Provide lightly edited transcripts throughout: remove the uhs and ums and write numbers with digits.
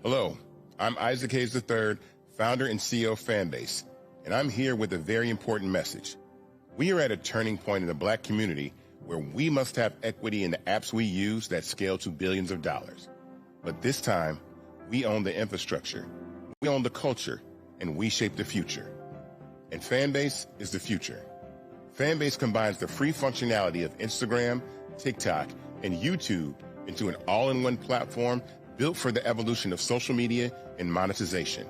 Hello, I'm Isaac Hayes III, founder and CEO of Fanbase, and I'm here with a very important message. We are at a turning point in the Black community where we must have equity in the apps we use that scale to billions of dollars. But this time, we own the infrastructure, we own the culture, and we shape the future. And Fanbase is the future. Fanbase combines the free functionality of Instagram, TikTok, and YouTube into an all-in-one platform built for the evolution of social media and monetization.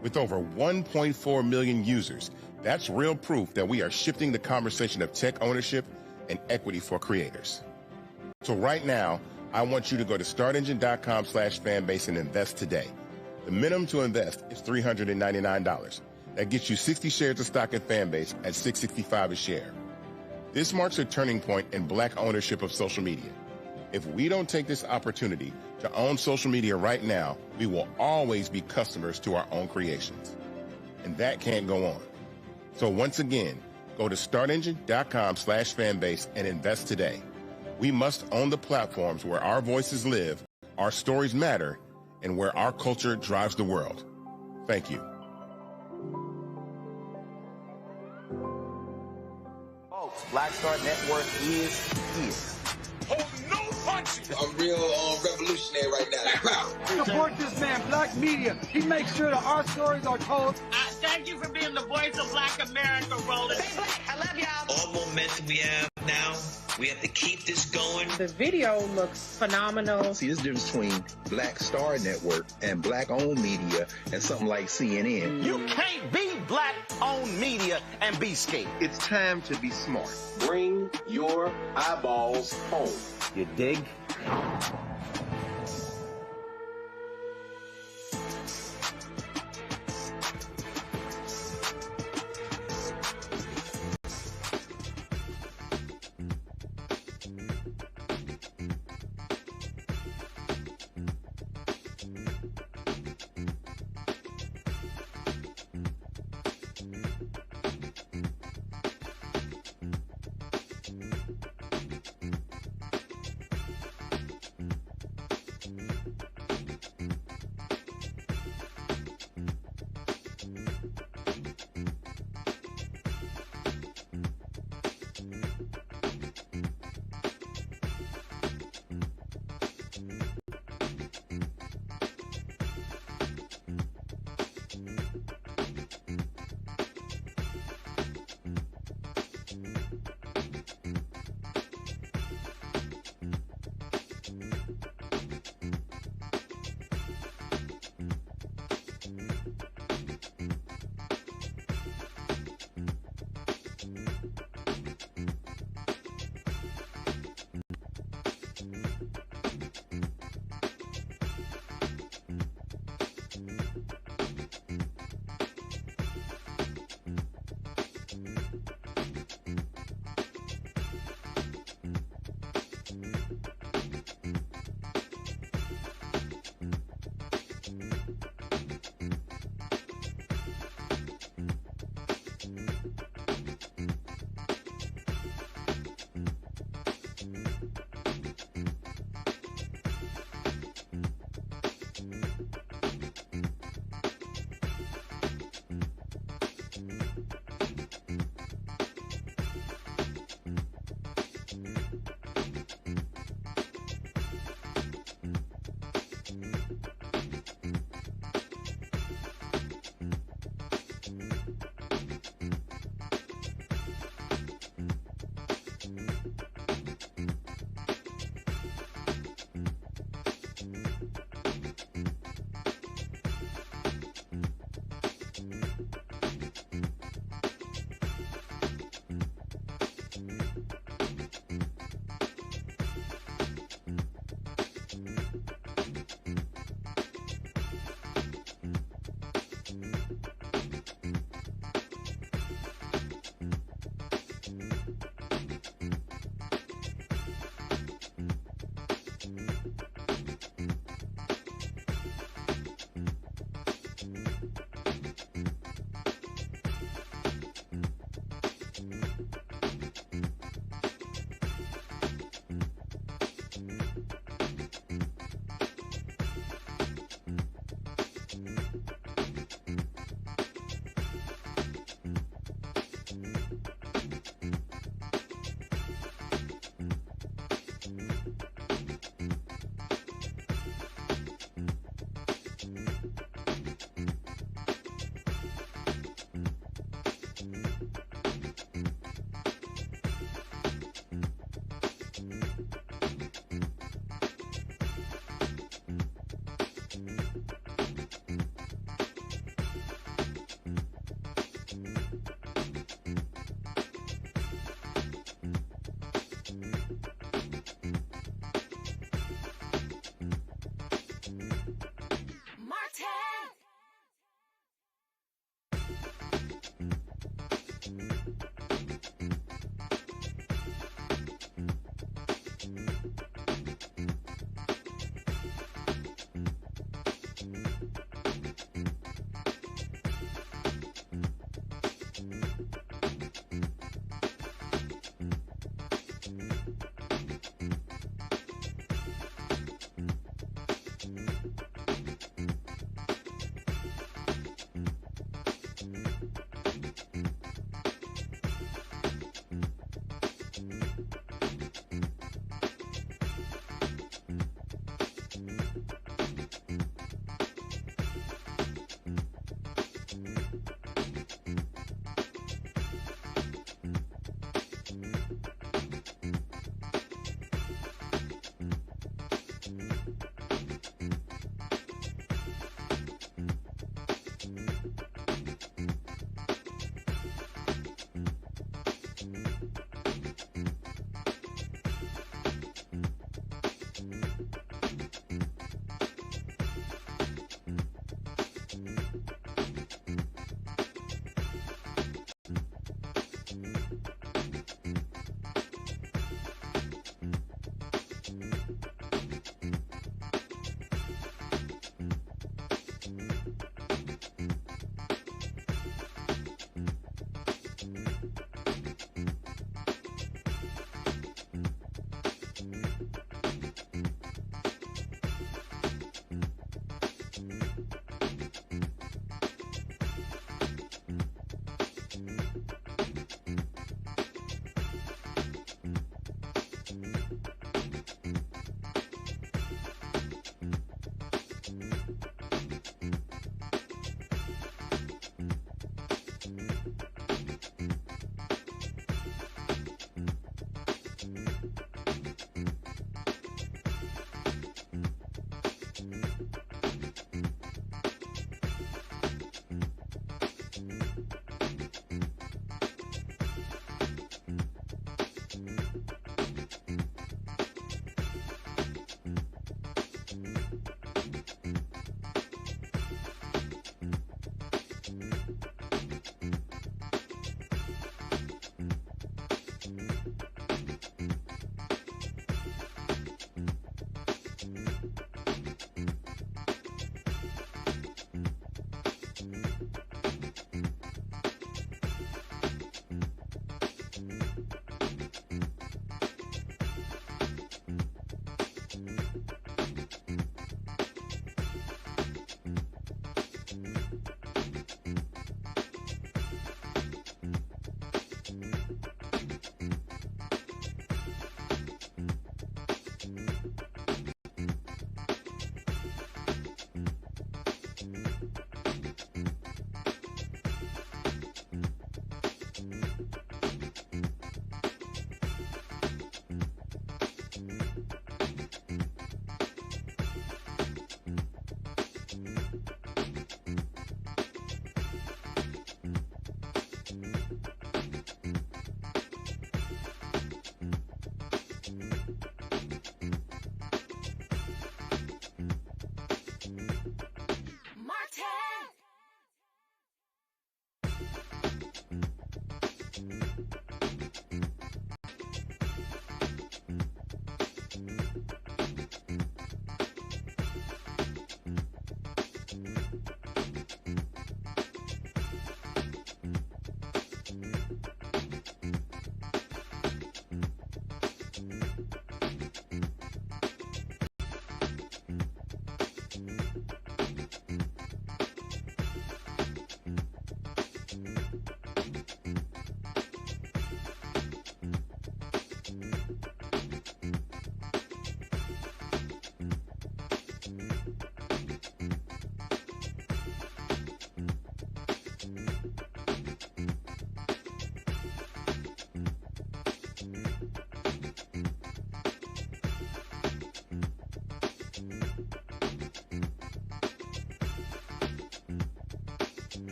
With over 1.4 million users, that's real proof that we are shifting the conversation of tech ownership and equity for creators. So right now, I want you to go to startengine.com/fanbase and invest today. The minimum to invest is $399. That gets you 60 shares of stock in Fanbase at $665 a share. This marks a turning point in Black ownership of social media. If we don't take this opportunity to own social media right now, we will always be customers to our own creations. And that can't go on. So once again, go to startengine.com/fanbase and invest today. We must own the platforms where our voices live, our stories matter, and where our culture drives the world. Thank you. Folks, Black Star Network is here. Oh, no punches! I'm real revolutionary right now. Support this man, Black Media. He makes sure that our stories are told. Thank you for being the voice of Black America, Roland. Stay black. I love y'all. All momentum we have now, we have to keep this going. The video looks phenomenal. See, this difference between Black Star Network and Black-owned media and something like CNN. You can't be Black-owned media and be scared. It's time to be smart. Bring your eyeballs home. You dig?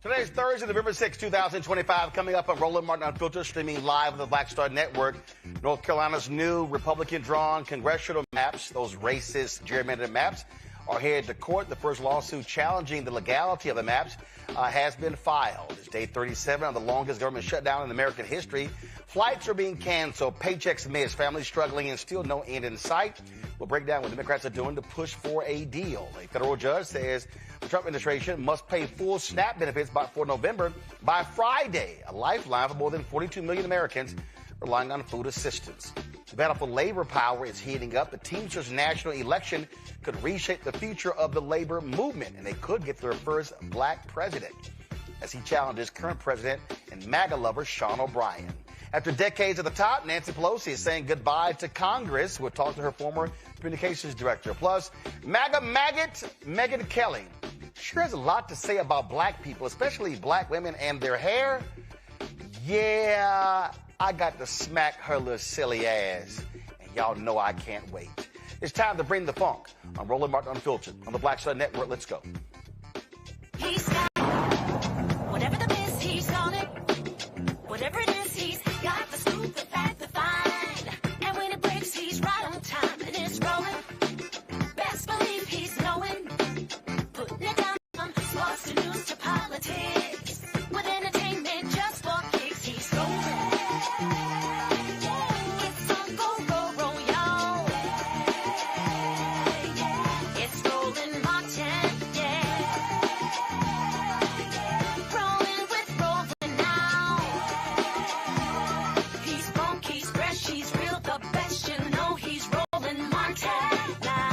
Today's Thursday, November 6, 2025. Coming up on Roland Martin Unfiltered, streaming live on the Black Star Network. North Carolina's new Republican-drawn congressional maps, those racist gerrymandered maps, are headed to court. The first lawsuit challenging the legality of the maps has been filed. It's day 37 of the longest government shutdown in American history. Flights are being canceled, paychecks missed, families struggling, and still no end in sight. We'll break down what Democrats are doing to push for a deal. A federal judge says the Trump administration must pay full SNAP benefits for November by Friday, a lifeline for more than 42 million Americans relying on food assistance. The battle for labor power is heating up. The Teamsters national election could reshape the future of the labor movement, and they could get their first black president as he challenges current president and MAGA lover Sean O'Brien. After decades at the top, Nancy Pelosi is saying goodbye to Congress. We'll talk to her former communications director. Plus, MAGA maggot Megyn Kelly sure has a lot to say about black people, especially black women and their hair. Yeah, I got to smack her little silly ass, and y'all know I can't wait. It's time to bring the funk on Roland Martin Unfiltered on the Black Star Network. Let's go. He's got whatever the miss, he's on it. Whatever it is, he's got the scoop, the fact, the find. And when it breaks, he's right on time and it's rolling. Best believe he's knowing. Putting it down from sports to news to politics. With entertainment just for kicks, he's rolling. It's on go, y'all. It's Roland Martin, yeah. Rolling with Roland now. He's funk, he's fresh, he's real, the best, you know he's Roland Martin now.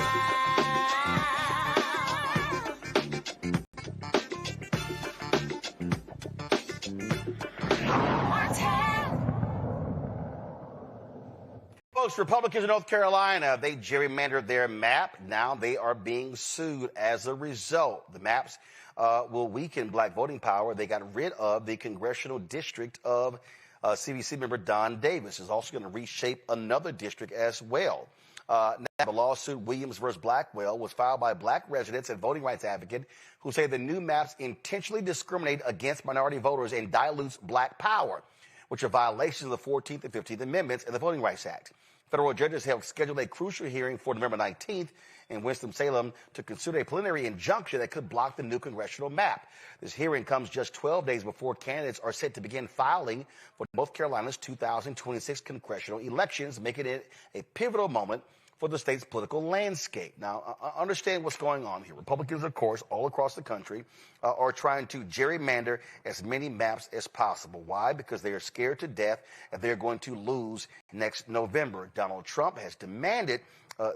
Folks, Republicans in North Carolina, they gerrymandered their map. Now they are being sued as a result. The maps will weaken black voting power. They got rid of the congressional district of CBC member Don Davis. Is also going to reshape another district as well. Now, the lawsuit Williams versus Blackwell was filed by black residents and voting rights advocates who say the new maps intentionally discriminate against minority voters and dilutes black power, which are violations of the 14th and 15th Amendments and the Voting Rights Act. Federal judges have scheduled a crucial hearing for November 19th in Winston-Salem to consider a preliminary injunction that could block the new congressional map. This hearing comes just 12 days before candidates are set to begin filing for North Carolina's 2026 congressional elections, making it a pivotal moment for the state's political landscape. Now, understand what's going on here. Republicans, of course, all across the country are trying to gerrymander as many maps as possible. Why? Because they are scared to death that they're going to lose next November. Donald Trump has demanded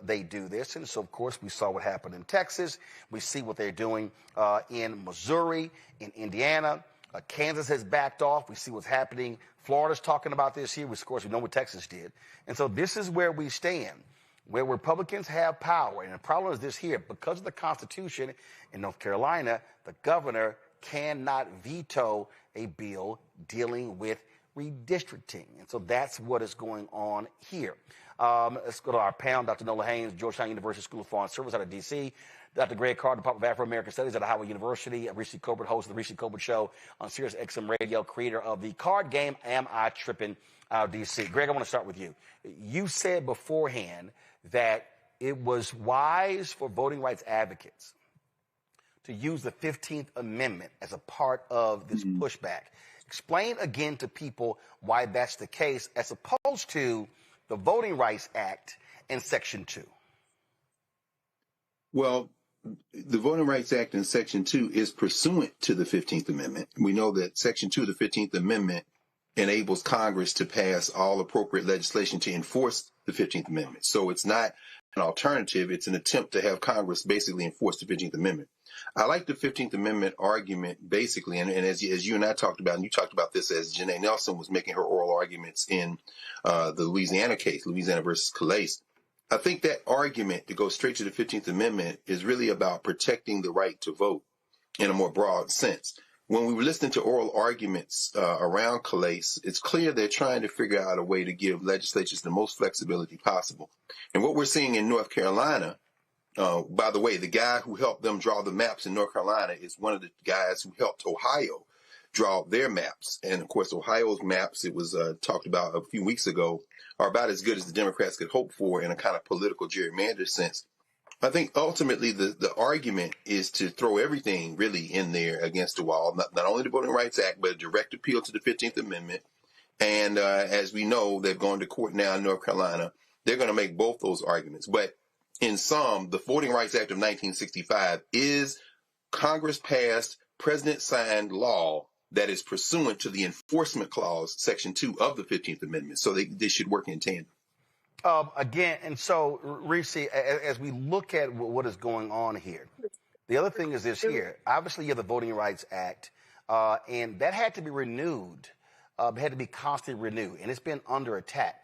they do this. And so, of course, we saw what happened in Texas. We see what they're doing in Missouri, in Indiana. Kansas has backed off. We see what's happening. Florida's talking about this here. Of course, we know what Texas did. And so this is where we stand, where Republicans have power. And the problem is this here. Because of the Constitution in North Carolina, the governor cannot veto a bill dealing with redistricting. And so that's what is going on here. Let's go to our panel. Dr. Nola Haynes, Georgetown University School of Foreign Service out of D.C., Dr. Greg Carr, Department of Afro-American Studies at Howard University, Rishi Colbert, host of the Rishi Colbert Show on Sirius XM Radio, creator of the card game Am I Trippin' out of D.C. Greg, I want to start with you. You said beforehand that it was wise for voting rights advocates to use the 15th Amendment as a part of this pushback. Explain again to people why that's the case as opposed to the Voting Rights Act and Section 2. Well, the Voting Rights Act in Section 2 is pursuant to the 15th Amendment. We know that Section 2 of the 15th Amendment enables Congress to pass all appropriate legislation to enforce the 15th Amendment. So it's not an alternative. It's an attempt to have Congress basically enforce the 15th Amendment. I like the 15th Amendment argument basically, and as you and I talked about, and you talked about this as Janae Nelson was making her oral arguments in the Louisiana case, Louisiana versus Calais. I think that argument to go straight to the 15th Amendment is really about protecting the right to vote in a more broad sense. When we were listening to oral arguments around Calais, it's clear they're trying to figure out a way to give legislatures the most flexibility possible. And what we're seeing in North Carolina By the way, the guy who helped them draw the maps in North Carolina is one of the guys who helped Ohio draw their maps. And of course, Ohio's maps, it was talked about a few weeks ago, are about as good as the Democrats could hope for in a kind of political gerrymander sense. I think ultimately the argument is to throw everything really in there against the wall, not only the Voting Rights Act, but a direct appeal to the 15th Amendment. And as we know, they've gone to court now in North Carolina. They're going to make both those arguments. But in sum, the Voting Rights Act of 1965 is Congress passed, President signed law that is pursuant to the enforcement clause, Section 2 of the 15th Amendment. So they should work in tandem. Again, and so, Reese, as we look at what is going on here, the other thing is this here. Obviously, you have the Voting Rights Act, and that had to be renewed. It had to be constantly renewed, and it's been under attack.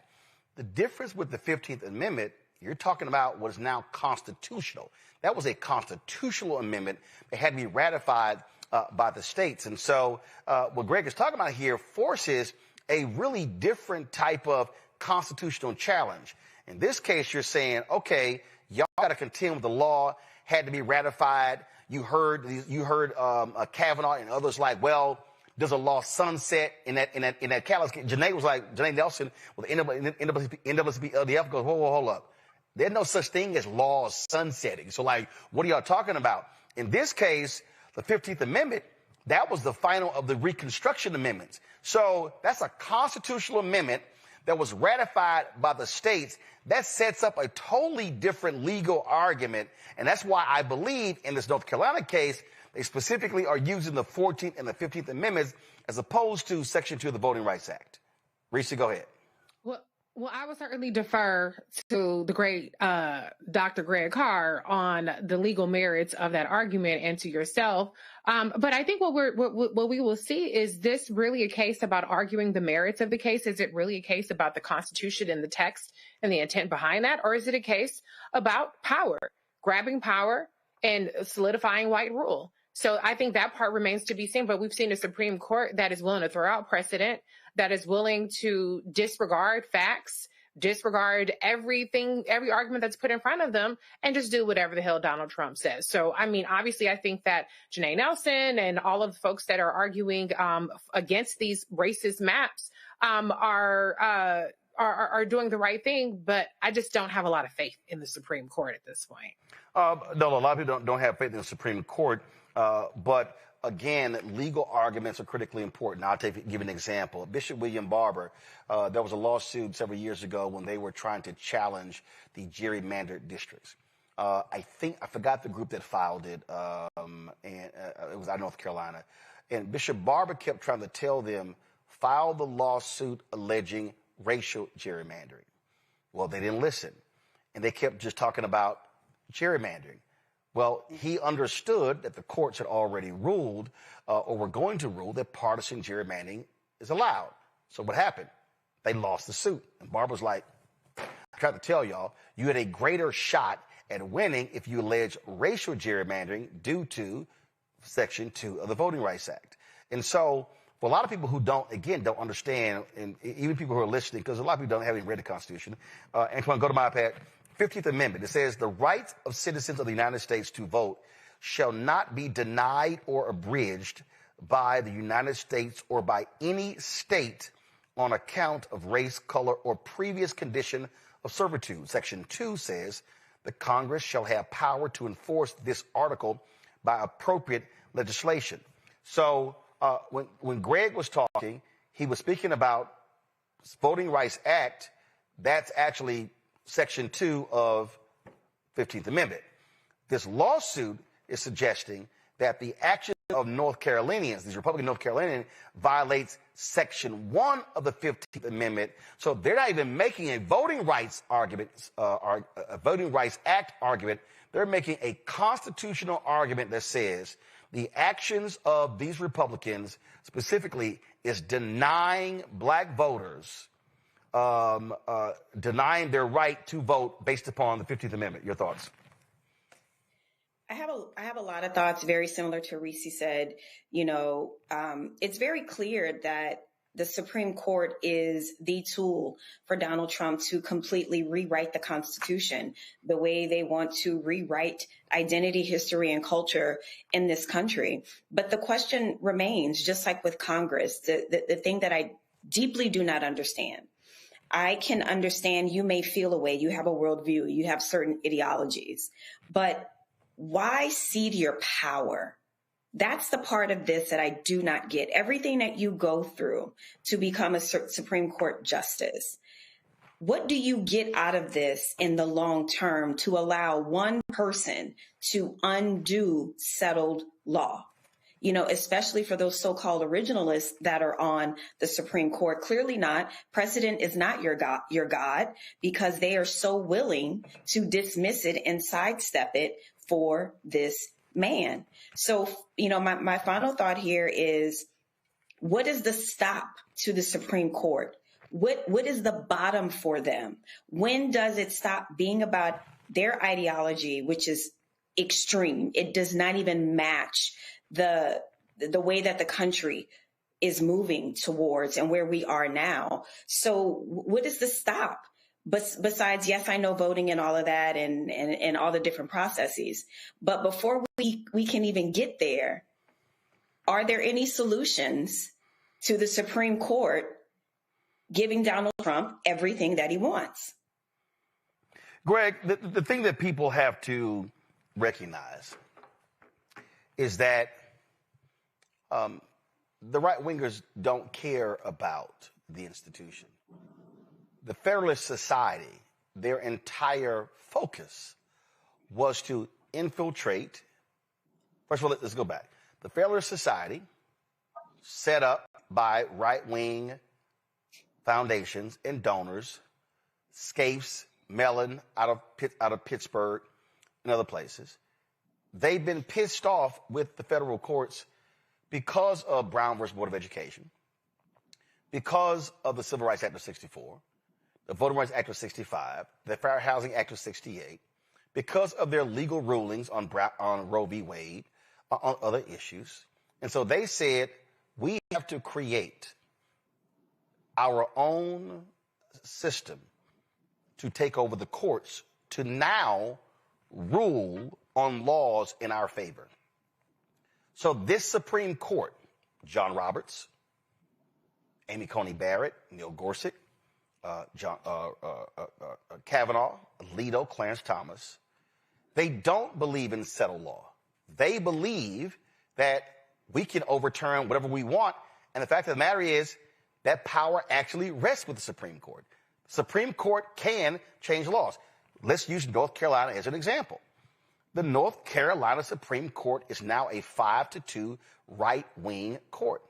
The difference with the 15th Amendment, you're talking about what is now constitutional. That was a constitutional amendment that had to be ratified by the states. And so what Greg is talking about here forces a really different type of constitutional challenge. In this case, you're saying, okay, y'all got to contend with the law, had to be ratified. You heard Kavanaugh and others like, well, does a law sunset in that callous? Janae Nelson with the NAACP LDF goes, whoa, hold up. There's no such thing as laws sunsetting. So like, what are y'all talking about? In this case, the 15th Amendment, that was the final of the Reconstruction Amendments. So that's a constitutional amendment that was ratified by the states. That sets up a totally different legal argument. And that's why I believe in this North Carolina case, they specifically are using the 14th and the 15th Amendments as opposed to Section 2 of the Voting Rights Act. Reese, go ahead. Well, I would certainly defer to the great Dr. Greg Carr on the legal merits of that argument and to yourself. But I think what we will see is this really a case about arguing the merits of the case? Is it really a case about the Constitution and the text and the intent behind that? Or is it a case about power, grabbing power and solidifying white rule? So I think that part remains to be seen. But we've seen a Supreme Court that is willing to throw out precedent, that is willing to disregard facts, disregard everything, every argument that's put in front of them, and just do whatever the hell Donald Trump says. So, I mean, obviously, I think that Janae Nelson and all of the folks that are arguing against these racist maps are doing the right thing, but I just don't have a lot of faith in the Supreme Court at this point. No, a lot of people don't have faith in the Supreme Court, but again, legal arguments are critically important. I'll give an example. Bishop William Barber, there was a lawsuit several years ago when they were trying to challenge the gerrymandered districts. I forgot the group that filed it, and it was out of North Carolina. And Bishop Barber kept trying to tell them, file the lawsuit alleging racial gerrymandering. Well, they didn't listen, and they kept just talking about gerrymandering. Well, he understood that the courts had already ruled, or were going to rule, that partisan gerrymandering is allowed. So what happened? They lost the suit. And Barbara's like, I tried to tell y'all, you had a greater shot at winning if you allege racial gerrymandering due to Section 2 of the Voting Rights Act. And so for a lot of people who don't understand, and even people who are listening, because a lot of people haven't read the Constitution, and come on, go to my iPad. 15th Amendment, it says the rights of citizens of the United States to vote shall not be denied or abridged by the United States or by any state on account of race, color, or previous condition of servitude. Section 2 says the Congress shall have power to enforce this article by appropriate legislation. So when Greg was talking, he was speaking about Voting Rights Act. That's actually Section 2 of 15th Amendment. This lawsuit is suggesting that the action of North Carolinians, these Republican North Carolinians, violates Section 1 of the 15th Amendment. So they're not even making a voting rights argument, a Voting Rights Act argument. They're making a constitutional argument that says the actions of these Republicans specifically is denying black voters denying their right to vote based upon the 15th Amendment. Your thoughts? I have a lot of thoughts very similar to Reese said. You know, it's very clear that the Supreme Court is the tool for Donald Trump to completely rewrite the Constitution the way they want to rewrite identity, history, and culture in this country. But the question remains, just like with Congress, the thing that I deeply do not understand. I can understand you may feel a way, you have a worldview, you have certain ideologies, but why cede your power? That's the part of this that I do not get. Everything that you go through to become a Supreme Court justice, what do you get out of this in the long term to allow one person to undo settled law? You know, especially for those so-called originalists that are on the Supreme Court. Clearly not. Precedent is not your God, because they are so willing to dismiss it and sidestep it for this man. So, you know, my final thought here is, what is the stop to the Supreme Court? What is the bottom for them? When does it stop being about their ideology, which is extreme? It does not even match the way that the country is moving towards and where we are now. So what is the stop? Besides, yes, I know voting and all of that and all the different processes. But before we can even get there, are there any solutions to the Supreme Court giving Donald Trump everything that he wants? Greg, the thing that people have to recognize is that the right-wingers don't care about the institution. The Federalist Society, their entire focus was to infiltrate. First of all, let's go back. The Federalist Society, set up by right-wing foundations and donors, Scapes, Mellon out of Pittsburgh and other places, they've been pissed off with the federal courts because of Brown versus Board of Education, because of the Civil Rights Act of 64, the Voting Rights Act of 65, the Fair Housing Act of 68, because of their legal rulings on Roe v. Wade, on other issues. And so they said, we have to create our own system to take over the courts to now rule on laws in our favor. So this Supreme Court, John Roberts, Amy Coney Barrett, Neil Gorsuch, Kavanaugh, Alito, Clarence Thomas, they don't believe in settled law. They believe that we can overturn whatever we want. And the fact of the matter is that power actually rests with the Supreme Court. The Supreme Court can change laws. Let's use North Carolina as an example. The North Carolina Supreme Court is now a 5-2 right-wing court,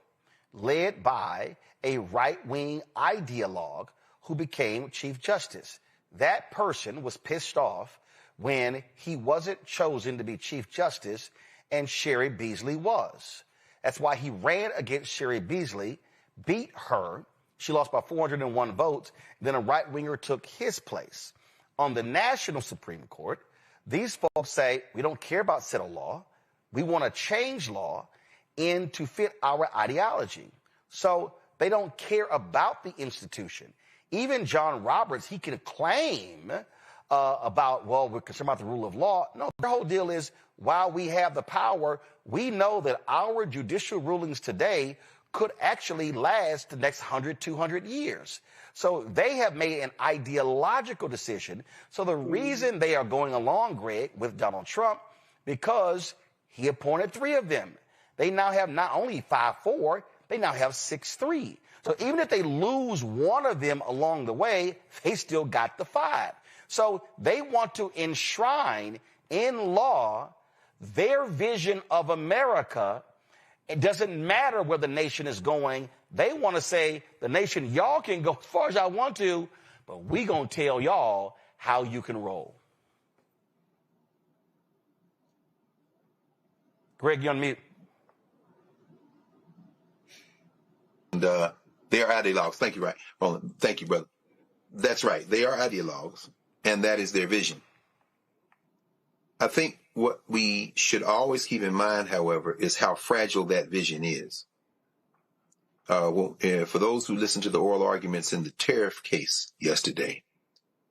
led by a right-wing ideologue who became Chief Justice. That person was pissed off when he wasn't chosen to be Chief Justice and Sherry Beasley was. That's why he ran against Sherry Beasley, beat her. She lost by 401 votes. Then a right-winger took his place. On the national Supreme Court, these folks say, we don't care about settled law. We want to change law to fit our ideology. So they don't care about the institution. Even John Roberts, he can claim about, well, we're concerned about the rule of law. No, the whole deal is, while we have the power, we know that our judicial rulings today could actually last the next 100, 200 years. So they have made an ideological decision. So the reason they are going along, Greg, with Donald Trump, because he appointed 3 of them. They now have not only 5-4, they now have 6-3. So even if they lose one of them along the way, they still got the 5. So they want to enshrine in law their vision of America. It doesn't matter where the nation is going. They want to say, the nation, y'all can go as far as y'all want to, but we going to tell y'all how you can roll. Greg, you're on mute. And they are ideologues. Thank you, Roland. Thank you, brother. That's right. They are ideologues, and that is their vision. I think what we should always keep in mind, however, is how fragile that vision is. For those who listened to the oral arguments in the tariff case yesterday,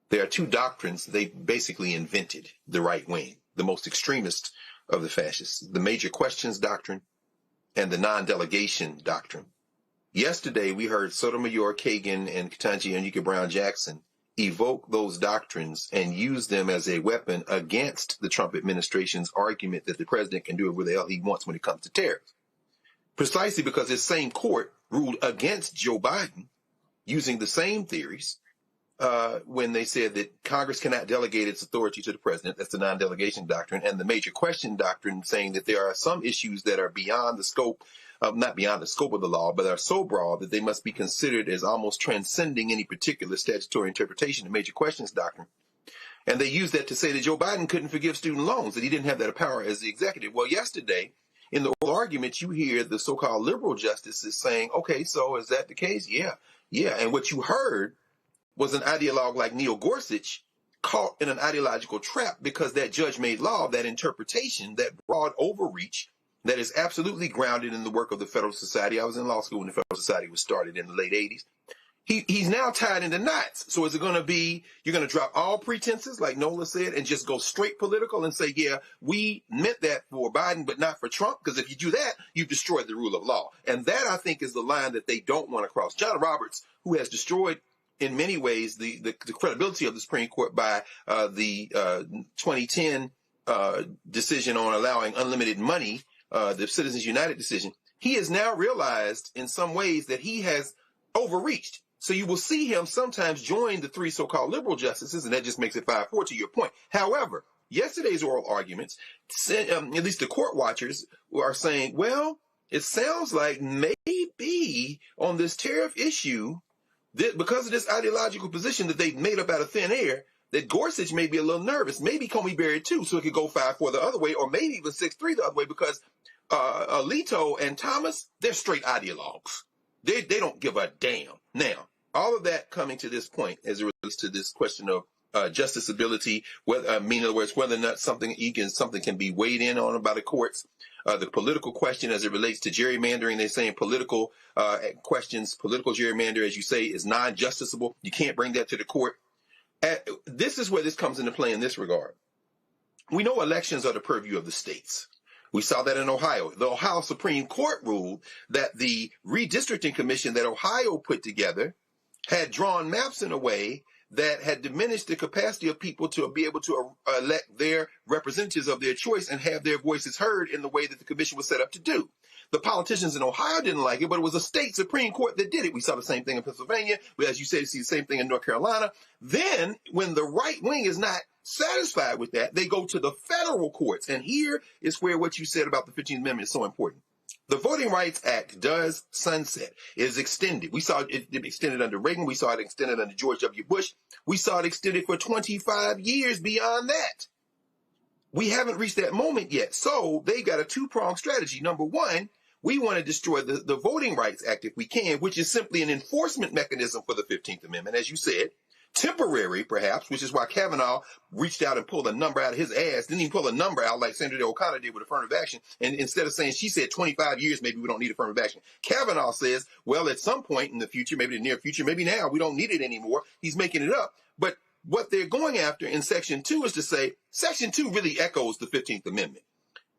there are two doctrines they basically invented, the right wing, the most extremist of the fascists, the major questions doctrine and the non-delegation doctrine. Yesterday, we heard Sotomayor, Kagan, and Ketanji Onyeka Brown-Jackson evoke those doctrines and use them as a weapon against the Trump administration's argument that the president can do it where the hell he wants when it comes to tariffs. Precisely because this same court ruled against Joe Biden using the same theories when they said that Congress cannot delegate its authority to the president. That's the non-delegation doctrine. And the major question doctrine saying that there are some issues that are beyond the scope, not beyond the scope of the law, but are so broad that they must be considered as almost transcending any particular statutory interpretation, the major questions doctrine. And they used that to say that Joe Biden couldn't forgive student loans, that he didn't have that power as the executive. Well, yesterday, in the oral argument, you hear the so-called liberal justices saying, okay, so is that the case? Yeah. And what you heard was an ideologue like Neil Gorsuch caught in an ideological trap because that judge made law, that interpretation, that broad overreach that is absolutely grounded in the work of the Federalist Society. I was in law school when the Federalist Society was started in the late 80s. He's now tied into knots. So is it going to be, you're going to drop all pretenses, like Nola said, and just go straight political and say, yeah, we meant that for Biden, but not for Trump? Because if you do that, you've destroyed the rule of law. And that, I think, is the line that they don't want to cross. John Roberts, who has destroyed in many ways the credibility of the Supreme Court by the 2010 decision on allowing unlimited money, the Citizens United decision, he has now realized in some ways that he has overreached. So you will see him sometimes join the three so-called liberal justices, and that just makes it 5-4 to your point. However, yesterday's oral arguments, at least the court watchers are saying, well, it sounds like maybe on this tariff issue, because of this ideological position that they've made up out of thin air, that Gorsuch may be a little nervous. Maybe Comey Barrett too, so it could go 5-4 the other way, or maybe even 6-3 the other way, because Alito and Thomas, they're straight ideologues. They don't give a damn. Now, all of that coming to this point as it relates to this question of justiciability, whether, in other words, whether or not something can be weighed in on by the courts. The political question as it relates to gerrymandering, they're saying political questions, political gerrymander, as you say, is non-justiciable. You can't bring that to the court. This is where this comes into play in this regard. We know elections are the purview of the states. We saw that in Ohio. The Ohio Supreme Court ruled that the redistricting commission that Ohio put together had drawn maps in a way that had diminished the capacity of people to be able to elect their representatives of their choice and have their voices heard in the way that the commission was set up to do. The politicians in Ohio didn't like it, but it was a state Supreme Court that did it. We saw the same thing in Pennsylvania. As you say, see the same thing in North Carolina. Then, when the right wing is not satisfied with that, they go to the federal courts. And here is where what you said about the 15th Amendment is so important. The Voting Rights Act does sunset. It is extended. We saw it extended under Reagan. We saw it extended under George W. Bush. We saw it extended for 25 years beyond that. We haven't reached that moment yet. So they got a two-pronged strategy. Number one, we want to destroy the Voting Rights Act if we can, which is simply an enforcement mechanism for the 15th Amendment, as you said. Temporary, perhaps, which is why Kavanaugh reached out and pulled a number out of his ass. Didn't even pull a number out like Senator O'Connor did with affirmative action. And instead of saying, she said 25 years, maybe we don't need affirmative action. Kavanaugh says, well, at some point in the future, maybe the near future, maybe now, we don't need it anymore. He's making it up. But what they're going after in Section 2 is to say, Section 2 really echoes the 15th Amendment.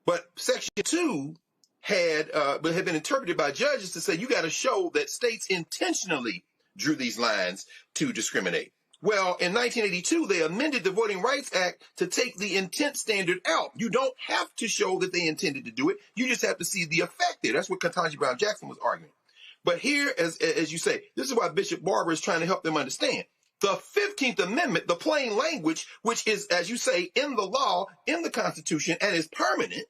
But Section 2 had been interpreted by judges to say, you got to show that states intentionally drew these lines to discriminate. Well, in 1982, they amended the Voting Rights Act to take the intent standard out. You don't have to show that they intended to do it. You just have to see the effect there. That's what Ketanji Brown-Jackson was arguing. But here, as you say, this is why Bishop Barber is trying to help them understand. The 15th Amendment, the plain language, which is, as you say, in the law, in the Constitution, and is permanent,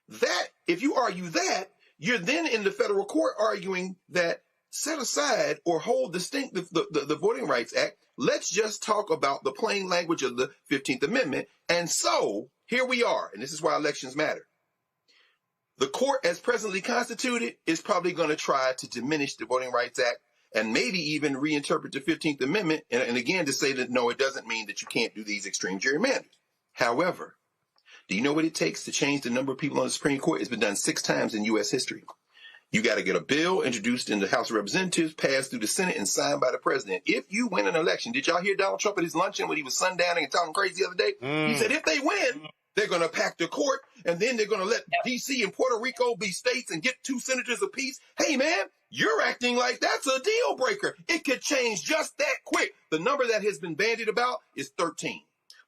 that, if you argue that, you're then in the federal court arguing that set aside or hold distinct the Voting Rights Act. Let's just talk about the plain language of the 15th Amendment. And so here we are, and this is why elections matter. The court, as presently constituted, is probably going to try to diminish the Voting Rights Act and maybe even reinterpret the 15th Amendment. And again, to say that, no, it doesn't mean that you can't do these extreme gerrymanders. However, do you know what it takes to change the number of people on the Supreme Court? It's been done 6 times in U.S. history. You got to get a bill introduced in the House of Representatives, passed through the Senate, and signed by the president. If you win an election, did y'all hear Donald Trump at his luncheon when he was sundowning and talking crazy the other day? He said if they win, they're going to pack the court, and then they're going to let D.C. and Puerto Rico be states and get 2 senators apiece. Hey, man, you're acting like that's a deal breaker. It could change just that quick. The number that has been bandied about is 13.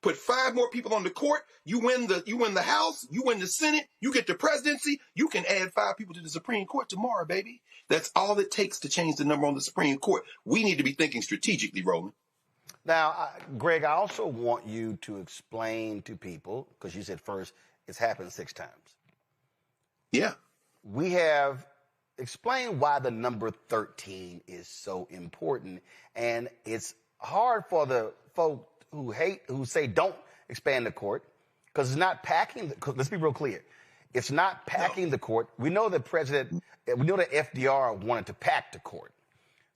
Put 5 more people on the court. You win the House. You win the Senate. You get the presidency. You can add 5 people to the Supreme Court tomorrow, baby. That's all it takes to change the number on the Supreme Court. We need to be thinking strategically, Roland. Now, Greg, I also want you to explain to people, because you said first, it's happened 6 times. Yeah. We have explained why the number 13 is so important. And it's hard for the folk who say don't expand the court, because it's not packing. Let's be real clear. It's not packing the court. We know that FDR wanted to pack the court.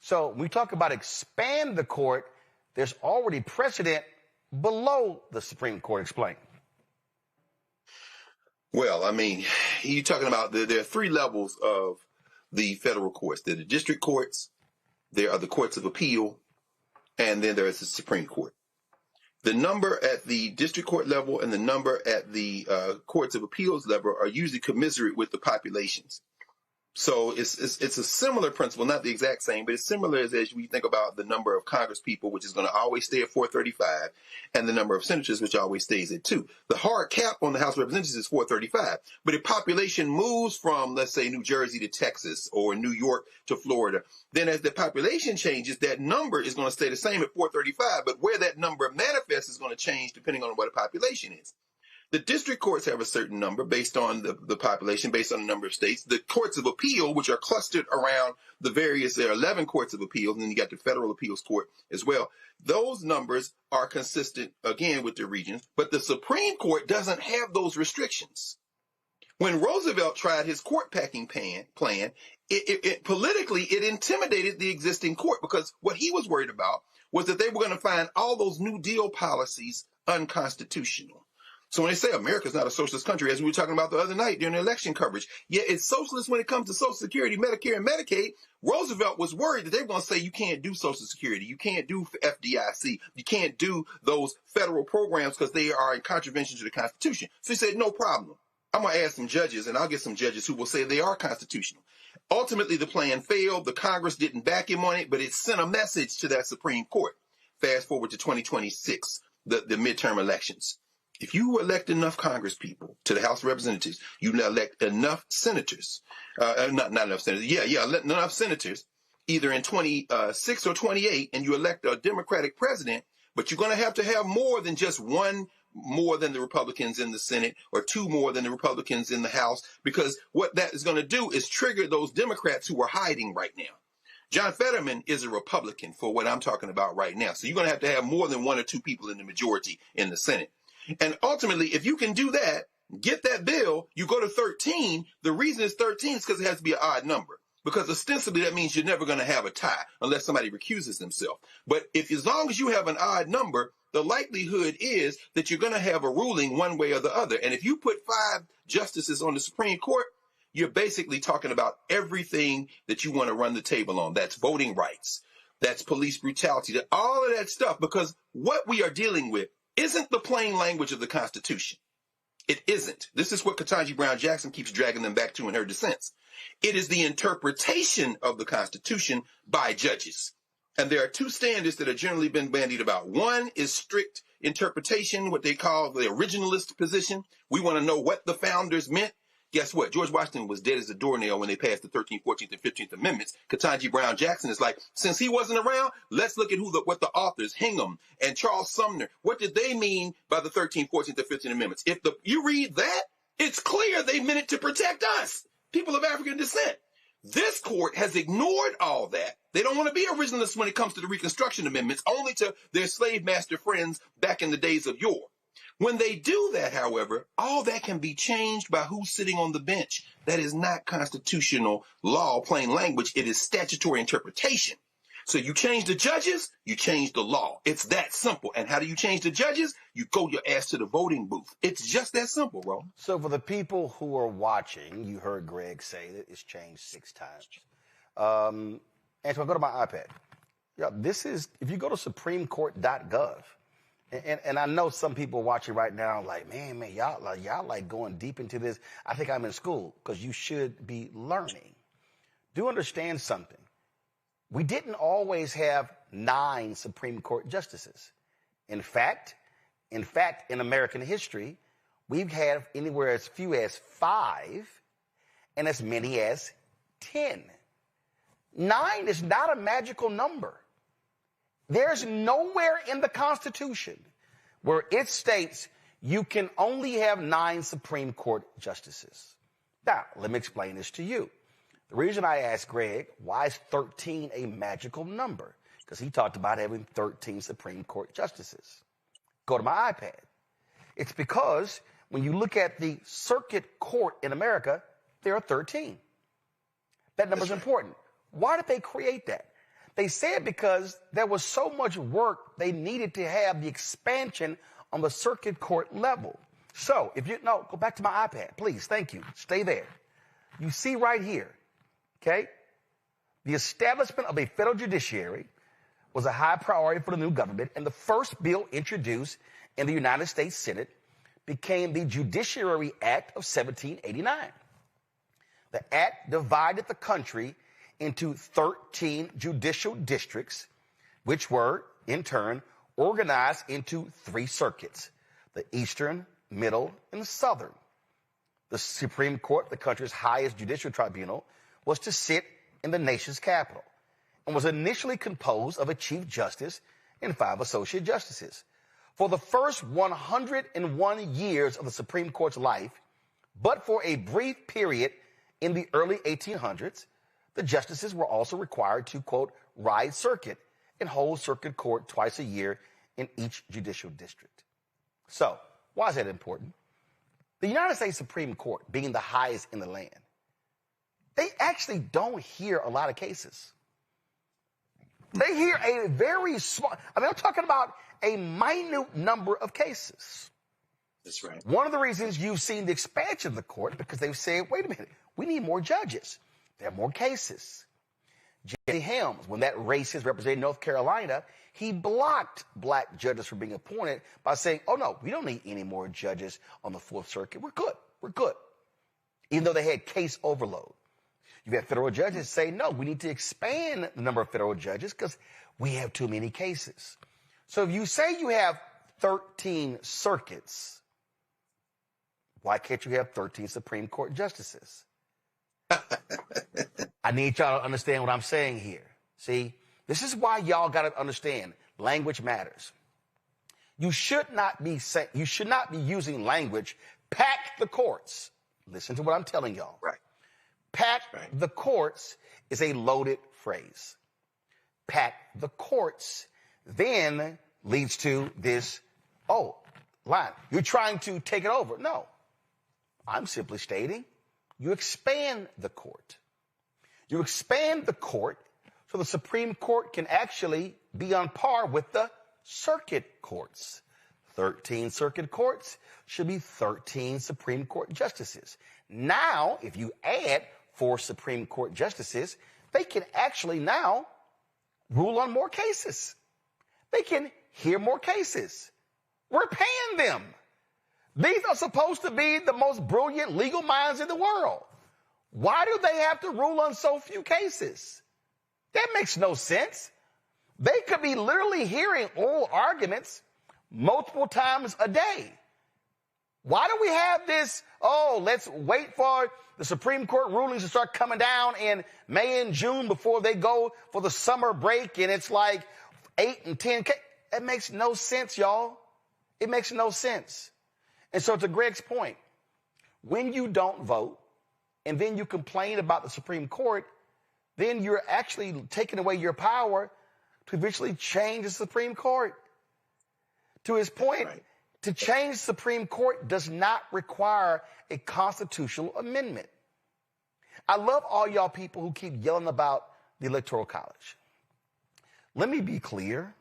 So when we talk about expand the court, there's already precedent below the Supreme Court. Explain. Well, I mean, you're talking about there are 3 levels of the federal courts. There are the district courts, there are the courts of appeal, and then there is the Supreme Court. The number at the district court level and the number at the courts of appeals level are usually commensurate with the populations. So it's a similar principle, not the exact same, but it's similar as we think about the number of Congress people, which is going to always stay at 435, and the number of senators, which always stays at 2. The hard cap on the House of Representatives is 435. But if population moves from, let's say, New Jersey to Texas or New York to Florida, then as the population changes, that number is going to stay the same at 435. But where that number manifests is going to change depending on what the population is. The district courts have a certain number based on the population, based on the number of states. The courts of appeal, which are clustered around the various, there are 11 courts of appeal, and then you got the federal appeals court as well. Those numbers are consistent, again, with the regions, but the Supreme Court doesn't have those restrictions. When Roosevelt tried his court packing plan, politically, it intimidated the existing court, because what he was worried about was that they were going to find all those New Deal policies unconstitutional. So when they say America's not a socialist country, as we were talking about the other night during the election coverage, yet it's socialist when it comes to Social Security, Medicare, and Medicaid, Roosevelt was worried that they were going to say you can't do Social Security, you can't do FDIC, you can't do those federal programs because they are in contravention to the Constitution. So he said, no problem. I'm going to ask some judges, and I'll get some judges who will say they are constitutional. Ultimately, the plan failed. The Congress didn't back him on it, but it sent a message to that Supreme Court. Fast forward to 2026, the midterm elections. If you elect enough Congress people to the House of Representatives, you elect enough senators, not enough senators, enough senators, either in 26 or 28, and you elect a Democratic president, but you're going to have more than just 1 more than the Republicans in the Senate or 2 more than the Republicans in the House, because what that is going to do is trigger those Democrats who are hiding right now. John Fetterman is a Republican for what I'm talking about right now. So you're going to have more than 1 or 2 people in the majority in the Senate. And ultimately, if you can do that, get that bill, you go to 13. The reason it's 13 is because it has to be an odd number. Because ostensibly, that means you're never going to have a tie unless somebody recuses themselves. But as long as you have an odd number, the likelihood is that you're going to have a ruling one way or the other. And if you put 5 justices on the Supreme Court, you're basically talking about everything that you want to run the table on. That's voting rights. That's police brutality. All of that stuff. Because what we are dealing with isn't the plain language of the Constitution. It isn't. This is what Ketanji Brown Jackson keeps dragging them back to in her dissents. It is the interpretation of the Constitution by judges. And there are 2 standards that have generally been bandied about. One is strict interpretation, what they call the originalist position. We want to know what the founders meant. Guess what? George Washington was dead as a doornail when they passed the 13th, 14th, and 15th Amendments. Ketanji Brown Jackson is like, since he wasn't around, let's look at what the authors, Hingham and Charles Sumner, what did they mean by the 13th, 14th, and 15th Amendments? If you read that, it's clear they meant it to protect us, people of African descent. This court has ignored all that. They don't want to be originalists when it comes to the Reconstruction Amendments, only to their slave master friends back in the days of yore. When they do that, however, all that can be changed by who's sitting on the bench. That is not constitutional law, plain language. It is statutory interpretation. So you change the judges, you change the law. It's that simple. And how do you change the judges? You go your ass to the voting booth. It's just that simple, Roland. So for the people who are watching, you heard Greg say that it's changed 6 times. And so I go to my iPad. Yeah, this is, if you go to supremecourt.gov, and I know some people watching right now like, man, y'all like going deep into this. I think I'm in school, because you should be learning. Do understand something. We didn't always have 9 Supreme Court justices. In fact, in American history, we've had anywhere as few as 5 and as many as 10. 9 is not a magical number. There's nowhere in the Constitution where it states you can only have 9 Supreme Court justices. Now, let me explain this to you. The reason I asked Greg, why is 13 a magical number? Because he talked about having 13 Supreme Court justices. Go to my iPad. It's because when you look at the circuit court in America, there are 13. That number is important. Why did they create that? They said because there was so much work they needed to have the expansion on the circuit court level. So, go back to my iPad, please. Thank you. Stay there. You see right here, okay? The establishment of a federal judiciary was a high priority for the new government, and the first bill introduced in the United States Senate became the Judiciary Act of 1789. The act divided the country into 13 judicial districts, which were, in turn, organized into 3 circuits: the Eastern, Middle, and Southern. The Supreme Court, the country's highest judicial tribunal, was to sit in the nation's capital and was initially composed of a Chief Justice and 5 Associate Justices. For the first 101 years of the Supreme Court's life, but for a brief period in the early 1800s, the justices were also required to, quote, ride circuit and hold circuit court twice a year in each judicial district. So, why is that important? The United States Supreme Court, being the highest in the land, they actually don't hear a lot of cases. They hear a very small, I'm talking about a minute number of cases. That's right. One of the reasons you've seen the expansion of the court, because they've said, wait a minute, we need more judges. There are more cases. Jesse Helms, when that racist represented North Carolina, he blocked black judges from being appointed by saying, oh, no, we don't need any more judges on the 4th Circuit. We're good. We're good. Even though they had case overload. You've had federal judges say, no, we need to expand the number of federal judges because we have too many cases. So if you say you have 13 circuits, why can't you have 13 Supreme Court justices? I need y'all to understand what I'm saying here. See, this is why y'all got to understand language matters. You should not be using language, pack the courts. Listen to what I'm telling y'all. Right. Pack the courts is a loaded phrase. Pack the courts then leads to this, line. You're trying to take it over. No. I'm simply stating you expand the court. You expand the court so the Supreme Court can actually be on par with the circuit courts. 13 circuit courts should be 13 Supreme Court justices. Now, if you add 4 Supreme Court justices, they can actually now rule on more cases. They can hear more cases. We're paying them. These are supposed to be the most brilliant legal minds in the world. Why do they have to rule on so few cases? That makes no sense. They could be literally hearing oral arguments multiple times a day. Why do we have this, let's wait for the Supreme Court rulings to start coming down in May and June before they go for the summer break, and it's like 8 and 10 cases. That makes no sense, y'all. It makes no sense. And so to Greg's point, when you don't vote and then you complain about the Supreme Court, then you're actually taking away your power to eventually change the Supreme Court. To his point, to change the Supreme Court does not require a constitutional amendment. I love all y'all people who keep yelling about the Electoral College. Let me be clear.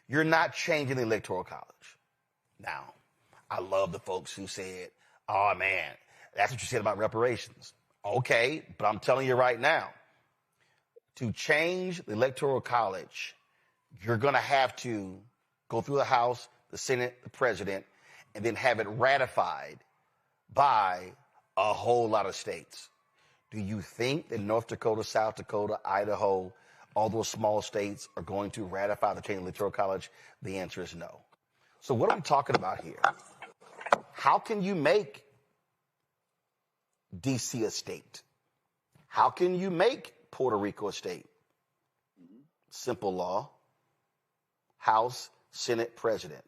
You're not changing the Electoral College. Now, I love the folks who said, oh, man, that's what you said about reparations. Okay, but I'm telling you right now, to change the Electoral College, you're going to have to go through the House, the Senate, the President, and then have it ratified by a whole lot of states. Do you think that North Dakota, South Dakota, Idaho, all those small states are going to ratify the change in the Electoral College? The answer is no. So what are we talking about here? How can you make D.C. a state? How can you make Puerto Rico a state? Simple law. House, Senate, President.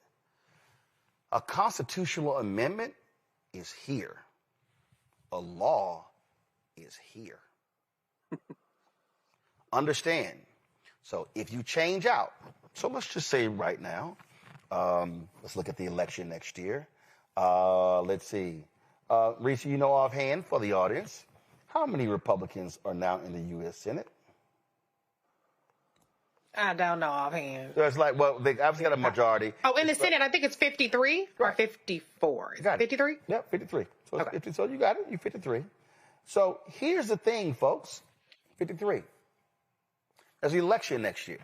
A constitutional amendment is here. A law is here. Understand. So if you change out, so let's just say right now, let's look at the election next year. Let's see. Reese, you know offhand for the audience, how many Republicans are now in the U.S. Senate? I don't know offhand. So it's like, well, they obviously got a majority. Oh, in the Senate, I think it's 53 or 54. Is it 53? Yep, 53. So, okay. 50, so you got it. You're 53. So here's the thing, folks. 53. There's an election next year.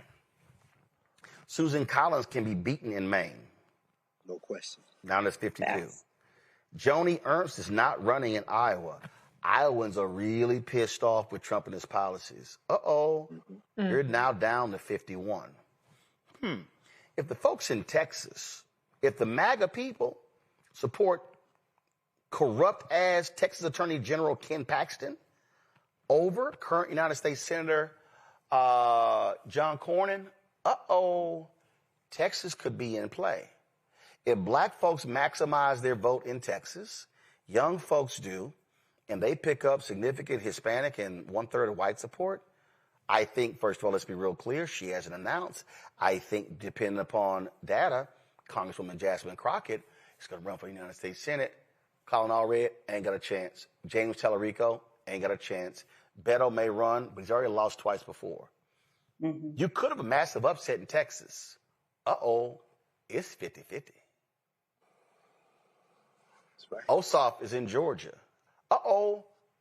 Susan Collins can be beaten in Maine. No question. Now there's 52. Joni Ernst is not running in Iowa. Iowans are really pissed off with Trump and his policies. You're now down to 51. If the folks in Texas, if the MAGA people support corrupt-ass Texas Attorney General Ken Paxton over current United States Senator John Cornyn, Texas could be in play. If black folks maximize their vote in Texas, young folks do, and they pick up significant Hispanic and 1/3 of white support, I think, first of all, let's be real clear, she hasn't announced. I think, depending upon data, Congresswoman Jasmine Crockett is going to run for the United States Senate. Colin Allred ain't got a chance. James Tallarico ain't got a chance. Beto may run, but he's already lost twice before. You could have a massive upset in Texas. It's 50-50. That's right. Ossoff is in Georgia.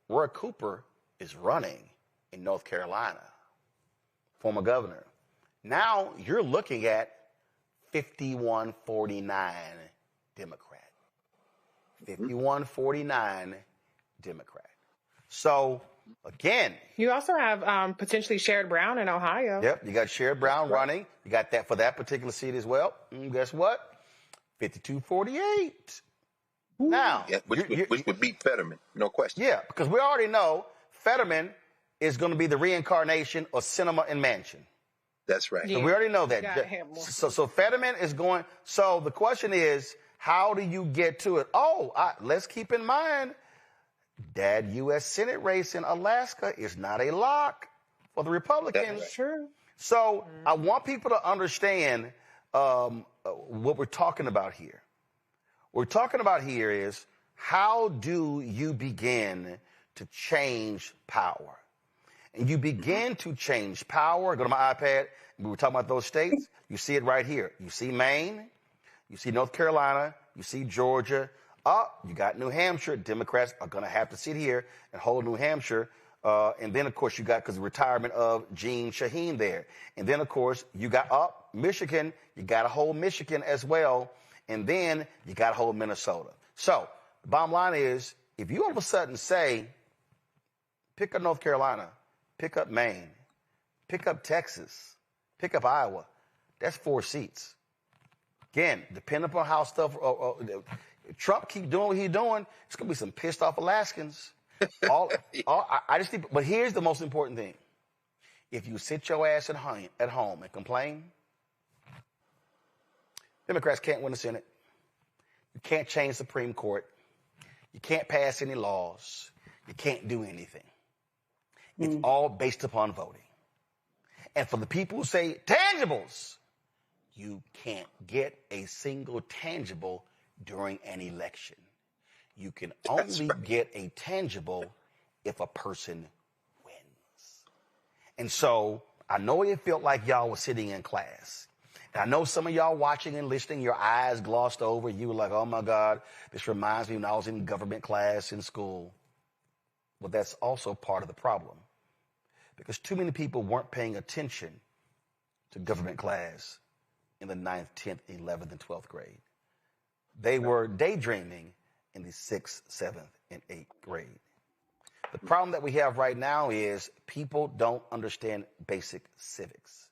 Roy Cooper is running in North Carolina, former governor. Now you're looking at 51-49 Democrat. 51-49 Democrat. So, again. You also have potentially Sherrod Brown in Ohio. Yep, you got Sherrod Brown running. You got that for that particular seat as well. And guess what? 52-48. Now, which would beat Fetterman, no question. Yeah, because we already know Fetterman is going to be the reincarnation of Cinema and Manchin. That's right. So we already know that. So Fetterman is going. So the question is, how do you get to it? Let's keep in mind that U.S. Senate race in Alaska is not a lock for the Republicans. That's true. So I want people to understand what we're talking about here. What we're talking about here is, how do you begin to change power? And you begin to change power. Go to my iPad. We were talking about those states. You see it right here. You see Maine. You see North Carolina. You see Georgia. You got New Hampshire. Democrats are going to have to sit here and hold New Hampshire. And then, of course, you got, because the retirement of Jeanne Shaheen there. And then, of course, you got Michigan. You got to hold Michigan as well. And then you got to hold Minnesota. So the bottom line is, if you all of a sudden say, pick up North Carolina, pick up Maine, pick up Texas, pick up Iowa, that's 4 seats. Again, depending upon how stuff, Trump keep doing what he's doing, it's going to be some pissed off Alaskans. But here's the most important thing. If you sit your ass at home and complain, Democrats can't win the Senate. You can't change the Supreme Court. You can't pass any laws. You can't do anything. It's all based upon voting. And for the people who say tangibles, you can't get a single tangible during an election. You can only get a tangible if a person wins. And so I know it felt like y'all were sitting in class. And I know some of y'all watching and listening, your eyes glossed over. You were like, oh, my God, this reminds me when I was in government class in school. Well, that's also part of the problem, because too many people weren't paying attention to government class in the 9th, 10th, 11th, and 12th grade. They were daydreaming in the 6th, 7th, and 8th grade. The problem that we have right now is people don't understand basic civics.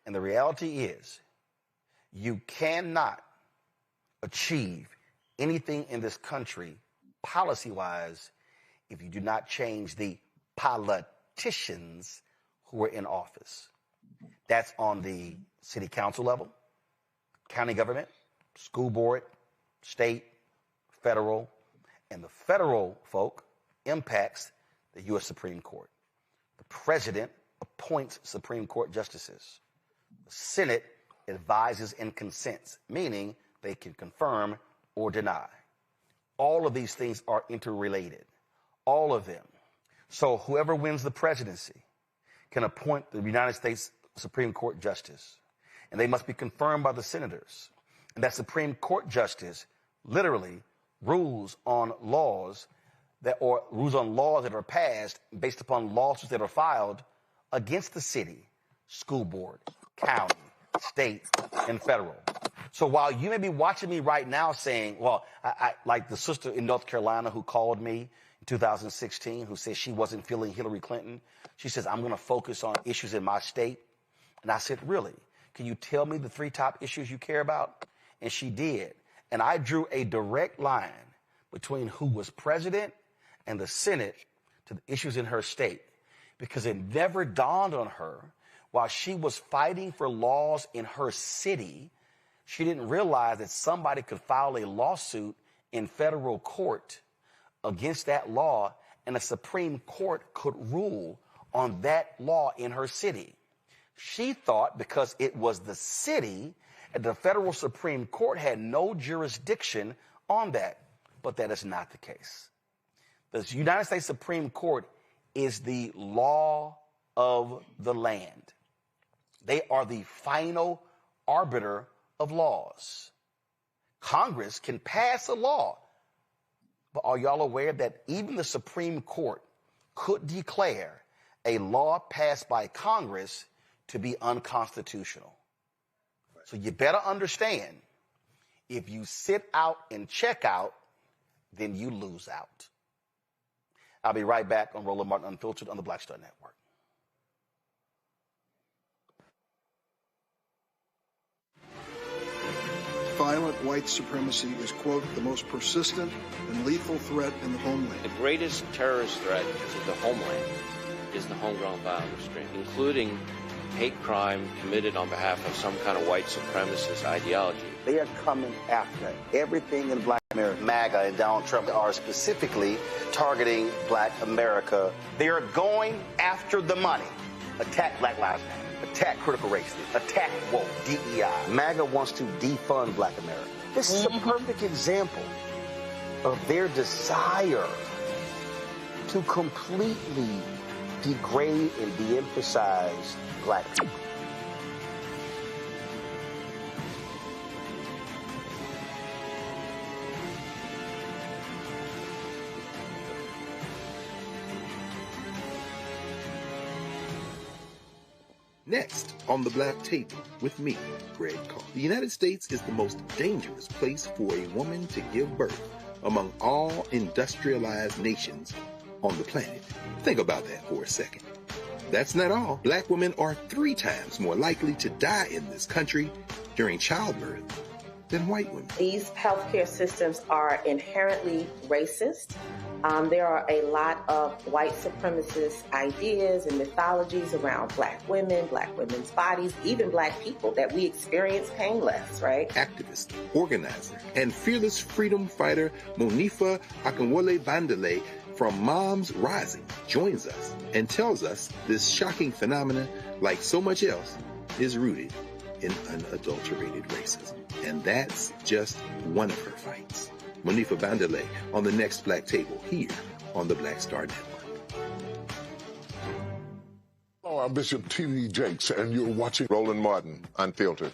And the reality is you cannot achieve anything in this country policy-wise if you do not change the politicians who are in office. That's on the city council level, county government, school board, state, federal, and the federal folk impacts the U.S. Supreme Court. The president appoints Supreme Court justices. The Senate advises and consents, meaning they can confirm or deny. All of these things are interrelated, all of them. So whoever wins the presidency can appoint the United States Supreme Court justice, and they must be confirmed by the senators. And that Supreme Court justice literally rules on laws that are passed based upon lawsuits that are filed against the city, school board, county, state, and federal. So while you may be watching me right now saying, well, I like the sister in North Carolina who called me in 2016, who said she wasn't feeling Hillary Clinton. She says, I'm going to focus on issues in my state. And I said, really? Can you tell me the 3 top issues you care about? And she did. And I drew a direct line between who was president and the Senate to the issues in her state, because it never dawned on her while she was fighting for laws in her city, she didn't realize that somebody could file a lawsuit in federal court against that law, and the Supreme Court could rule on that law in her city. She thought because it was the city, the federal Supreme Court had no jurisdiction on that, but that is not the case. The United States Supreme Court is the law of the land. They are the final arbiter of laws. Congress can pass a law, but are y'all aware that even the Supreme Court could declare a law passed by Congress to be unconstitutional? So you better understand, if you sit out and check out, then you lose out. I'll be right back on Roland Martin Unfiltered on the Black Star Network. Violent white supremacy is, quote, the most persistent and lethal threat in the homeland. The greatest terrorist threat to the homeland is the homegrown violent restraint, including hate crime committed on behalf of some kind of white supremacist ideology. They are coming after everything in Black America. MAGA and Donald Trump are specifically targeting Black America. They are going after the money. Attack Black Lives Matter. Attack critical race theory. Attack woke, DEI. MAGA wants to defund Black America. This is a perfect example of their desire to completely degrade and de-emphasize Black people. Next on the Black Table with me, Greg Carr. The United States is the most dangerous place for a woman to give birth among all industrialized nations on the planet. Think about that for a second. That's not all. Black women are 3 times more likely to die in this country during childbirth than white women. These healthcare systems are inherently racist. There are a lot of white supremacist ideas and mythologies around Black women, Black women's bodies, even Black people, that we experience painless, right? Activist, organizer, and fearless freedom fighter Monifa Akinwole-Bandele from Moms Rising joins us and tells us this shocking phenomenon, like so much else, is rooted in unadulterated racism. And that's just one of her fights. Monifa Bandele on the next Black Table here on the Black Star Network. I'm Bishop T.D. Jakes, and you're watching Roland Martin, Unfiltered.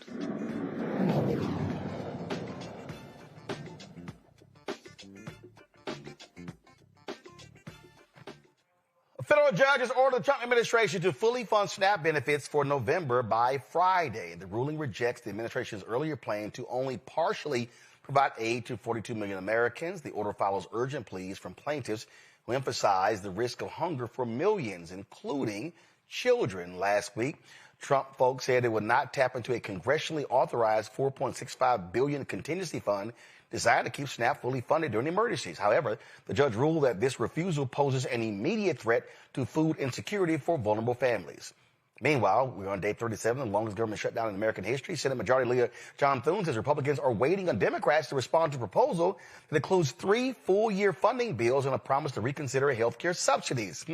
A federal judge has ordered the Trump administration to fully fund SNAP benefits for November by Friday. The ruling rejects the administration's earlier plan to only partially provide aid to 42 million Americans. The order follows urgent pleas from plaintiffs who emphasize the risk of hunger for millions, including children. Last week, Trump folks said they would not tap into a congressionally authorized $4.65 billion contingency fund designed to keep SNAP fully funded during emergencies. However, the judge ruled that this refusal poses an immediate threat to food insecurity for vulnerable families. Meanwhile, we're on day 37, the longest government shutdown in American history. Senate Majority Leader John Thune says Republicans are waiting on Democrats to respond to a proposal that includes 3 full-year funding bills and a promise to reconsider health care subsidies.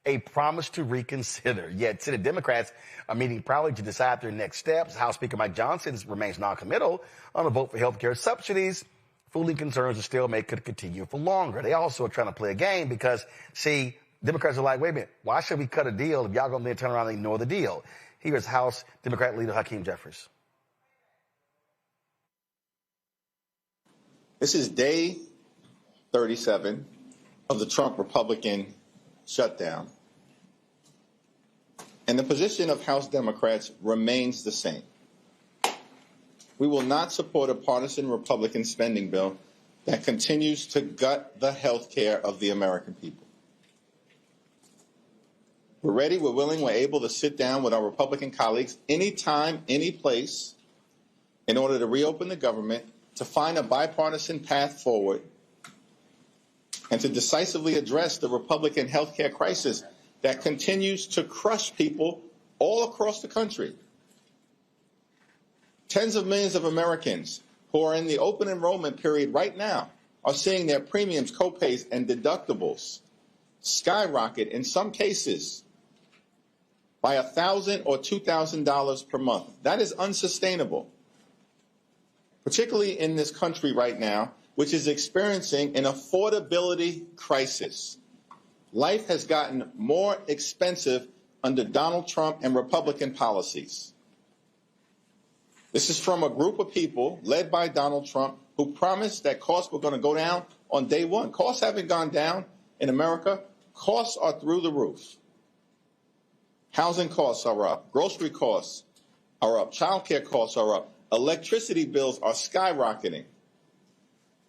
A promise to reconsider. Yet Senate Democrats are meeting probably to decide their next steps. House Speaker Mike Johnson remains noncommittal on a vote for health care subsidies. Fooling concerns the stalemate could continue for longer. They also are trying to play a game because, see, Democrats are like, wait a minute, why should we cut a deal if y'all going to turn around and ignore the deal? Here's House Democrat Leader Hakeem Jeffries. This is day 37 of the Trump Republican shutdown. And the position of House Democrats remains the same. We will not support a partisan Republican spending bill that continues to gut the health care of the American people. We're ready, we're willing, we're able to sit down with our Republican colleagues anytime, any place, in order to reopen the government, to find a bipartisan path forward, and to decisively address the Republican health care crisis that continues to crush people all across the country. Tens of millions of Americans who are in the open enrollment period right now are seeing their premiums, copays, and deductibles skyrocket, in some cases, by $1,000 or $2,000 per month. That is unsustainable, particularly in this country right now, which is experiencing an affordability crisis. Life has gotten more expensive under Donald Trump and Republican policies. This is from a group of people led by Donald Trump who promised that costs were going to go down on day one. Costs haven't gone down in America. Costs are through the roof. Housing costs are up. Grocery costs are up. Child care costs are up. Electricity bills are skyrocketing.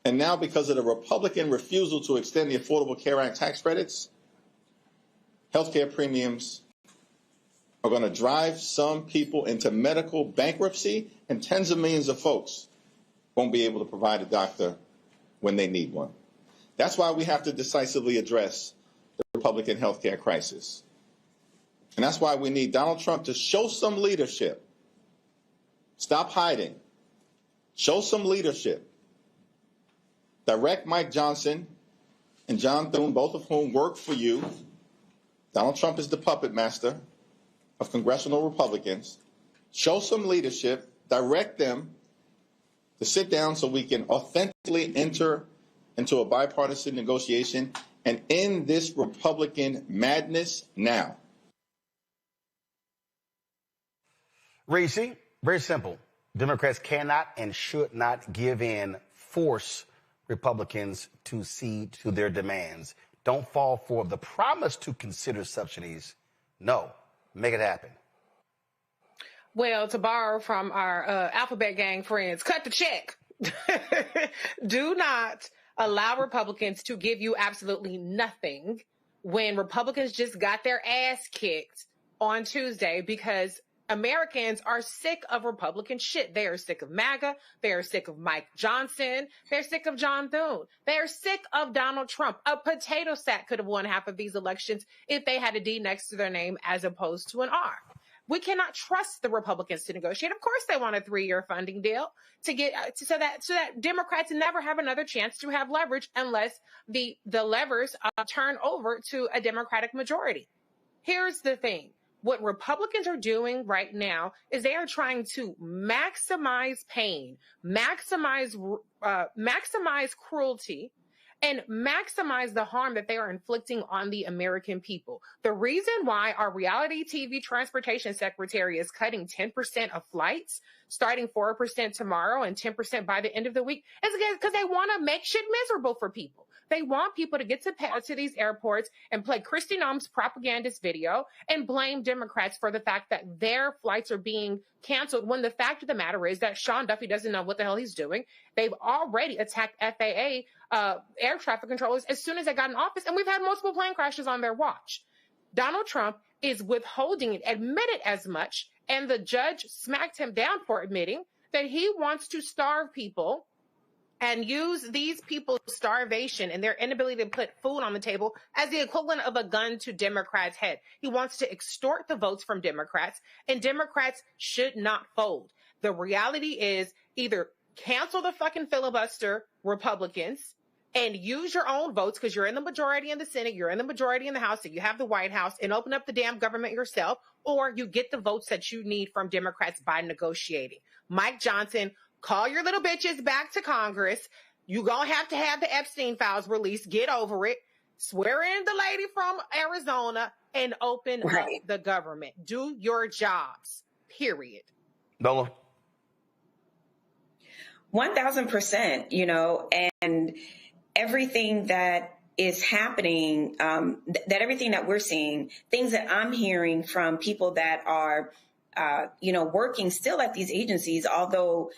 And now, because of the Republican refusal to extend the Affordable Care Act tax credits, health care premiums are going to drive some people into medical bankruptcy, and tens of millions of folks won't be able to provide a doctor when they need one. That's why we have to decisively address the Republican health care crisis. And that's why we need Donald Trump to show some leadership. Stop hiding. Show some leadership. Direct Mike Johnson and John Thune, both of whom work for you. Donald Trump is the puppet master of congressional Republicans. Show some leadership. Direct them to sit down so we can authentically enter into a bipartisan negotiation and end this Republican madness now. Reese, very simple. Democrats cannot and should not give in, force Republicans to cede to their demands. Don't fall for the promise to consider subsidies. No, make it happen. Well, to borrow from our alphabet gang friends, cut the check. Do not allow Republicans to give you absolutely nothing when Republicans just got their ass kicked on Tuesday, because Americans are sick of Republican shit. They are sick of MAGA. They are sick of Mike Johnson. They're sick of John Thune. They are sick of Donald Trump. A potato sack could have won half of these elections if they had a D next to their name as opposed to an R. We cannot trust the Republicans to negotiate. Of course, they want a 3-year funding deal to get so that Democrats never have another chance to have leverage unless the levers turn over to a Democratic majority. Here's the thing. What Republicans are doing right now is they are trying to maximize pain, maximize cruelty, and maximize the harm that they are inflicting on the American people. The reason why our reality TV transportation secretary is cutting 10% of flights, starting 4% tomorrow and 10% by the end of the week, is because they want to make shit miserable for people. They want people to get to these airports and play Kristi Noem's propagandist video and blame Democrats for the fact that their flights are being canceled, when the fact of the matter is that Sean Duffy doesn't know what the hell he's doing. They've already attacked FAA air traffic controllers as soon as they got in office, and we've had multiple plane crashes on their watch. Donald Trump is withholding it, admitted as much, and the judge smacked him down for admitting that he wants to starve people and use these people's starvation and their inability to put food on the table as the equivalent of a gun to Democrats' head. He wants to extort the votes from Democrats, and Democrats should not fold. The reality is either cancel the fucking filibuster, Republicans, and use your own votes because you're in the majority in the Senate, you're in the majority in the House, and you have the White House, and open up the damn government yourself, or you get the votes that you need from Democrats by negotiating. Mike Johnson, call your little bitches back to Congress. You're going to have the Epstein files released. Get over it. Swear in the lady from Arizona and open up the government. Do your jobs, period. Nola? 1,000%, you know, and everything that is happening, that everything that we're seeing, things that I'm hearing from people that are working still at these agencies, although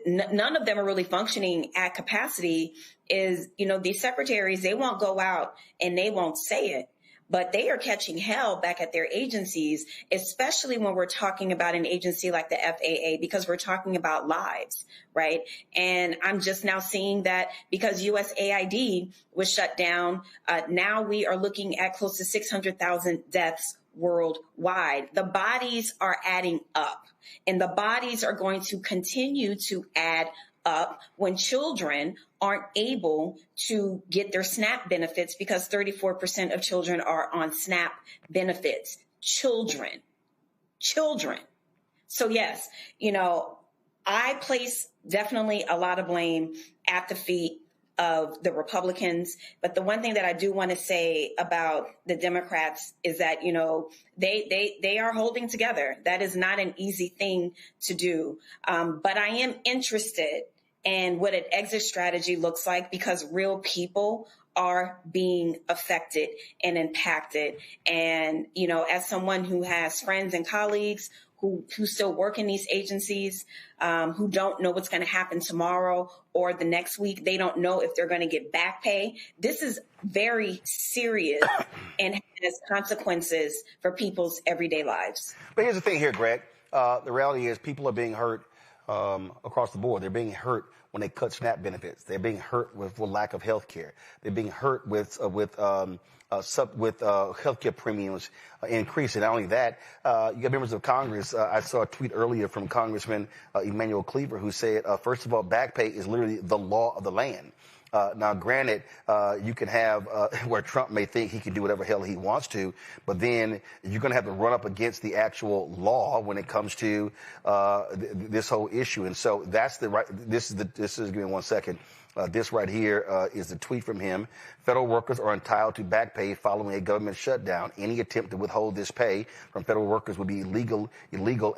none of them are really functioning at capacity, is, these secretaries, they won't go out and they won't say it, but they are catching hell back at their agencies, especially when we're talking about an agency like the FAA, because we're talking about lives, right? And I'm just now seeing that because USAID was shut down, now we are looking at close to 600,000 deaths worldwide. The bodies are adding up, and the bodies are going to continue to add up when children aren't able to get their SNAP benefits, because 34% of children are on SNAP benefits. Children. So yes, I place definitely a lot of blame at the feet of the Republicans. But the one thing that I do want to say about the Democrats is that, they are holding together. That is not an easy thing to do. But I am interested in what an exit strategy looks like, because real people are being affected and impacted. And, as someone who has friends and colleagues who still work in these agencies, who don't know what's going to happen tomorrow or the next week. They don't know if they're going to get back pay. This is very serious and has consequences for people's everyday lives. But here's the thing here, Greg. The reality is people are being hurt across the board. They're being hurt when they cut SNAP benefits. They're being hurt with lack of health care. They're being hurt with healthcare premiums increasing. Not only that, you got members of Congress. I saw a tweet earlier from Congressman Emmanuel Cleaver, who said, first of all, back pay is literally the law of the land. Now, granted, you can have where Trump may think he can do whatever hell he wants to, but then you're going to have to run up against the actual law when it comes to this whole issue. And so that's the right. This is give me 1 second. This right here is the tweet from him. Federal workers are entitled to back pay following a government shutdown. Any attempt to withhold this pay from federal workers would be illegal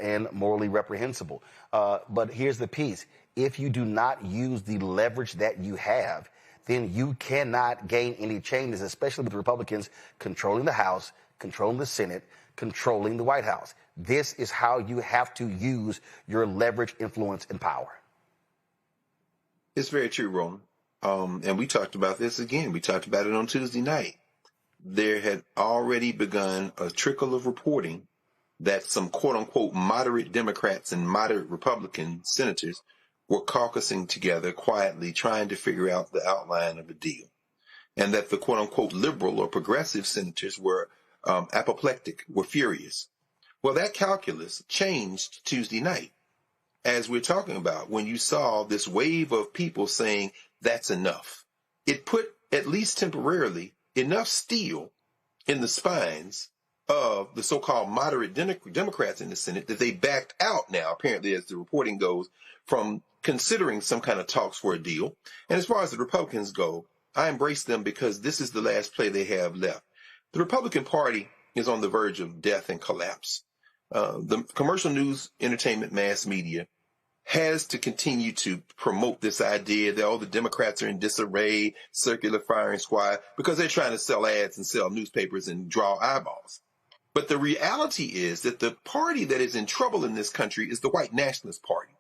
and morally reprehensible. But here's the piece. If you do not use the leverage that you have, then you cannot gain any changes, especially with Republicans controlling the House, controlling the Senate, controlling the White House. This is how you have to use your leverage, influence, and power. It's very true, Roland. And we talked about this again. We talked about it on Tuesday night. There had already begun a trickle of reporting that some quote-unquote moderate Democrats and moderate Republican senators were caucusing together quietly, trying to figure out the outline of a deal. And that the quote-unquote liberal or progressive senators were apoplectic, were furious. Well, that calculus changed Tuesday night, as we're talking about, when you saw this wave of people saying that's enough. It put, at least temporarily, enough steel in the spines of the so-called moderate Democrats in the Senate that they backed out now, apparently, as the reporting goes, from considering some kind of talks for a deal. And as far as the Republicans go, I embrace them because this is the last play they have left. The Republican Party is on the verge of death and collapse. The commercial news, entertainment, mass media has to continue to promote this idea that all the Democrats are in disarray, circular firing squad, because they're trying to sell ads and sell newspapers and draw eyeballs. But the reality is that the party that is in trouble in this country is the white nationalist party,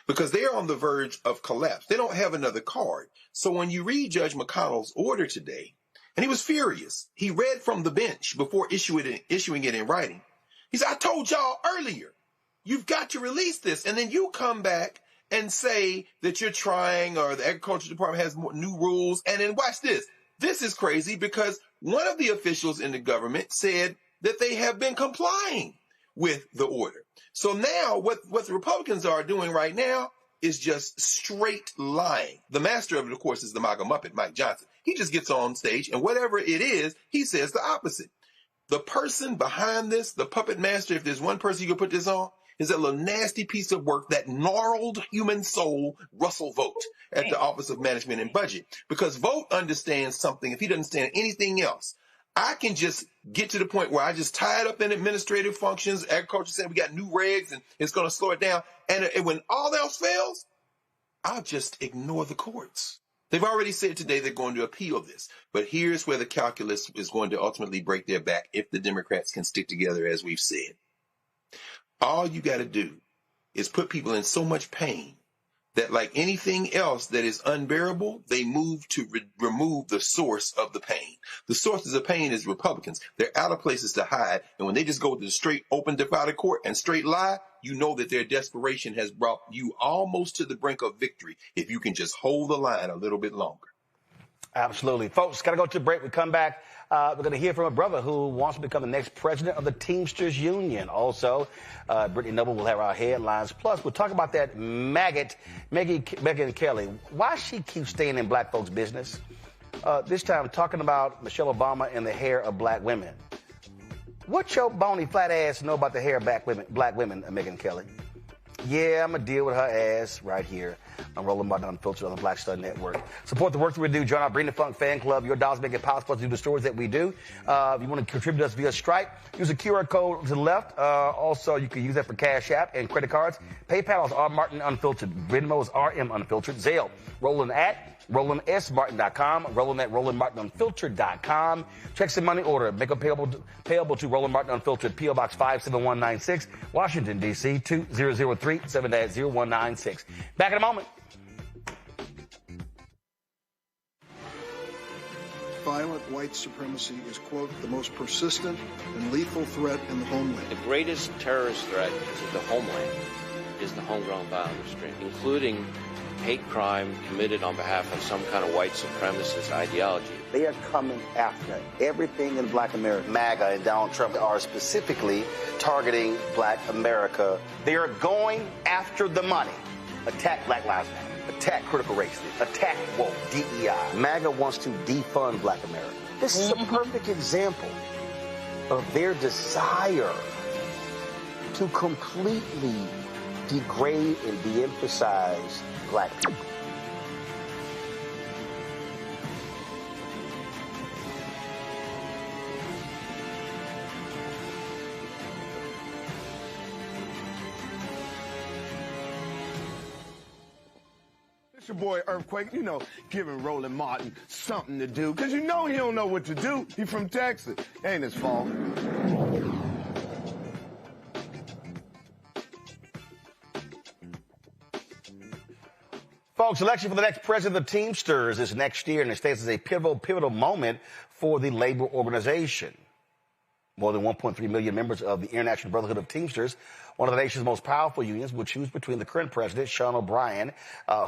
because they're on the verge of collapse. They don't have another card. So when you read Judge McConnell's order today, and he was furious, he read from the bench before issuing it in writing. He said, I told y'all earlier, you've got to release this. And then you come back and say that you're trying, or the Agriculture Department has more new rules. And then watch this. This is crazy because one of the officials in the government said that they have been complying with the order. So now what the Republicans are doing right now is just straight lying. The master of it, of course, is the MAGA Muppet, Mike Johnson. He just gets on stage, and whatever it is, he says the opposite. The person behind this, the puppet master, if there's one person you can put this on, is that little nasty piece of work, that gnarled human soul, Russell Vogt, at the Office of Management and Budget. Because Vogt understands something, if he doesn't understand anything else. I can just get to the point where I just tie it up in administrative functions. Agriculture said we got new regs and it's going to slow it down. And when all else fails, I'll just ignore the courts. They've already said today they're going to appeal this. But here's where the calculus is going to ultimately break their back if the Democrats can stick together, as we've said. All you got to do is put people in so much pain that, like anything else that is unbearable, they move to remove the source of the pain. The sources of pain is Republicans. They're out of places to hide. And when they just go to the straight open divided court and straight lie, you know that their desperation has brought you almost to the brink of victory if you can just hold the line a little bit longer. Absolutely. Folks, got to go to the break. We come back. We're going to hear from a brother who wants to become the next president of the Teamsters Union. Also, Brittany Noble will have our headlines. Plus, we'll talk about that maggot, Megyn Kelly. Why she keeps staying in black folks' business. This time, talking about Michelle Obama and the hair of black women. What your bony flat ass know about the hair of black women, Megyn Kelly? Yeah, I'm going to deal with her ass right here. I'm Roland Martin Unfiltered on the Black Star Network. Support the work that we do. Join our Bring the Funk fan club. Your dollars make it possible to do the stories that we do. If you want to contribute to us via Stripe, use the QR code to the left. Also, you can use that for Cash App and credit cards. PayPal is R Martin Unfiltered. Venmo is RM Unfiltered. Zelle, Roland at RolandSMartin.com, Roland at RolandMartinUnfiltered.com. Checks and money order. Make a payable to Roland Martin Unfiltered, P.O. Box 57196, Washington, D.C. 2003 7-0196. Back in a moment. Violent white supremacy is, quote, the most persistent and lethal threat in the homeland. The greatest terrorist threat to the homeland is the homegrown violence stream, including hate crime committed on behalf of some kind of white supremacist ideology. They are coming after everything in black America. MAGA and Donald Trump are specifically targeting black America. They are going after the money. Attack Black Lives Matter. Attack critical race theory. Attack woke, DEI. MAGA wants to defund black America. This is a perfect example of their desire to completely degrade and de-emphasize black people. It's your boy Earthquake, you know, giving Roland Martin something to do, because you know he don't know what to do. He from Texas. Ain't his fault. Folks, election for the next president of the Teamsters is next year, and it stands as a pivotal moment for the labor organization. More than 1.3 million members of the International Brotherhood of Teamsters, one of the nation's most powerful unions, will choose between the current president, Sean O'Brien,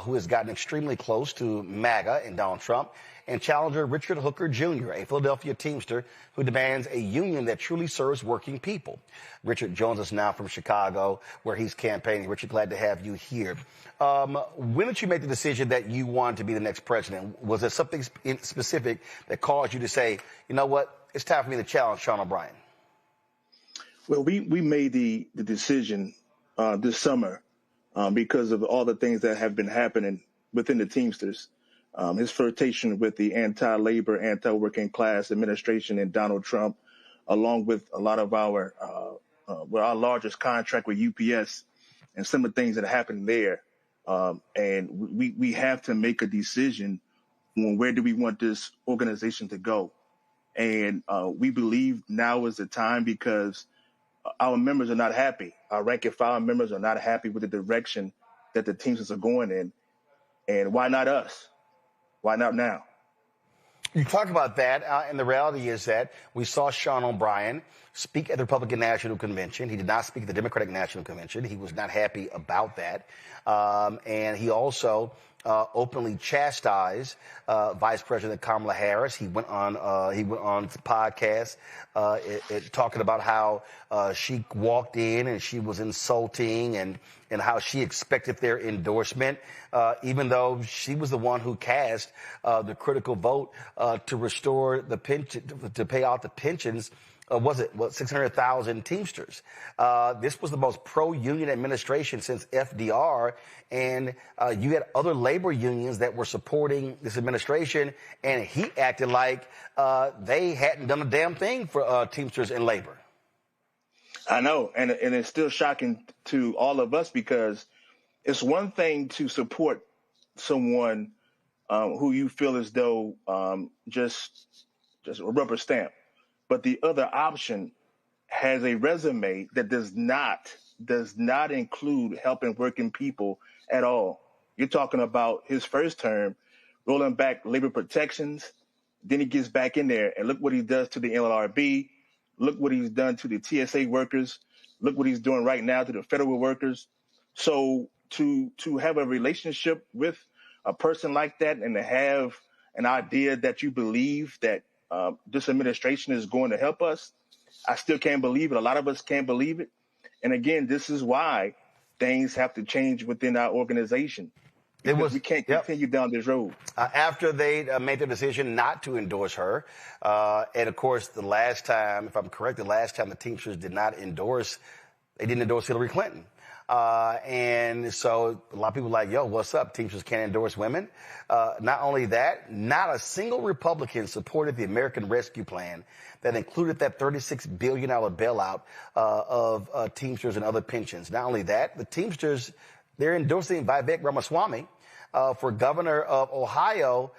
who has gotten extremely close to MAGA and Donald Trump, and challenger Richard Hooker Jr., a Philadelphia Teamster who demands a union that truly serves working people. Richard joins us now from Chicago, where he's campaigning. Richard, glad to have you here. When did you make the decision that you wanted to be the next president? Was there something specific that caused you to say, you know what, it's time for me to challenge Sean O'Brien? Well, we made the decision this summer because of all the things that have been happening within the Teamsters. His flirtation with the anti-labor, anti-working class administration and Donald Trump, along with a lot of our largest contract with UPS and some of the things that happened there. And we have to make a decision on where do we want this organization to go. And we believe now is the time because our members are not happy. Our rank and file members are not happy with the direction that the Teamsters are going in. And why not us? Why not now? You talk about that, and the reality is that we saw Sean O'Brien speak at the Republican National Convention. He did not speak at the Democratic National Convention. He was not happy about that. And he also openly chastised Vice President Kamala Harris. He went on the podcast talking about how she walked in and she was insulting and how she expected their endorsement, even though she was the one who cast the critical vote to restore the pension, to pay out the pensions. 600,000 Teamsters. This was the most pro-union administration since FDR, and you had other labor unions that were supporting this administration, and he acted like they hadn't done a damn thing for Teamsters and labor. I know, and it's still shocking to all of us because it's one thing to support someone who you feel as though just a rubber stamp. But the other option has a resume that does not include helping working people at all. You're talking about his first term, rolling back labor protections. Then he gets back in there, and look what he does to the NLRB. Look what he's done to the TSA workers. Look what he's doing right now to the federal workers. So to have a relationship with a person like that and to have an idea that you believe that this administration is going to help us, I still can't believe it. A lot of us can't believe it. And again, this is why things have to change within our organization. We can't continue down this road. After they made the decision not to endorse her, and of course, the last time, if I'm correct, the Teamsters didn't endorse Hillary Clinton. And so a lot of people are like, yo, what's up? Teamsters can't endorse women. Not only that, not a single Republican supported the American Rescue Plan that included that $36 billion bailout of Teamsters and other pensions. Not only that, the Teamsters, they're endorsing Vivek Ramaswamy for governor of Ohio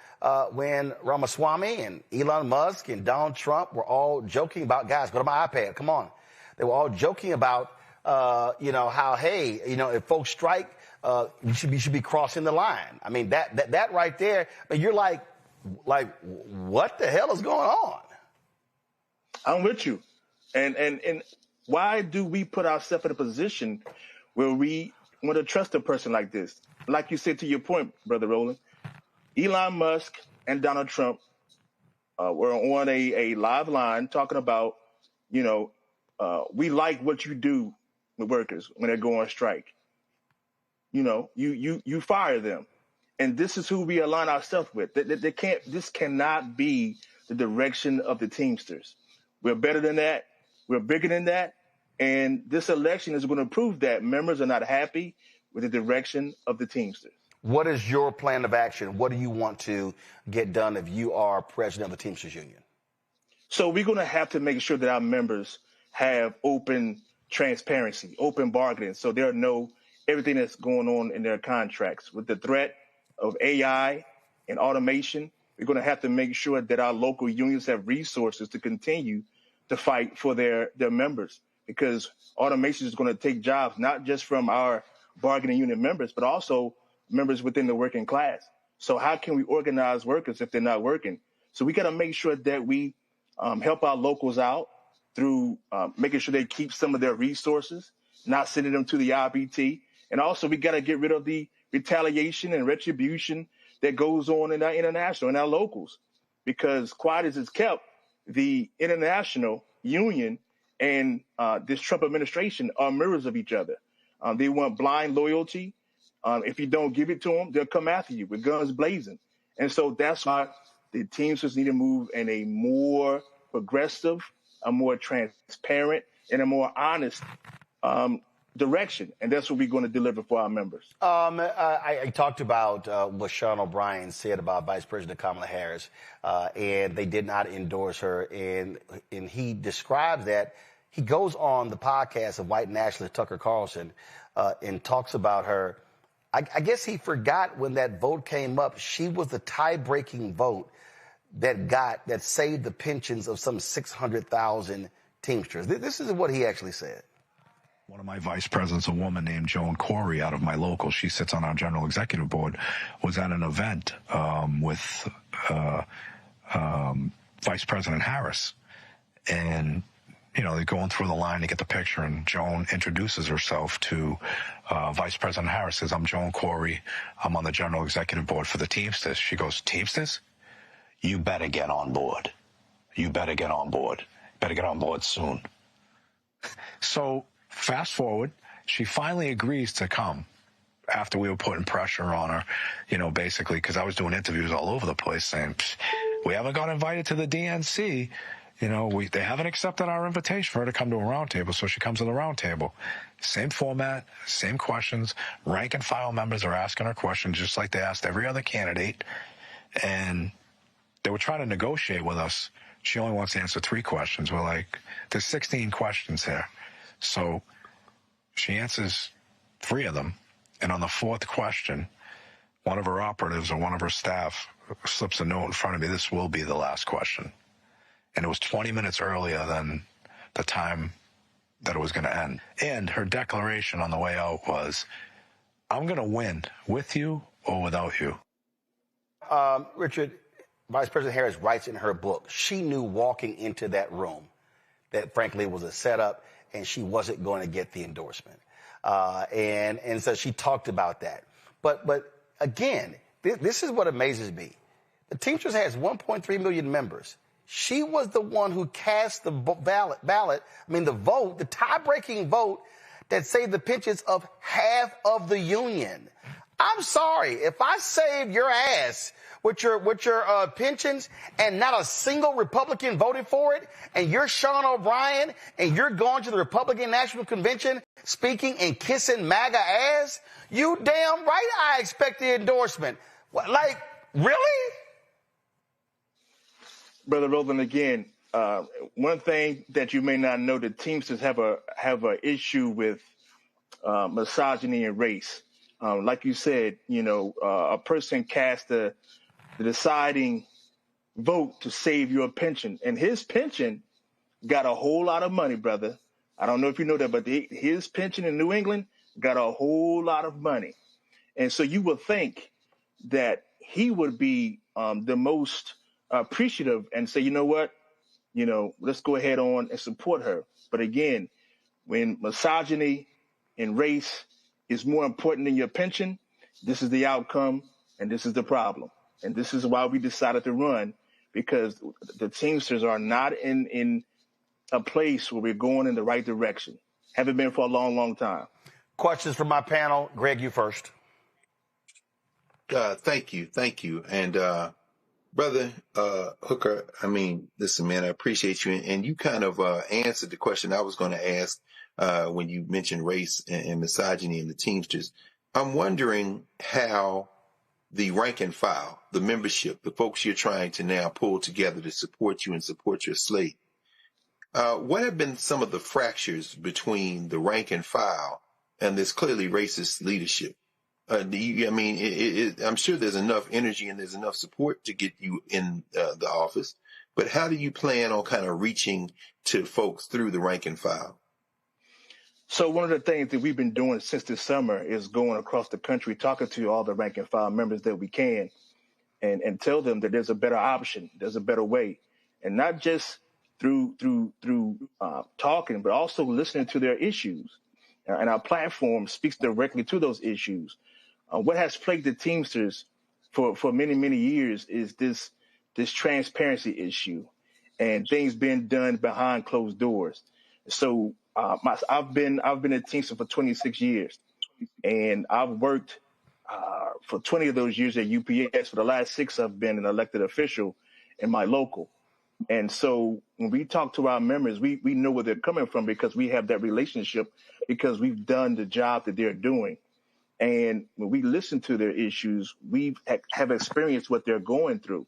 when Ramaswamy and Elon Musk and Donald Trump were all joking about, guys, go to my iPad, come on. They were all joking about how, hey, if folks strike, you should be crossing the line. I mean, that right there, but you're like, what the hell is going on? I'm with you. And why do we put ourselves in a position where we want to trust a person like this? Like you said, to your point, Brother Roland, Elon Musk and Donald Trump were on a live line talking about, we like what you do with workers when they go on strike. You fire them. And this is who we align ourselves with. This cannot be the direction of the Teamsters. We're better than that. We're bigger than that. And this election is going to prove that members are not happy with the direction of the Teamsters. What is your plan of action? What do you want to get done if you are president of the Teamsters Union? So we're going to have to make sure that our members have open transparency, open bargaining, so they'll know everything that's going on in their contracts. With the threat of AI and automation, we're going to have to make sure that our local unions have resources to continue to fight for their members, because automation is going to take jobs, not just from our bargaining unit members, but also members within the working class. So how can we organize workers if they're not working? So we got to make sure that we help our locals out through making sure they keep some of their resources, not sending them to the IBT. And also we got to get rid of the retaliation and retribution that goes on in our international and our locals, because quiet as it's kept, the international union and this Trump administration are mirrors of each other. They want blind loyalty. If you don't give it to them, they'll come after you with guns blazing. And so that's why the Teamsters need to move in a more progressive, a more transparent, in a more honest direction. And that's what we're going to deliver for our members. I talked about what Sean O'Brien said about Vice President Kamala Harris, and they did not endorse her. And he describes that. He goes on the podcast of white nationalist Tucker Carlson and talks about her. I guess he forgot when that vote came up, she was the tie-breaking vote that saved the pensions of some 600,000 Teamsters. This is what he actually said. One of my vice presidents, a woman named Joan Corey out of my local, she sits on our general executive board, was at an event with Vice President Harris. And, you know, they're going through the line to get the picture, and Joan introduces herself to Vice President Harris, says, "I'm Joan Corey. I'm on the general executive board for the Teamsters." She goes, "Teamsters? You better get on board. You better get on board. Better get on board soon." So fast forward, she finally agrees to come after we were putting pressure on her, you know, basically, because I was doing interviews all over the place saying, we haven't got invited to the DNC. You know, they haven't accepted our invitation for her to come to a roundtable. So she comes to the roundtable. Same format, same questions. Rank and file members are asking her questions just like they asked every other candidate. And they were trying to negotiate with us. She only wants to answer 3 questions. We're like, there's 16 questions here. So she answers 3 of them. And on the 4th question, one of her operatives or one of her staff slips a note in front of me. This will be the last question. And it was 20 minutes earlier than the time that it was going to end. And her declaration on the way out was, "I'm going to win with you or without you." Richard, Vice President Harris writes in her book, she knew walking into that room that, frankly, was a setup and she wasn't going to get the endorsement. And so she talked about that. But again, this is what amazes me. The Teamsters has 1.3 million members. She was the one who cast the vote, the tie-breaking vote that saved the pensions of half of the union. I'm sorry, if I save your ass with your pensions and not a single Republican voted for it, and you're Sean O'Brien and you're going to the Republican National Convention speaking and kissing MAGA ass, you damn right I expect the endorsement. Like, really? Brother Roland, again, one thing that you may not know, the Teamsters have a issue with misogyny and race. Like you said, you know, a person cast the deciding vote to save your pension, and his pension got a whole lot of money, brother. I don't know if you know that, but his pension in New England got a whole lot of money. And so you would think that he would be the most appreciative and say, you know what, you know, let's go ahead on and support her. But again, when misogyny and race is more important than your pension, this is the outcome and this is the problem. And this is why we decided to run, because the Teamsters are not in a place where we're going in the right direction. Haven't been for a long, long time. Questions from my panel. Greg, you first. Thank you. And Brother Hooker, I mean, listen, man, I appreciate you. And you kind of answered the question I was going to ask when you mentioned race and misogyny in the Teamsters. I'm wondering how the rank and file, the membership, the folks you're trying to now pull together to support you and support your slate, what have been some of the fractures between the rank and file and this clearly racist leadership? I'm sure there's enough energy and there's enough support to get you in the office, but how do you plan on kind of reaching to folks through the rank and file? So one of the things that we've been doing since this summer is going across the country, talking to all the rank and file members that we can, and tell them that there's a better option, there's a better way, and not just through talking, but also listening to their issues. And our platform speaks directly to those issues. What has plagued the Teamsters for many, many years is this transparency issue and things being done behind closed doors. So I've been a Teamster for 26 years, and I've worked for 20 of those years at UPS. For the last 6, I've been an elected official in my local. And so when we talk to our members, we know where they're coming from because we have that relationship because we've done the job that they're doing. And when we listen to their issues, we have experienced what they're going through.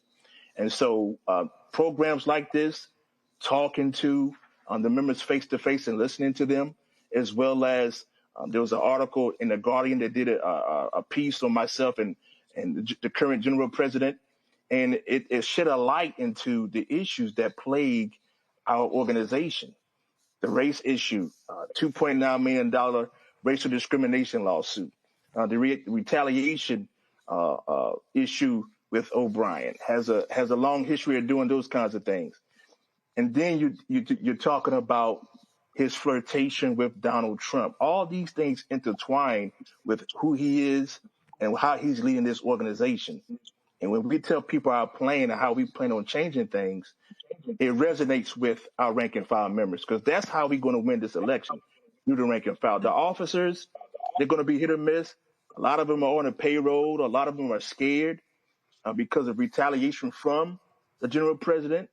And so programs like this, talking to the members face to face and listening to them, as well as there was an article in The Guardian that did a piece on myself and the current general president. And it shed a light into the issues that plague our organization. The race issue, $2.9 million racial discrimination lawsuit, the retaliation issue with O'Brien has a long history of doing those kinds of things. And then you're talking about his flirtation with Donald Trump. All these things intertwine with who he is and how he's leading this organization. And when we tell people our plan and how we plan on changing things, it resonates with our rank and file members because that's how we're going to win this election, through the rank and file. The officers, they're going to be hit or miss. A lot of them are on a payroll. A lot of them are scared because of retaliation from the general president.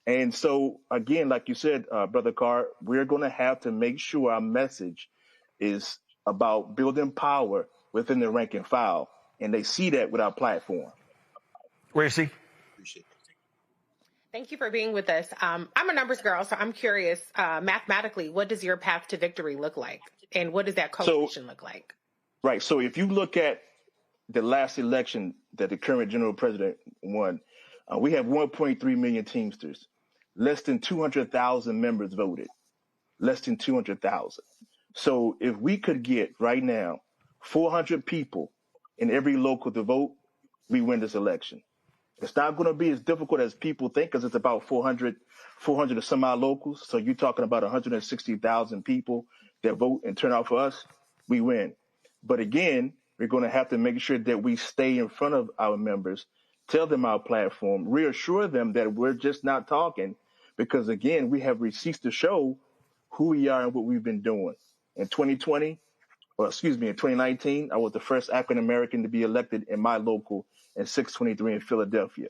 And so, again, like you said, Brother Carr, we're going to have to make sure our message is about building power within the rank and file. And they see that with our platform. Where is he? Thank you for being with us. I'm a numbers girl, so I'm curious, mathematically, what does your path to victory look like? And what does that coalition look like? Right. So if you look at the last election that the current general president won, we have 1.3 million Teamsters. Less than 200,000 members voted. Less than 200,000. So if we could get right now 400 people in every local to vote, we win this election. It's not going to be as difficult as people think because it's about 400 or some odd locals. So you're talking about 160,000 people that vote and turn out for us, we win. But again, we're going to have to make sure that we stay in front of our members, tell them our platform, reassure them that we're just not talking because, again, we have receipts to show who we are and what we've been doing. In 2019, I was the first African-American to be elected in my local in 623 in Philadelphia.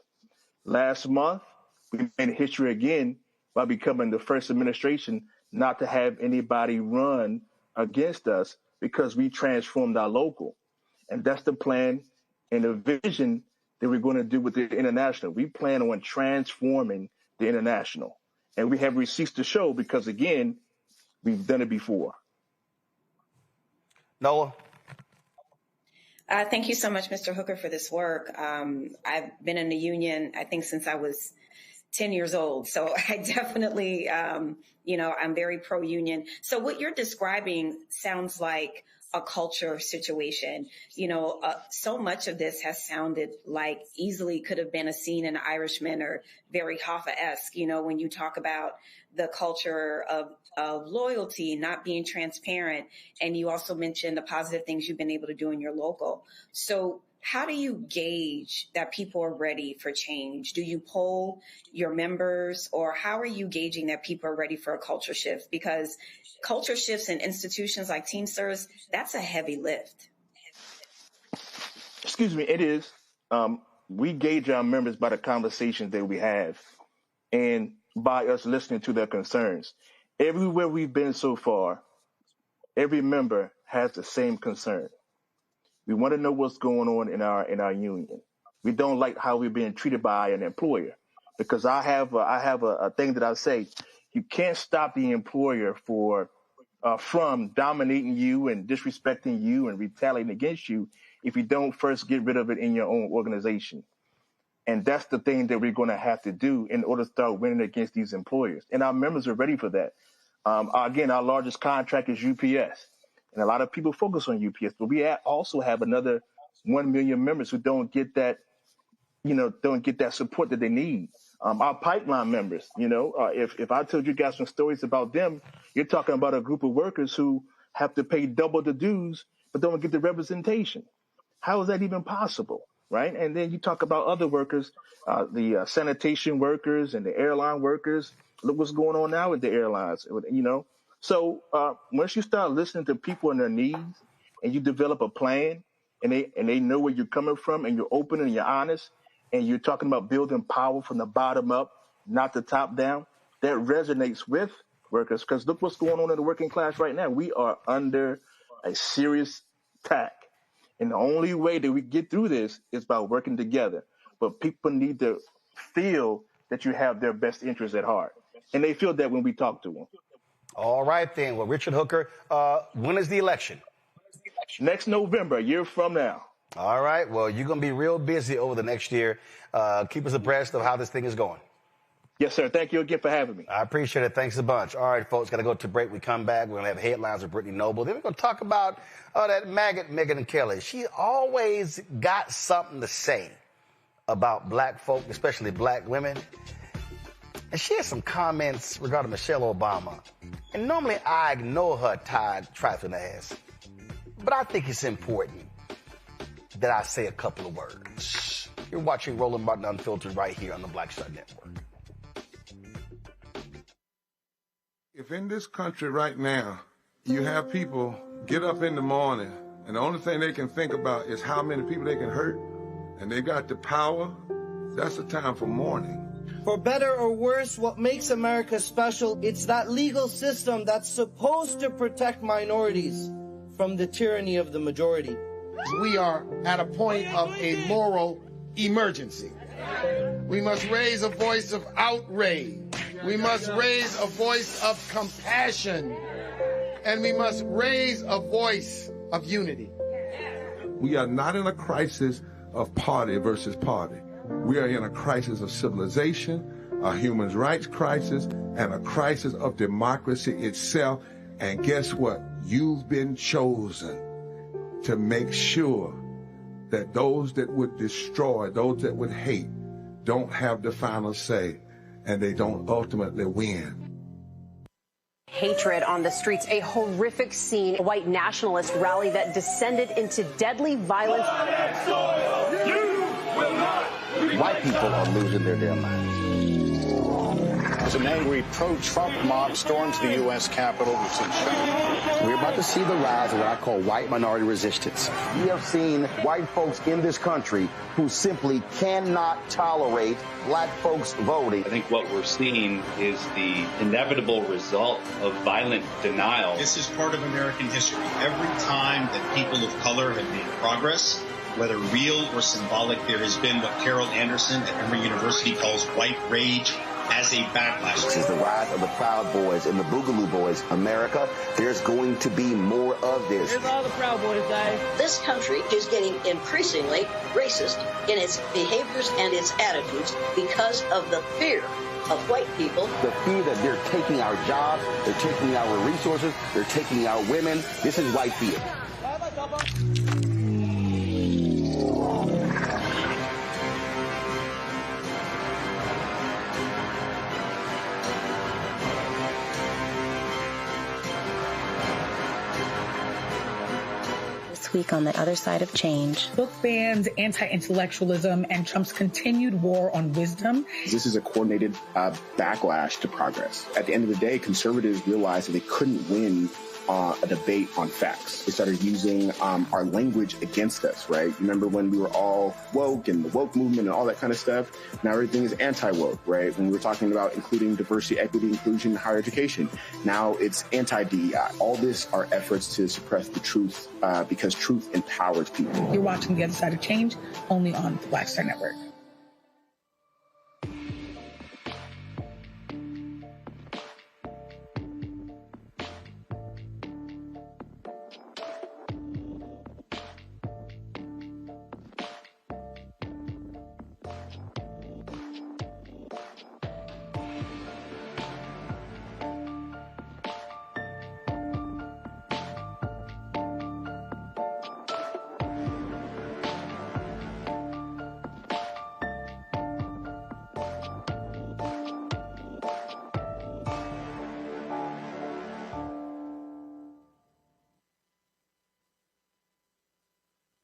Last month, we made history again by becoming the first administration not to have anybody run against us because we transformed our local. And that's the plan and the vision that we're going to do with the international. We plan on transforming the international. And we have receipts to show because, again, we've done it before. Noah? Thank you so much, Mr. Hooker, for this work. I've been in the union, I think, since I was 10 years old. So I definitely, I'm very pro-union. So what you're describing sounds like a culture situation. So much of this has sounded like easily could have been a scene in Irishman or very Hoffa-esque, when you talk about the culture of loyalty, not being transparent. And you also mentioned the positive things you've been able to do in your local. So how do you gauge that people are ready for change? Do you poll your members, or how are you gauging that people are ready for a culture shift? Because culture shifts in institutions like Teamsters, that's a heavy lift. Excuse me, it is. We gauge our members by the conversations that we have and by us listening to their concerns. Everywhere we've been so far, every member has the same concern. We want to know what's going on in our union. We don't like how we're being treated by an employer, because I have a thing that I say: you can't stop the employer from dominating you and disrespecting you and retaliating against you if you don't first get rid of it in your own organization. And that's the thing that we're going to have to do in order to start winning against these employers. And our members are ready for that. Again, our largest contract is UPS. And a lot of people focus on UPS, but we also have another 1 million members who don't get that support that they need. Our pipeline members, if I told you guys some stories about them, you're talking about a group of workers who have to pay double the dues, but don't get the representation. How is that even possible, right? And then you talk about other workers, the sanitation workers and the airline workers. Look what's going on now with the airlines, So once you start listening to people and their needs, and you develop a plan, and they know where you're coming from, and you're open and you're honest, and you're talking about building power from the bottom up, not the top down, that resonates with workers. Because look what's going on in the working class right now. We are under a serious attack. And the only way that we get through this is by working together. But people need to feel that you have their best interests at heart. And they feel that when we talk to them. All right, then. Well, Richard Hooker, when is the election? Next November, a year from now. All right. Well, you're going to be real busy over the next year. Keep us abreast of how this thing is going. Yes, sir. Thank you again for having me. I appreciate it. Thanks a bunch. All right, folks, got to go to break. We come back. We're going to have headlines with Brittany Noble. Then we're going to talk about that maggot Megyn Kelly. She always got something to say about black folk, especially black women. And she had some comments regarding Michelle Obama. And normally I ignore her tired, trifling ass. But I think it's important that I say a couple of words. You're watching Roland Martin Unfiltered right here on the Black Shot Network. If in this country right now, you have people get up in the morning and the only thing they can think about is how many people they can hurt, and they got the power, that's a time for mourning. For better or worse, what makes America special, it's that legal system that's supposed to protect minorities from the tyranny of the majority. We are at a point of a moral emergency. We must raise a voice of outrage. We must raise a voice of compassion. And we must raise a voice of unity. We are not in a crisis of party versus party. We are in a crisis of civilization, a human rights crisis, and a crisis of democracy itself. And guess what? You've been chosen to make sure that those that would destroy, those that would hate, don't have the final say, and they don't ultimately win. Hatred on the streets, a horrific scene, a white nationalist rally that descended into deadly violence. White people are losing their damn minds. As an angry pro-Trump mob storms the U.S. Capitol, we're about to see the rise of what I call white minority resistance. We have seen white folks in this country who simply cannot tolerate black folks voting. I think what we're seeing is the inevitable result of violent denial. This is part of American history. Every time that people of color have made progress, whether real or symbolic, there has been what Carol Anderson at Emory University calls white rage as a backlash. This is the rise of the Proud Boys and the Boogaloo Boys. America, there's going to be more of this. Here's all the Proud Boys, guys. This country is getting increasingly racist in its behaviors and its attitudes because of the fear of white people. The fear that they're taking our jobs, they're taking our resources, they're taking our women. This is white fear. Week on the other side of change. Book bans, anti-intellectualism, and Trump's continued war on wisdom. This is a coordinated backlash to progress. At the end of the day, conservatives realized that they couldn't win a debate on facts. They started using our language against us, right? Remember when we were all woke and the woke movement and all that kind of stuff? Now everything is anti-woke, right? When we were talking about including diversity, equity, inclusion, higher education, now it's anti-DEI. All this are efforts to suppress the truth because truth empowers people. You're watching The Other Side of Change only on the Black Star Network.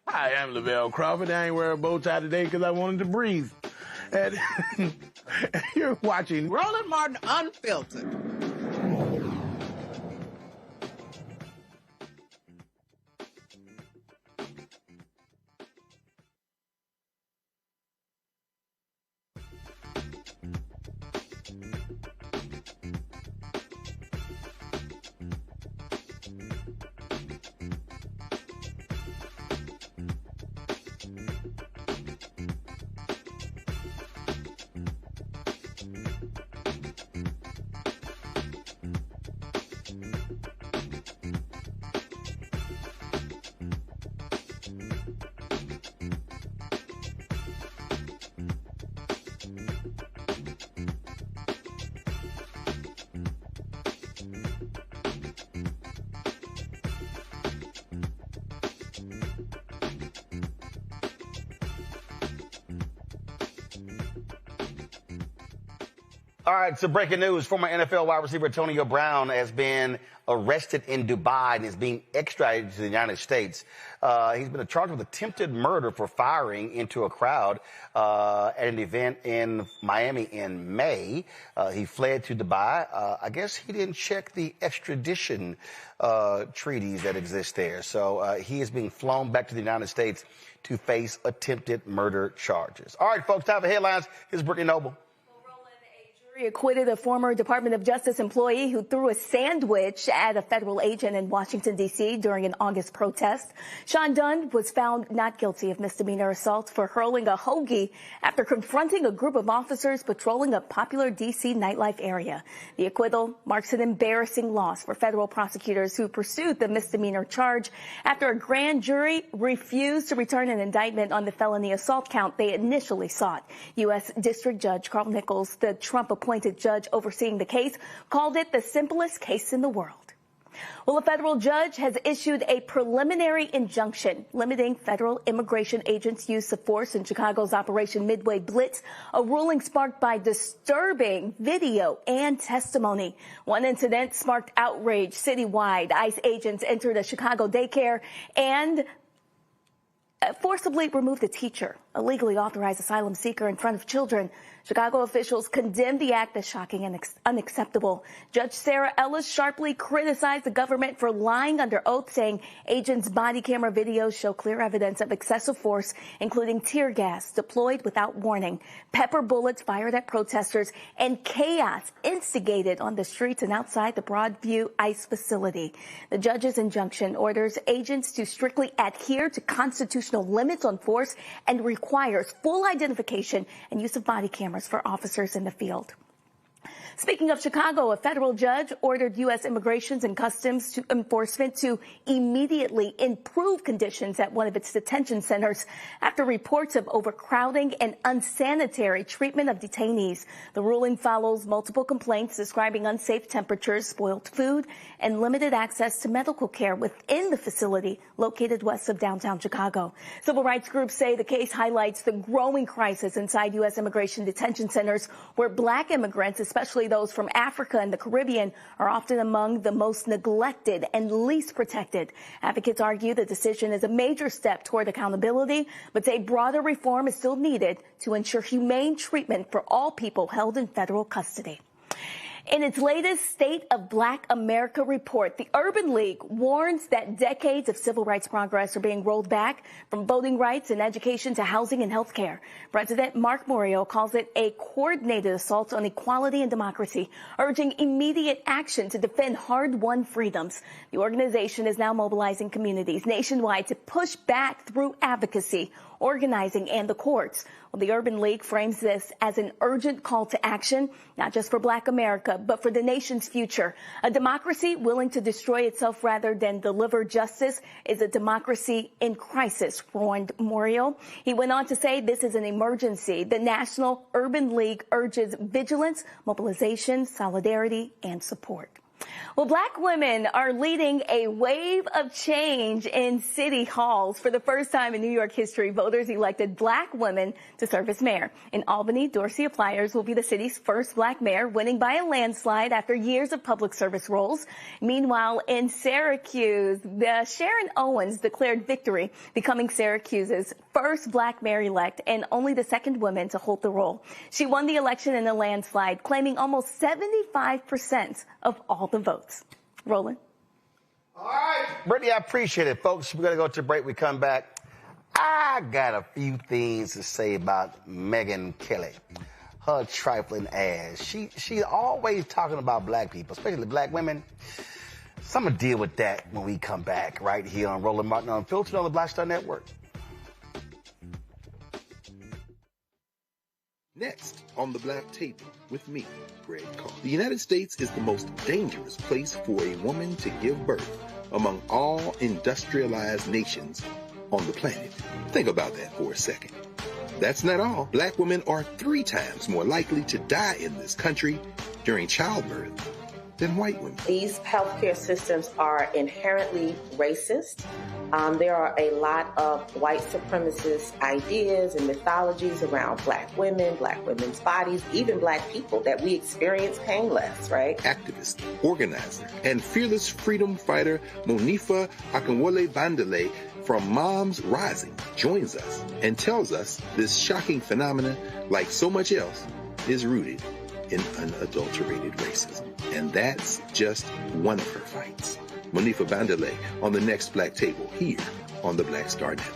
Hi, I'm Lavelle Crawford. I ain't wearing a bow tie today because I wanted to breathe. And you're watching Roland Martin Unfiltered. All right, so breaking news. Former NFL wide receiver Antonio Brown has been arrested in Dubai and is being extradited to the United States. He's been charged with attempted murder for firing into a crowd at an event in Miami in May. He fled to Dubai. I guess he didn't check the extradition treaties that exist there. So he is being flown back to the United States to face attempted murder charges. All right, folks, time for headlines. Here's Brittany Noble. Acquitted a former Department of Justice employee who threw a sandwich at a federal agent in Washington, D.C. during an August protest. Sean Dunn was found not guilty of misdemeanor assault for hurling a hoagie after confronting a group of officers patrolling a popular D.C. nightlife area. The acquittal marks an embarrassing loss for federal prosecutors who pursued the misdemeanor charge after a grand jury refused to return an indictment on the felony assault count they initially sought. U.S. District Judge Carl Nichols, the Trump-appointed judge overseeing the case, called it the simplest case in the world. Well, a federal judge has issued a preliminary injunction limiting federal immigration agents' use of force in Chicago's Operation Midway Blitz, a ruling sparked by disturbing video and testimony. One incident sparked outrage citywide. ICE agents entered a Chicago daycare and forcibly removed a teacher, a legally authorized asylum seeker, in front of children. Chicago officials condemned the act as shocking and unacceptable. Judge Sarah Ellis sharply criticized the government for lying under oath, saying agents' body camera videos show clear evidence of excessive force, including tear gas deployed without warning, pepper bullets fired at protesters, and chaos instigated on the streets and outside the Broadview ICE facility. The judge's injunction orders agents to strictly adhere to constitutional limits on force and requires full identification and use of body cameras for officers in the field. Speaking of Chicago, a federal judge ordered U.S. Immigration and Customs Enforcement to immediately improve conditions at one of its detention centers after reports of overcrowding and unsanitary treatment of detainees. The ruling follows multiple complaints describing unsafe temperatures, spoiled food, and limited access to medical care within the facility located west of downtown Chicago. Civil rights groups say the case highlights the growing crisis inside U.S. immigration detention centers, where black immigrants, especially those from Africa and the Caribbean, are often among the most neglected and least protected. Advocates argue the decision is a major step toward accountability, but say broader reform is still needed to ensure humane treatment for all people held in federal custody. In its latest State of Black America report, the Urban League warns that decades of civil rights progress are being rolled back, from voting rights and education to housing and health care. President Mark Morio calls it a coordinated assault on equality and democracy, urging immediate action to defend hard-won freedoms. The organization is now mobilizing communities nationwide to push back through advocacy, organizing, and the courts. Well, the Urban League frames this as an urgent call to action, not just for Black America, but for the nation's future. A democracy willing to destroy itself rather than deliver justice is a democracy in crisis, warned Morio. He went on to say this is an emergency. The National Urban League urges vigilance, mobilization, solidarity, and support. Well, Black women are leading a wave of change in city halls. For the first time in New York history, voters elected Black women to serve as mayor. In Albany, Dorsey Pliers will be the city's first Black mayor, winning by a landslide after years of public service roles. Meanwhile, in Syracuse, Sharon Owens declared victory, becoming Syracuse's first Black mayor-elect and only the second woman to hold the role. She won the election in a landslide, claiming almost 75% of all the votes. Roland. All right. Brittany, I appreciate it, folks. We're going to go to break. We come back. I got a few things to say about Megyn Kelly. Her trifling ass. She's always talking about black people, especially black women. So I'm going to deal with that when we come back right here on Roland Martin Unfiltered on the Black Star Network. Next on the Black Table with me, Greg Carr. The United States is the most dangerous place for a woman to give birth among all industrialized nations on the planet. Think about that for a second. That's not all. Black women are 3 times more likely to die in this country during childbirth than white women. These healthcare systems are inherently racist. There are a lot of white supremacist ideas and mythologies around black women, black women's bodies, even black people, that we experience painless, right? Activist, organizer, and fearless freedom fighter Monifa Akinwole Bandele from Moms Rising joins us and tells us this shocking phenomenon, like so much else, is rooted in unadulterated racism. And that's just one of her fights. Monifa Bandele on the next Black Table here on the Black Star Network.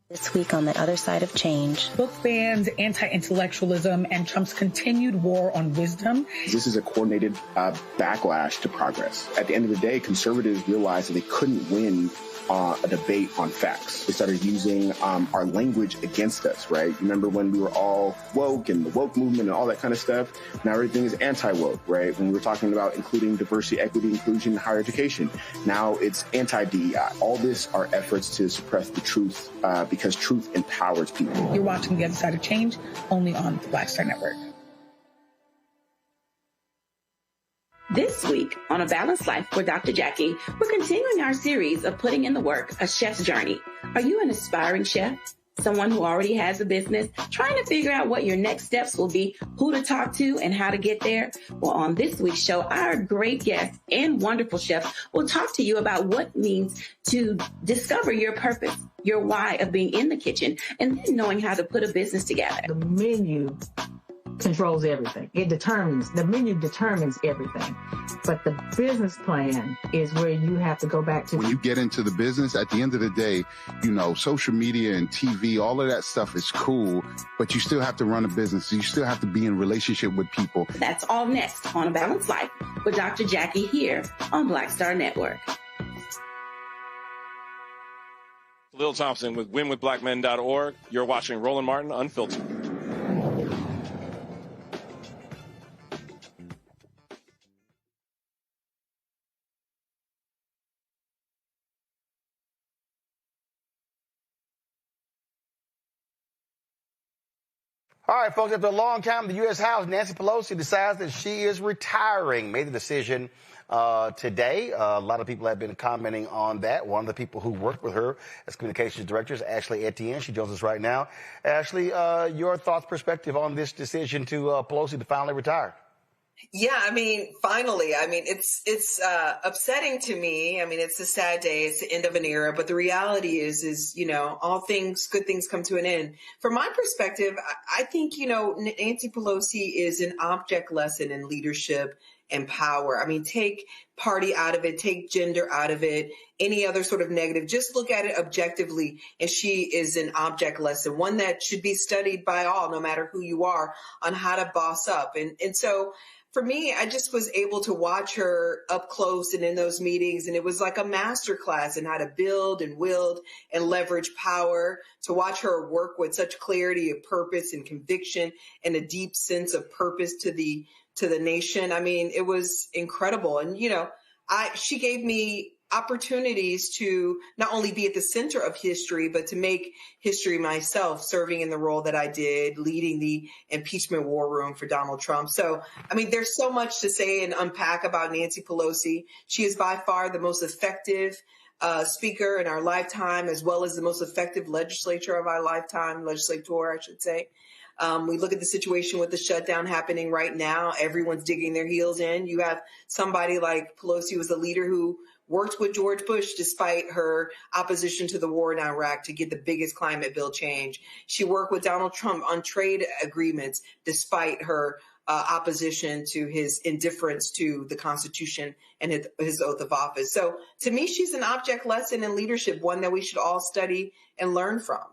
This week on the other side of change. Book bans, anti-intellectualism, and Trump's continued war on wisdom. This is a coordinated backlash to progress. At the end of the day, conservatives realized that they couldn't win a debate on facts. They started using our language against us, right? Remember when we were all woke and the woke movement and all that kind of stuff? Now everything is anti-woke, right? When we were talking about including diversity, equity, inclusion, and higher education, now it's anti-DEI. All this are efforts to suppress the truth because truth empowers people. You're watching The Other Side of Change only on the Black Star Network. This week on A Balanced Life with Dr. Jackie, we're continuing our series of putting in the work, A Chef's Journey. Are you an aspiring chef? Someone who already has a business, trying to figure out what your next steps will be, who to talk to, and how to get there? Well, on this week's show, our great guest and wonderful chef will talk to you about what it means to discover your purpose, your why of being in the kitchen, and then knowing how to put a business together. The menu controls everything. The menu determines everything. But the business plan is where you have to go back to. When you get into the business, at the end of the day, you know, social media and TV, all of that stuff is cool, but you still have to run a business. You still have to be in relationship with people. That's all next on A Balanced Life with Dr. Jackie here on Black Star Network. Lil Thompson with winwithblackmen.org. You're watching Roland Martin Unfiltered. All right, folks, after a long time, the U.S. House, Nancy Pelosi decides that she is retiring. Made the decision today. A lot of people have been commenting on that. One of the people who worked with her as communications director is Ashley Etienne. She joins us right now. Ashley, your thoughts, perspective on this decision to Pelosi to finally retire? Yeah, I mean, finally, I mean, it's upsetting to me. I mean, it's a sad day. It's the end of an era. But the reality is, you know, all things, good things come to an end. From my perspective, I think, you know, Nancy Pelosi is an object lesson in leadership and power. I mean, take party out of it, take gender out of it, any other sort of negative. Just look at it objectively. And she is an object lesson, one that should be studied by all, no matter who you are, on how to boss up. And so, for me, I just was able to watch her up close and in those meetings, and it was like a masterclass in how to build and wield and leverage power, to watch her work with such clarity of purpose and conviction and a deep sense of purpose to the nation. I mean, it was incredible. And, you know, she gave me opportunities to not only be at the center of history, but to make history myself, serving in the role that I did, leading the impeachment war room for Donald Trump. So, I mean, there's so much to say and unpack about Nancy Pelosi. She is by far the most effective speaker in our lifetime, as well as the most effective legislator of our lifetime, legislator, I should say. We look at the situation with the shutdown happening right now. Everyone's digging their heels in. You have somebody like Pelosi, who was a leader who worked with George Bush despite her opposition to the war in Iraq to get the biggest climate bill change. She worked with Donald Trump on trade agreements despite her opposition to his indifference to the Constitution and his oath of office. So to me, she's an object lesson in leadership, one that we should all study and learn from.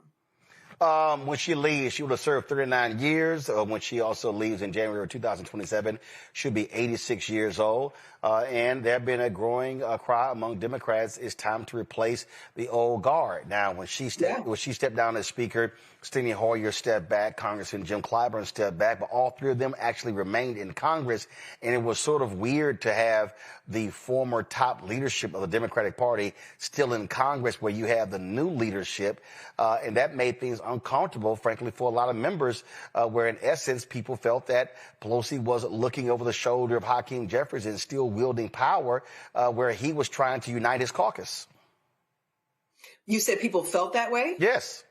When she leaves, she will have served 39 years. When she also leaves in January of 2027, she'll be 86 years old. And there have been a growing cry among Democrats, it's time to replace the old guard. Now, when she stepped down as Speaker, Steny Hoyer stepped back, Congressman Jim Clyburn stepped back, but all three of them actually remained in Congress. And it was sort of weird to have the former top leadership of the Democratic Party still in Congress, where you have the new leadership. And that made things uncomfortable, frankly, for a lot of members, where in essence people felt that Pelosi was looking over the shoulder of Hakeem Jeffries and still wielding power, where he was trying to unite his caucus. You said people felt that way? Yes.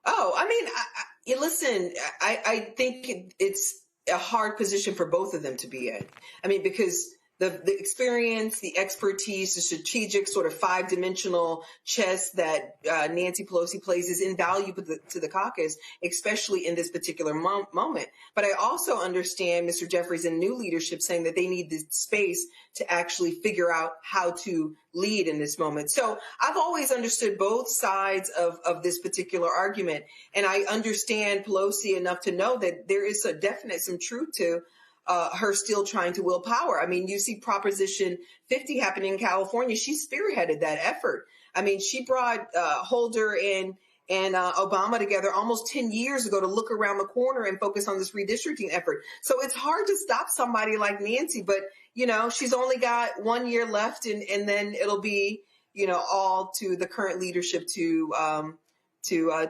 Oh, I mean, listen, I think it's a hard position for both of them to be in. I mean, because the experience, the expertise, the strategic sort of five-dimensional chess that Nancy Pelosi plays is invaluable to the caucus, especially in this particular moment. But I also understand Mr. Jeffries and new leadership saying that they need the space to actually figure out how to lead in this moment. So I've always understood both sides of this particular argument. And I understand Pelosi enough to know that there is some truth to her still trying to will power. I mean, you see Proposition 50 happening in California. She spearheaded that effort. I mean, she brought Holder and Obama together almost 10 years ago to look around the corner and focus on this redistricting effort. So it's hard to stop somebody like Nancy, but, you know, she's only got 1 year left and then it'll be, you know, all to the current leadership to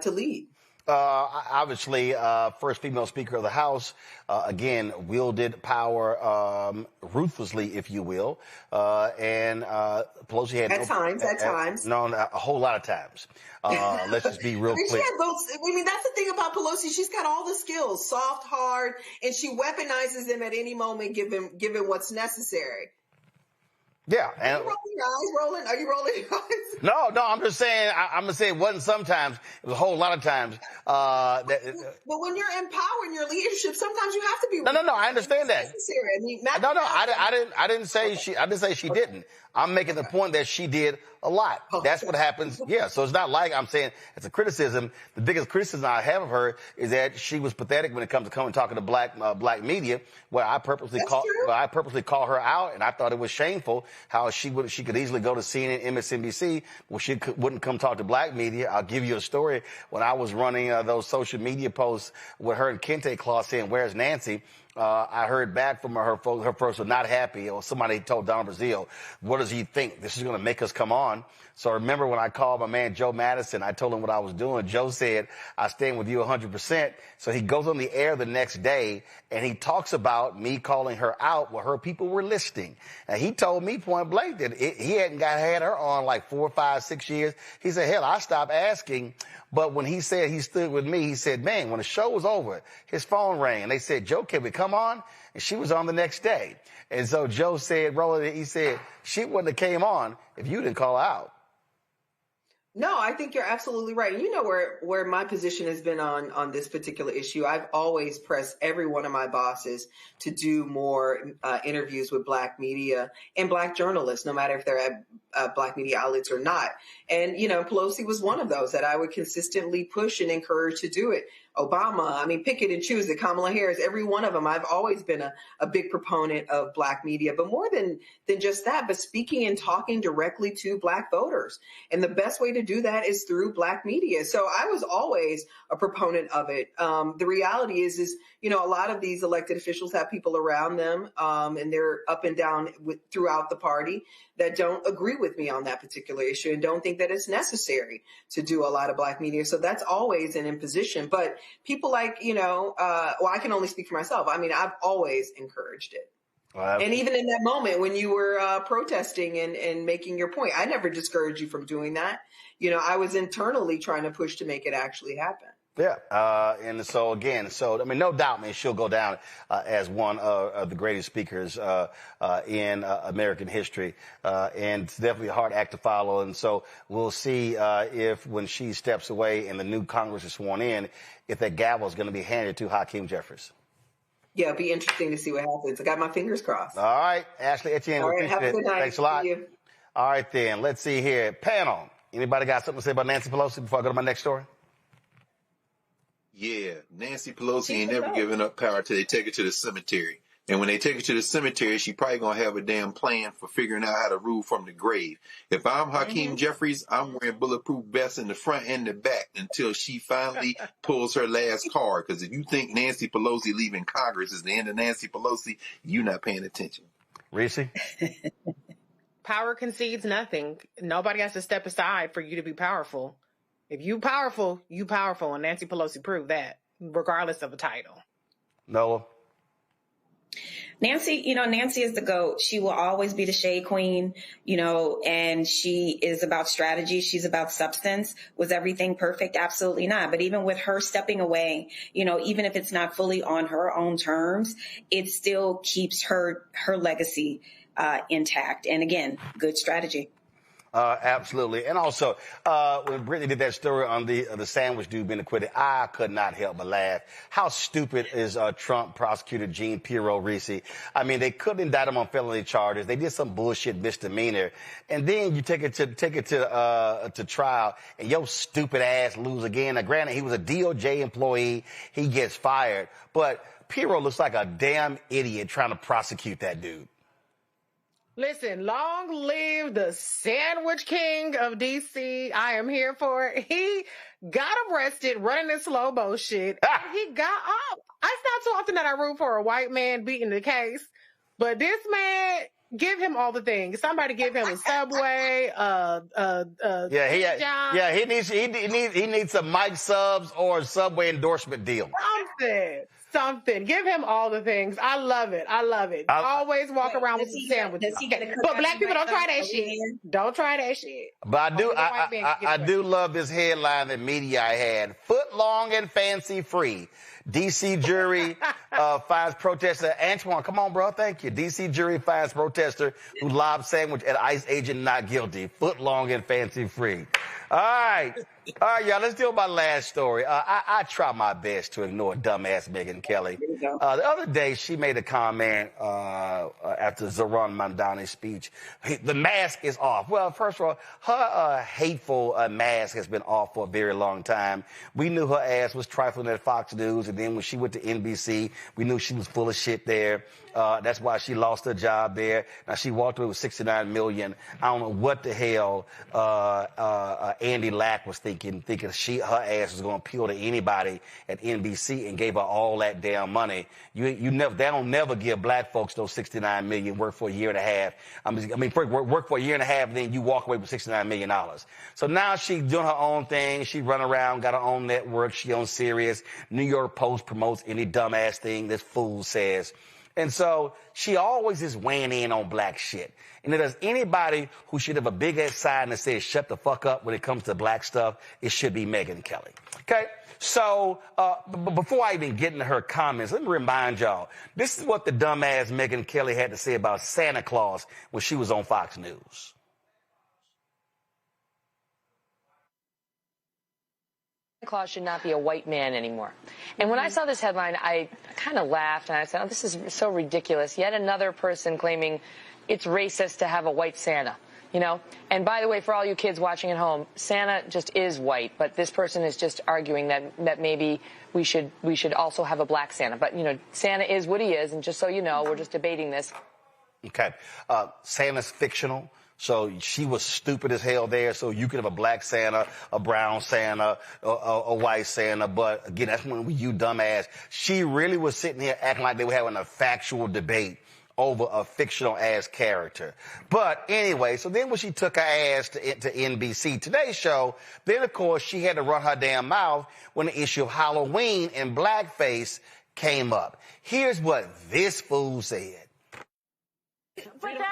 lead. Obviously, first female Speaker of the House, again, wielded power ruthlessly, if you will. And Pelosi had at times. No, a whole lot of times. Let's just be real clear. I mean, that's the thing about Pelosi. She's got all the skills, soft, hard, and she weaponizes them at any moment, given what's necessary. Yeah. Are you rolling your eyes, Roland? Are you rolling your eyes? No, I'm just saying, I'm going to say it wasn't sometimes. It was a whole lot of times. But when you're in power in your leadership, sometimes you have to be. No, I understand that. Necessary. I mean, I didn't say she didn't. I'm making the point that she did a lot. That's what happens. Yeah. So it's not like I'm saying it's a criticism. The biggest criticism I have of her is that she was pathetic when it comes to coming talking to black media, where I purposely call her out, and I thought it was shameful how she could easily go to CNN, MSNBC, when she wouldn't come talk to black media. I'll give you a story. When I was running those social media posts with her and Kente Claus saying, "Where's Nancy?" I heard back from her folks were not happy, or somebody told Don Brazil, "What does he think? This is going to make us come on?" So I remember when I called my man Joe Madison, I told him what I was doing. Joe said, "I stand with you 100%. So he goes on the air the next day and he talks about me calling her out where her people were listening. And he told me point blank that he hadn't had her on like 4, 5, 6 years. He said, hell, I stopped asking. But when he said he stood with me, he said, man, when the show was over, his phone rang and they said, Joe, can we come on? And she was on the next day. And so Joe said, Roland, he said, she wouldn't have came on if you didn't call her out. No, I think you're absolutely right. You know where my position has been on this particular issue. I've always pressed every one of my bosses to do more interviews with black media and black journalists, no matter if they're at black media outlets or not. And, you know, Pelosi was one of those that I would consistently push and encourage to do it. Obama, I mean, pick it and choose it. Kamala Harris, every one of them. I've always been a big proponent of black media, but more than just that, but speaking and talking directly to black voters. And the best way to do that is through black media. So I was always a proponent of it. The reality is, you know, a lot of these elected officials have people around them, and they're up and down throughout the party that don't agree with me on that particular issue and don't think that it's necessary to do a lot of black media. So that's always an imposition. But people like, you know, well, I can only speak for myself. I mean, I've always encouraged it. And even in that moment when you were protesting and making your point, I never discouraged you from doing that. You know, I was internally trying to push to make it actually happen. Yeah. And so again, I mean, no doubt, man, she'll go down as one of the greatest speakers in American history. And it's definitely a hard act to follow. And so we'll see if when she steps away and the new Congress is sworn in, if that gavel is going to be handed to Hakeem Jeffries. Yeah, it'll be interesting to see what happens. I got my fingers crossed. All right. Ashley Etienne. All right, have a good night. Thanks a lot. See you. All right, then. Let's see here. Panel. Anybody got something to say about Nancy Pelosi before I go to my next story? Yeah, Nancy Pelosi ain't never giving up power till they take her to the cemetery. And when they take her to the cemetery, she probably going to have a damn plan for figuring out how to rule from the grave. If I'm Hakeem Jeffries, I'm wearing bulletproof vests in the front and the back until she finally pulls her last card. Because if you think Nancy Pelosi leaving Congress is the end of Nancy Pelosi, you're not paying attention. Reese? Power concedes nothing. Nobody has to step aside for you to be powerful. If you powerful, and Nancy Pelosi proved that, regardless of a title. Noah? Nancy is the GOAT. She will always be the shade queen, and she is about strategy. She's about substance. Was everything perfect? Absolutely not. But even with her stepping away, even if it's not fully on her own terms, it still keeps her legacy intact. And again, good strategy. Absolutely. And also, when Brittany did that story on the sandwich dude being acquitted, I could not help but laugh. How stupid is Trump prosecutor Jean Pirro-Reese? I mean, they couldn't indict him on felony charges. They did some bullshit misdemeanor. And then you take it to trial and your stupid ass lose again. Now, granted, he was a DOJ employee. He gets fired. But Pirro looks like a damn idiot trying to prosecute that dude. Listen, long live the sandwich king of D.C. I am here for it. He got arrested running this slow-mo shit. He got up. It's not so often that I root for a white man beating the case, but this man, give him all the things. Somebody give him a Subway, he needs some Mike subs or a Subway endorsement deal. Something. Give him all the things. I love it. Always walk around with some sandwiches. But black people don't try that shit. Don't try that shit. But I do love this headline that media I had. Foot long and fancy free. D.C. jury finds protester Antoine. Come on, bro. Thank you. D.C. jury finds protester who lobbed sandwich at ICE agent not guilty. Foot long and fancy free. All right, y'all. Let's deal with my last story. I try my best to ignore dumbass Megyn Kelly. The other day, she made a comment after Zohran Mamdani's speech. The mask is off. Well, first of all, her hateful mask has been off for a very long time. We knew her ass was trifling at Fox News, and then when she went to NBC, we knew she was full of shit there. That's why she lost her job there. Now, she walked away with $69 million. I don't know what the hell Andy Lack was thinking her ass was going to appeal to anybody at NBC and gave her all that damn money. They don't never give black folks those $69 million, work for a year and a half. Work for a year and a half, and then you walk away with $69 million. So now she's doing her own thing. She run around, got her own network. She on Sirius. New York Post promotes any dumbass thing this fool says. And so she always is weighing in on black shit. And if there's anybody who should have a big ass sign that says shut the fuck up when it comes to black stuff, it should be Megyn Kelly. Okay? So before I even get into her comments, let me remind y'all, this is what the dumbass Megyn Kelly had to say about Santa Claus when she was on Fox News. Santa Claus should not be a white man anymore. And when I saw this headline, I kind of laughed and I said, oh, this is so ridiculous. Yet another person claiming it's racist to have a white Santa, And by the way, for all you kids watching at home, Santa just is white, but this person is just arguing that maybe we should also have a black Santa. But, Santa is what he is, and just so you know, we're just debating this. Okay. Santa's fictional. So she was stupid as hell there. So you could have a black Santa, a brown Santa, a white Santa. But again, that's when you dumbass. She really was sitting here acting like they were having a factual debate over a fictional ass character. But anyway, so then when she took her ass to NBC Today's show, then of course she had to run her damn mouth when the issue of Halloween and blackface came up. Here's what this fool said.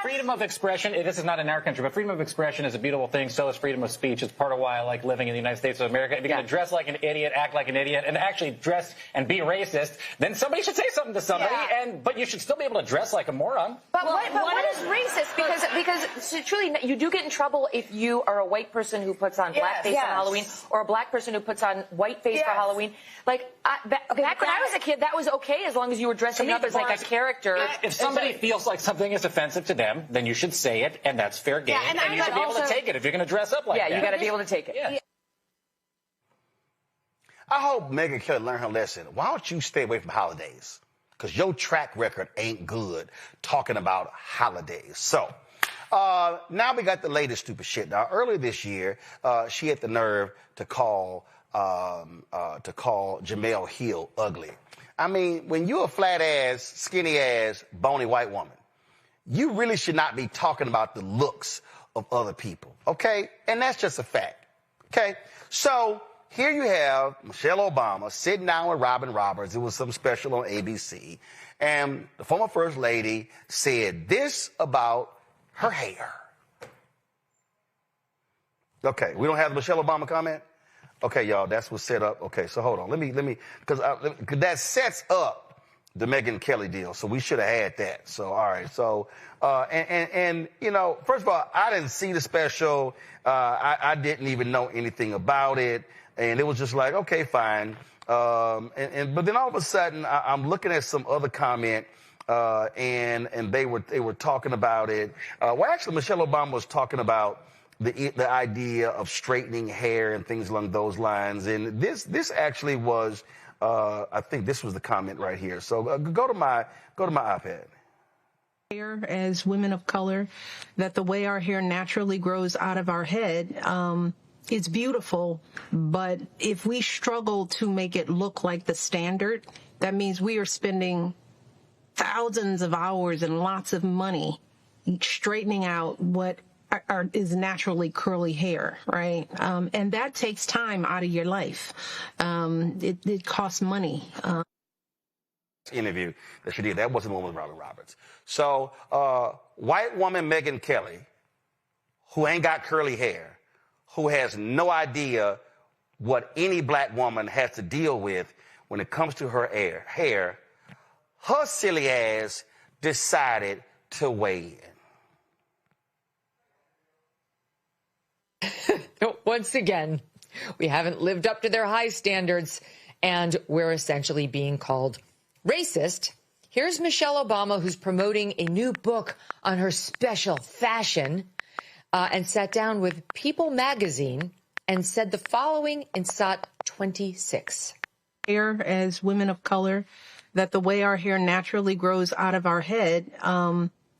Freedom of expression, this is not in our country, but freedom of expression is a beautiful thing. So is freedom of speech. It's part of why I like living in the United States of America. If you're going to dress like an idiot, act like an idiot, and actually dress and be racist, then somebody should say something to somebody, but you should still be able to dress like a moron. But what is racist? Because truly, you do get in trouble if you are a white person who puts on blackface on Halloween, or a black person who puts on whiteface for Halloween. Back when I was a kid, that was okay as long as you were dressing up as like a character. If somebody feels like something is offensive to them, then you should say it, and that's fair game, and you should be able to take it if you're going to dress up like that. Yeah, you got to be able to take it. Yeah. I hope Megyn Kelly learned her lesson. Why don't you stay away from holidays? Because your track record ain't good talking about holidays. So now we got the latest stupid shit. Now, earlier this year, she had the nerve to call Jemele Hill ugly. I mean, when you're a flat ass, skinny ass, bony white woman, you really should not be talking about the looks of other people, okay? And that's just a fact, Okay, so here you have Michelle Obama sitting down with Robin Roberts. It was some special on ABC. And the former First Lady said this about her hair. Okay, we don't have the Michelle Obama comment? Okay, y'all, that's what's set up. Okay, so hold on. Let me, because that sets up the Megyn Kelly deal. So we should have had that. So, all right. So, and you know, first of all, I didn't see the special. I didn't even know anything about it. And it was just like, okay, fine. But then all of a sudden, I'm looking at some other comment, and they were talking about it. Well, actually, Michelle Obama was talking about the idea of straightening hair and things along those lines. And this actually was, I think this was the comment right here. So go to my iPad. As women of color, that the way our hair naturally grows out of our head, it's beautiful, but if we struggle to make it look like the standard, that means we are spending thousands of hours and lots of money straightening out what is naturally curly hair, right? And that takes time out of your life. It costs money. Interview that she did, that wasn't the one with Robin Roberts. So, white woman Megyn Kelly, who ain't got curly hair, who has no idea what any black woman has to deal with when it comes to her hair, her silly ass decided to weigh in. Once again, we haven't lived up to their high standards, and we're essentially being called racist. Here's Michelle Obama, who's promoting a new book on her special fashion, and sat down with People magazine and said the following in SOT 26. Hair as women of color, that the way our hair naturally grows out of our head,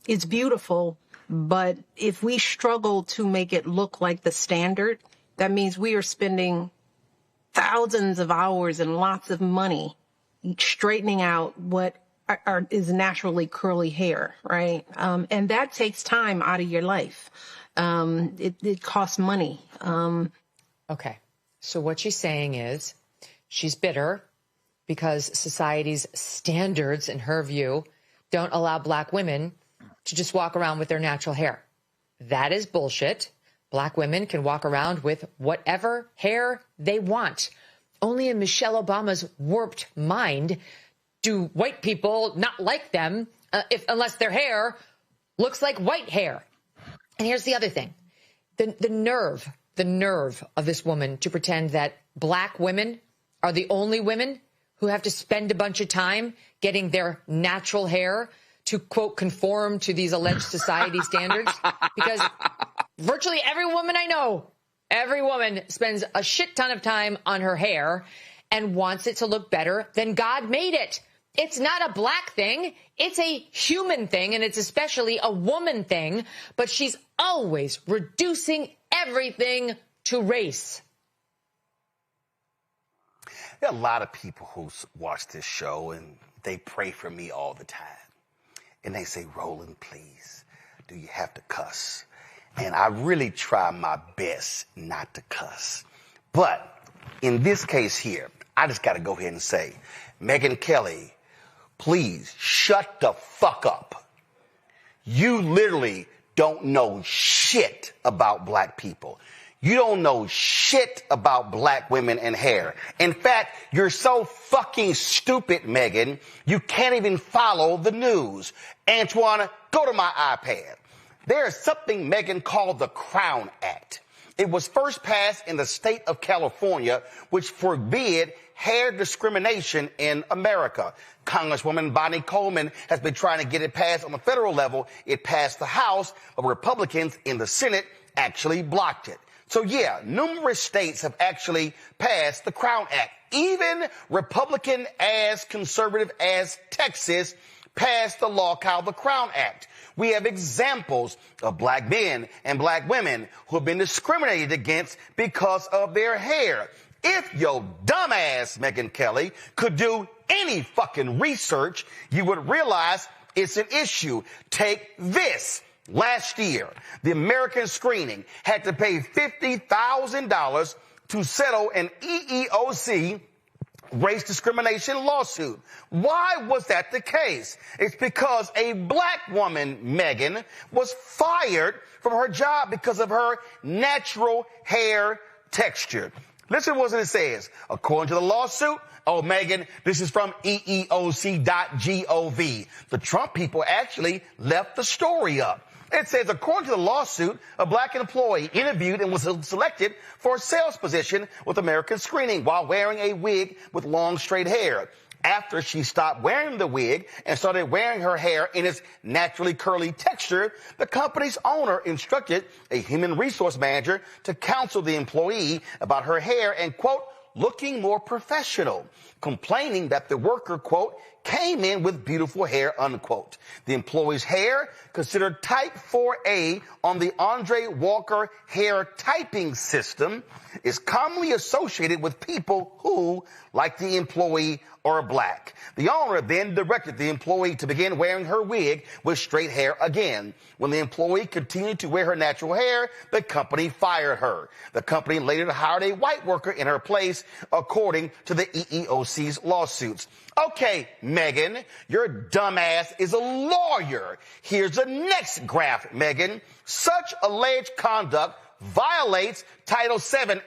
it's beautiful, but if we struggle to make it look like the standard, that means we are spending thousands of hours and lots of money straightening out what is naturally curly hair, right? And that takes time out of your life. It costs money. Okay. So what she's saying is she's bitter because society's standards, in her view, don't allow black women to just walk around with their natural hair. That is bullshit. Black women can walk around with whatever hair they want. Only in Michelle Obama's warped mind do white people not like them unless their hair looks like white hair. And here's the other thing. The nerve of this woman to pretend that black women are the only women who have to spend a bunch of time getting their natural hair to, quote, conform to these alleged society standards. Because virtually every woman I know, every woman spends a shit ton of time on her hair and wants it to look better than God made it. It's not a black thing. It's a human thing, and it's especially a woman thing. But she's always reducing everything to race. There are a lot of people who watch this show, and they pray for me all the time. And they say, Roland, please, do you have to cuss? And I really try my best not to cuss. But in this case here, I just got to go ahead and say, Megyn Kelly, please shut the fuck up. You literally don't know shit about black people. You don't know shit about black women and hair. In fact, you're so fucking stupid, Megyn, you can't even follow the news. Antoine, go to my iPad. There is something, Megyn, called the Crown Act. It was first passed in the state of California, which forbid hair discrimination in America. Congresswoman Bonnie Coleman has been trying to get it passed on the federal level. It passed the House, but Republicans in the Senate actually blocked it. So yeah, numerous states have actually passed the Crown Act. Even Republican as conservative as Texas passed the law called the Crown Act. We have examples of black men and black women who have been discriminated against because of their hair. If your dumbass Megyn Kelly could do any fucking research, you would realize it's an issue. Take this. Last year, the American Screening had to pay $50,000 to settle an EEOC race discrimination lawsuit. Why was that the case? It's because a black woman, Megan, was fired from her job because of her natural hair texture. Listen to what it says. According to the lawsuit, oh, Megan, this is from EEOC.gov. The Trump people actually left the story up. It says, according to the lawsuit, a black employee interviewed and was selected for a sales position with American Screening while wearing a wig with long straight hair. After she stopped wearing the wig and started wearing her hair in its naturally curly texture, the company's owner instructed a human resource manager to counsel the employee about her hair and, quote, looking more professional, complaining that the worker, quote, came in with beautiful hair, unquote. The employee's hair, considered type 4A on the Andre Walker hair typing system, is commonly associated with people who, like the employee, are black. The owner then directed the employee to begin wearing her wig with straight hair again. When the employee continued to wear her natural hair, the company fired her. The company later hired a white worker in her place, according to the EEOC's lawsuits. Okay, Megan, your dumbass is a lawyer. Here's the next graph, Megan. Such alleged conduct violates Title VII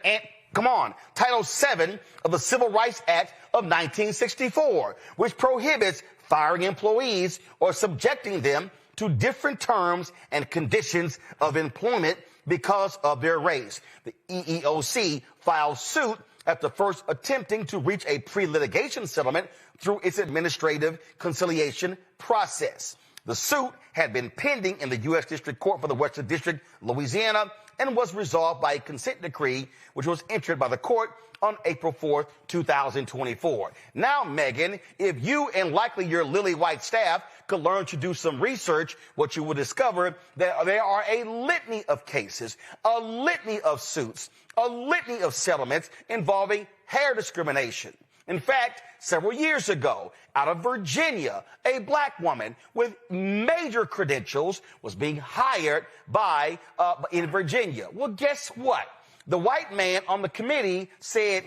Title VII of the Civil Rights Act of 1964, which prohibits firing employees or subjecting them to different terms and conditions of employment because of their race. The EEOC filed suit after first attempting to reach a pre-litigation settlement through its administrative conciliation process. The suit had been pending in the U.S. District Court for the Western District, Louisiana, and was resolved by a consent decree, which was entered by the court on April 4th, 2024. Now, Megan, if you and likely your lily white staff could learn to do some research, what you will discover that there are a litany of cases, a litany of suits, a litany of settlements involving hair discrimination. In fact, several years ago, out of Virginia, a black woman with major credentials was being hired in Virginia. Well, guess what? The white man on the committee said,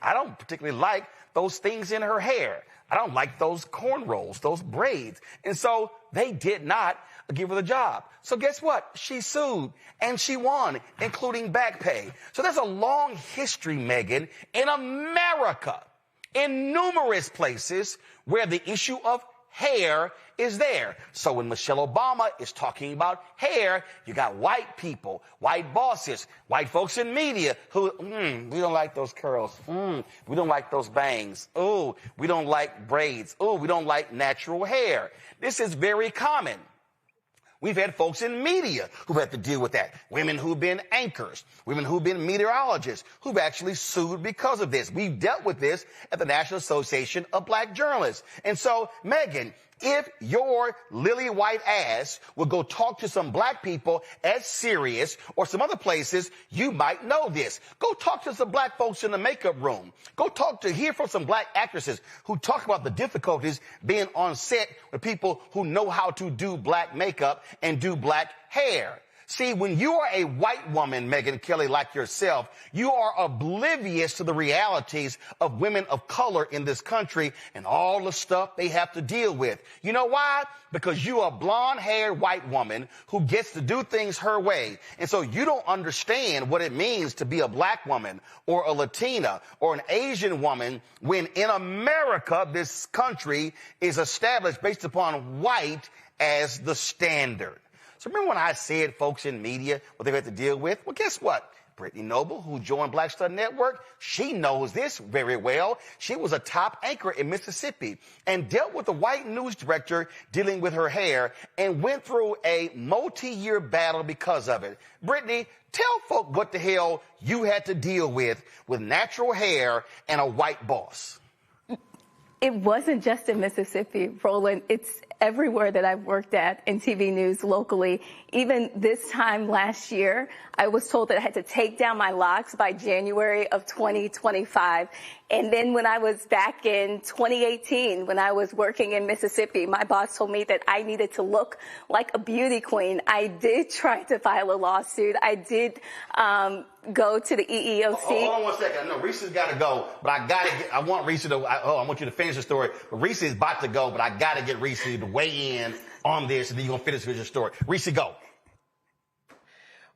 I don't particularly like those things in her hair. I don't like those cornrows, those braids. And so they did not give her the job. So guess what? She sued and she won, including back pay. So there's a long history, Megan, in America, in numerous places where the issue of hair is there. So when Michelle Obama is talking about hair, you got white people, white bosses, white folks in media who, we don't like those curls. We don't like those bangs. Oh, we don't like braids. Oh, we don't like natural hair. This is very common. We've had folks in media who've had to deal with that. Women who've been anchors, women who've been meteorologists, who've actually sued because of this. We've dealt with this at the National Association of Black Journalists. And so, Megan, if your lily white ass would go talk to some black people at Sirius or some other places, you might know this. Go talk to some black folks in the makeup room. Go hear from some black actresses who talk about the difficulties being on set with people who know how to do black makeup and do black hair. See, when you are a white woman, Megyn Kelly, like yourself, you are oblivious to the realities of women of color in this country and all the stuff they have to deal with. You know why? Because you are a blonde-haired white woman who gets to do things her way. And so you don't understand what it means to be a black woman or a Latina or an Asian woman when in America, this country is established based upon white as the standard. So remember when I said folks in media, what they had to deal with? Well, guess what? Brittany Noble, who joined Black Star Network, she knows this very well. She was a top anchor in Mississippi and dealt with the white news director dealing with her hair and went through a multi-year battle because of it. Brittany, tell folk what the hell you had to deal with natural hair and a white boss. It wasn't just in Mississippi, Roland. It's everywhere that I've worked at in TV news locally. Even this time last year, I was told that I had to take down my locks by January of 2025. And then when I was back in 2018, when I was working in Mississippi, my boss told me that I needed to look like a beauty queen. I did try to file a lawsuit. I did go to the EEOC. Hold on one second. I know Reese's got to go, but I want Reese to, I want you to finish the story. But Reese is about to go, but I got to get Reese to weigh in on this, and then you're going to finish with your story. Reese, go.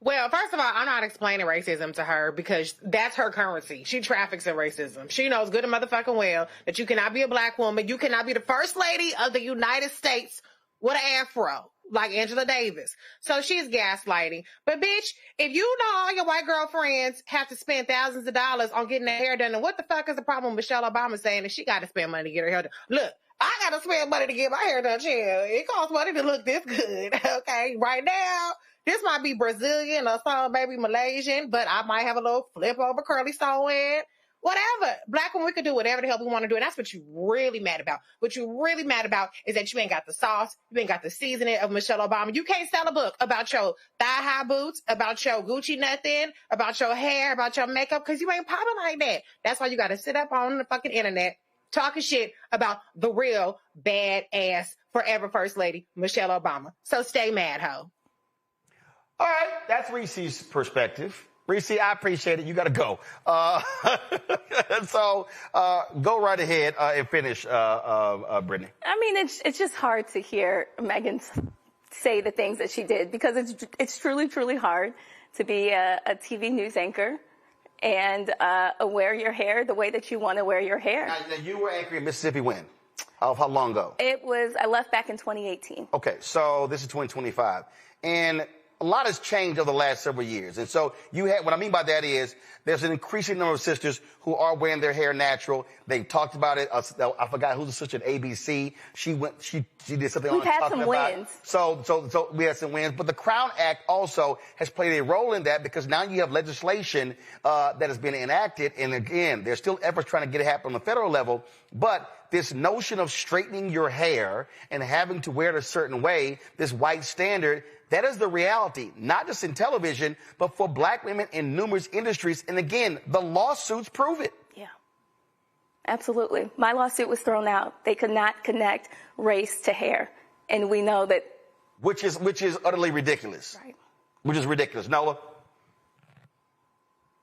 Well, first of all, I'm not explaining racism to her because that's her currency. She traffics in racism. She knows good and motherfucking well that you cannot be a black woman. You cannot be the first lady of the United States with an afro like Angela Davis. So she's gaslighting. But bitch, if you know all your white girlfriends have to spend thousands of dollars on getting their hair done, then what the fuck is the problem with Michelle Obama saying that she got to spend money to get her hair done? Look, I got to spend money to get my hair done, chill. It costs money to look this good, okay? Right now, this might be Brazilian or some maybe Malaysian, but I might have a little flip over curly stone in. Whatever. Black women, we can do whatever the hell we want to do. And that's what you're really mad about. What you're really mad about is that you ain't got the sauce. You ain't got the seasoning of Michelle Obama. You can't sell a book about your thigh-high boots, about your Gucci nothing, about your hair, about your makeup, because you ain't popping like that. That's why you got to sit up on the fucking internet talking shit about the real badass forever First Lady, Michelle Obama. So stay mad, ho. All right, that's Reese's perspective. Reese, I appreciate it. You got to go. So go right ahead and finish, Brittany. I mean, it's just hard to hear Megan say the things that she did because it's truly, truly hard to be a TV news anchor and wear your hair the way that you want to wear your hair. Now, you were anchoring in Mississippi when? How long ago? I left back in 2018. Okay, so this is 2025. And a lot has changed over the last several years. And so what I mean by that is there's an increasing number of sisters who are wearing their hair natural. They talked about it. I forgot who's the sister at ABC. She did something on We've had talking some about. wins. So we had some wins. But the Crown Act also has played a role in that because now you have legislation that has been enacted. And again, there's still efforts trying to get it happen on the federal level. But this notion of straightening your hair and having to wear it a certain way, this white standard, that is the reality, not just in television, but for black women in numerous industries. And again, the lawsuits prove it. Yeah, absolutely. My lawsuit was thrown out. They could not connect race to hair. And we know that. Which is utterly ridiculous. Right. Which is ridiculous. Nola?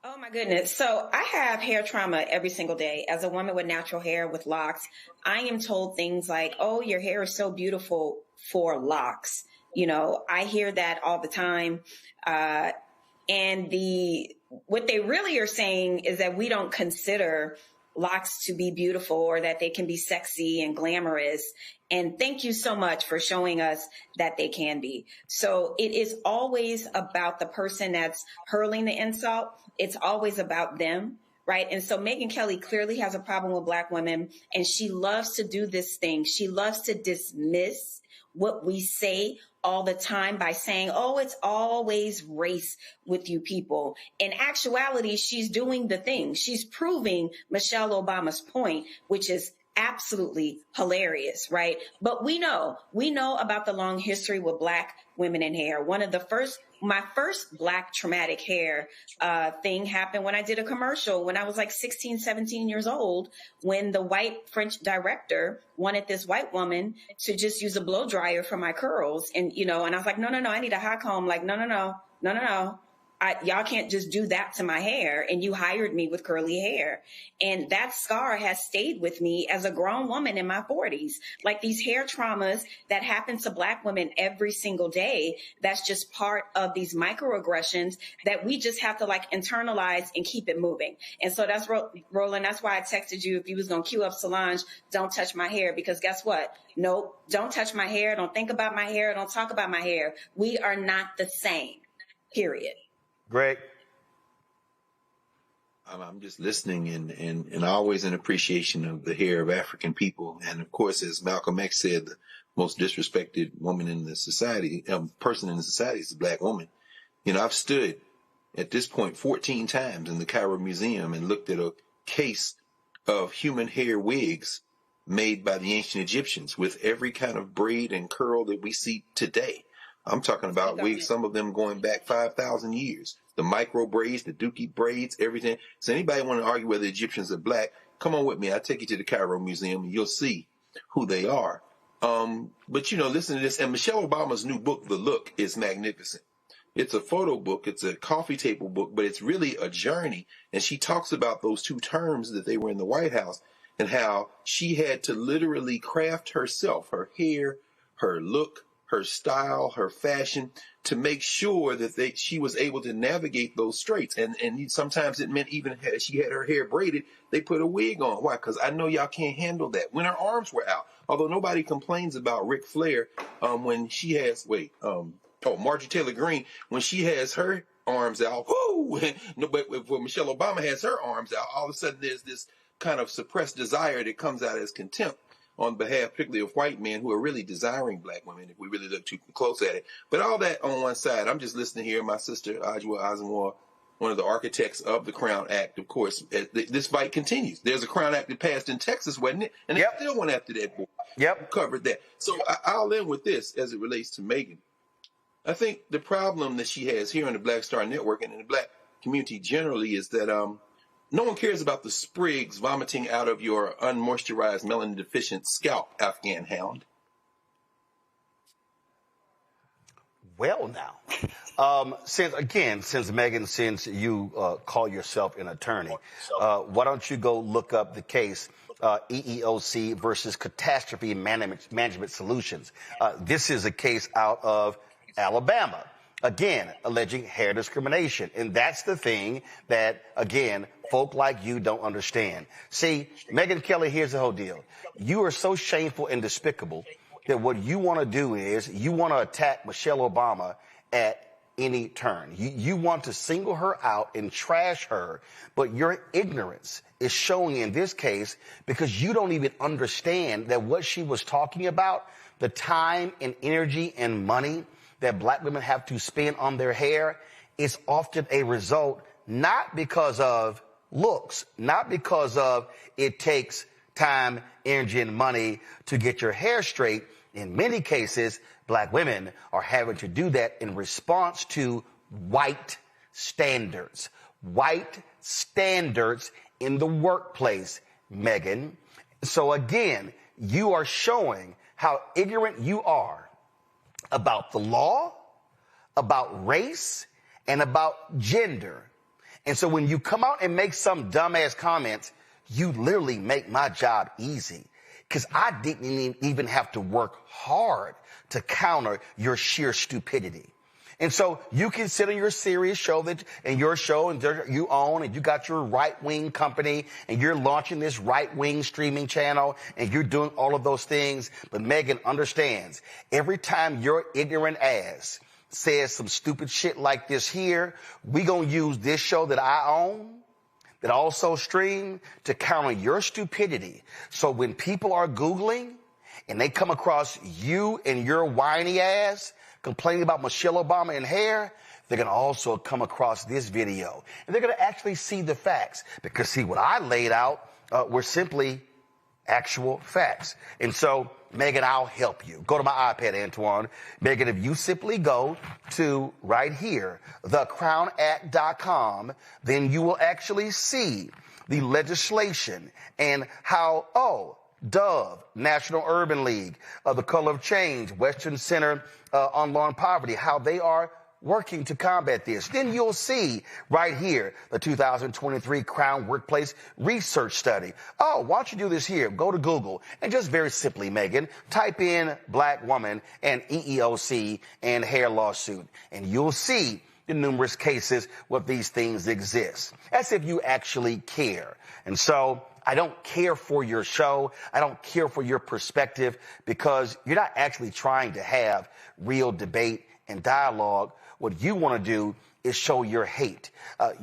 Oh my goodness. So I have hair trauma every single day. As a woman with natural hair, with locks, I am told things like, oh, your hair is so beautiful for locks. You know, I hear that all the time. And what they really are saying is that we don't consider locks to be beautiful or that they can be sexy and glamorous. And thank you so much for showing us that they can be. So it is always about the person that's hurling the insult. It's always about them. Right. And so Megyn Kelly clearly has a problem with black women, and she loves to do this thing. She loves to dismiss what we say all the time by saying, oh, it's always race with you people. In actuality, she's doing the thing. She's proving Michelle Obama's point, which is absolutely hilarious, right? But we know about the long history with black women in hair. My first black traumatic hair thing happened when I did a commercial when I was like 16, 17 years old, when the white French director wanted this white woman to just use a blow dryer for my curls. And, and I was like, no, I need a hot comb. Like, no. Y'all can't just do that to my hair. And you hired me with curly hair. And that scar has stayed with me as a grown woman in my 40s. Like these hair traumas that happen to black women every single day. That's just part of these microaggressions that we just have to like internalize and keep it moving. And so that's Roland. That's why I texted you if you was going to cue up Solange, don't touch my hair, because guess what? Nope. Don't touch my hair. Don't think about my hair. Don't talk about my hair. We are not the same. Period. Greg? I'm just listening and always in appreciation of the hair of African people. And of course, as Malcolm X said, the most disrespected woman in the society, person in the society is a black woman. I've stood at this point 14 times in the Cairo Museum and looked at a case of human hair wigs made by the ancient Egyptians with every kind of braid and curl that we see today. I'm talking about wigs, some of them going back 5,000 years. The micro braids, the dookie braids, everything. So anybody want to argue whether Egyptians are black, come on with me. I'll take you to the Cairo Museum and you'll see who they are. But, you know, listen to this. And Michelle Obama's new book, The Look, is magnificent. It's a photo book. It's a coffee table book, but it's really a journey. And she talks about those two terms that they were in the White House and how she had to literally craft herself, her hair, her look, her style, her fashion, to make sure that she was able to navigate those straits. And sometimes it meant even she had her hair braided, they put a wig on. Why? Because I know y'all can't handle that. When her arms were out, although nobody complains about Ric Flair when she has, Marjorie Taylor Greene, when she has her arms out, whoo! No, but when Michelle Obama has her arms out, all of a sudden there's this kind of suppressed desire that comes out as contempt on behalf, particularly of white men who are really desiring black women, if we really look too close at it. But all that on one side, I'm just listening here. My sister, Ajwa Asamoah, one of the architects of the Crown Act, of course, this fight continues. There's a Crown Act that passed in Texas, wasn't it? And they still went after that boy. Yep. Covered that. So I'll end with this as it relates to Megan. I think the problem that she has here on the Black Star Network and in the black community generally is that no one cares about the sprigs vomiting out of your unmoisturized, melanin-deficient scalp, Afghan hound. Well, now, since Megan, since you call yourself an attorney, why don't you go look up the case EEOC versus Catastrophe Management Solutions? This is a case out of Alabama, again, alleging hair discrimination. And that's the thing that, again, folk like you don't understand. See, Megyn Kelly, here's the whole deal. You are so shameful and despicable that what you want to do is you want to attack Michelle Obama at any turn. You want to single her out and trash her, but your ignorance is showing in this case because you don't even understand that what she was talking about, the time and energy and money that black women have to spend on their hair, is often a result not because of looks, not because of it takes time, energy, and money to get your hair straight. In many cases, black women are having to do that in response to white standards in the workplace, Megan. So again, you are showing how ignorant you are about the law, about race, and about gender. And so when you come out and make some dumbass comments, you literally make my job easy. Because I didn't even have to work hard to counter your sheer stupidity. And so you consider your serious show and your show and you own, and you got your right-wing company, and you're launching this right-wing streaming channel, and you're doing all of those things. But Megan understands, every time your ignorant ass says some stupid shit like this here, we gonna use this show that I own, that also stream, to counter your stupidity. So when people are Googling and they come across you and your whiny ass complaining about Michelle Obama and hair, they're going to also come across this video. And they're going to actually see the facts. Because, see, what I laid out were simply actual facts. And so, Megan, I'll help you. Go to my iPad, Antoine. Megan, if you simply go to right here, thecrownact.com, then you will actually see the legislation and how, Dove, National Urban League, the Color of Change, Western Center on Law and Poverty, how they are working to combat this. Then you'll see right here the 2023 Crown Workplace Research Study. Why don't you do this here? Go to Google and just very simply, Megan, type in black woman and EEOC and hair lawsuit, and you'll see the numerous cases where these things exist, as if you actually care. And so I don't care for your show. I don't care for your perspective, because you're not actually trying to have real debate and dialogue. What you want to do is show your hate.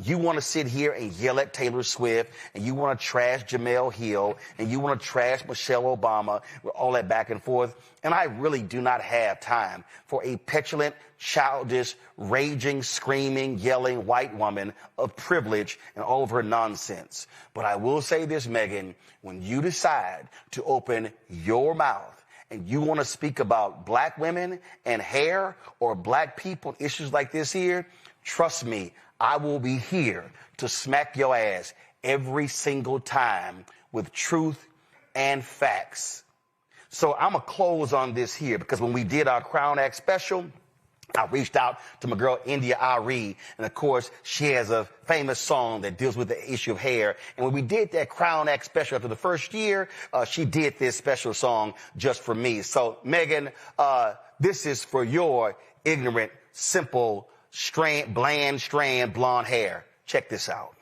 You want to sit here and yell at Taylor Swift, and you want to trash Jamel Hill, and you want to trash Michelle Obama, all that back and forth. And I really do not have time for a petulant, childish, raging, screaming, yelling white woman of privilege and all of her nonsense. But I will say this, Megan, when you decide to open your mouth and you want to speak about black women and hair or black people, issues like this here, trust me, I will be here to smack your ass every single time with truth and facts. So I'm going to close on this here, because when we did our Crown Act special, I reached out to my girl, India Ari, and of course, she has a famous song that deals with the issue of hair. And when we did that Crown Act special after the first year, she did this special song just for me. So, Megan, this is for your ignorant, simple, bland strand blonde hair. Check this out.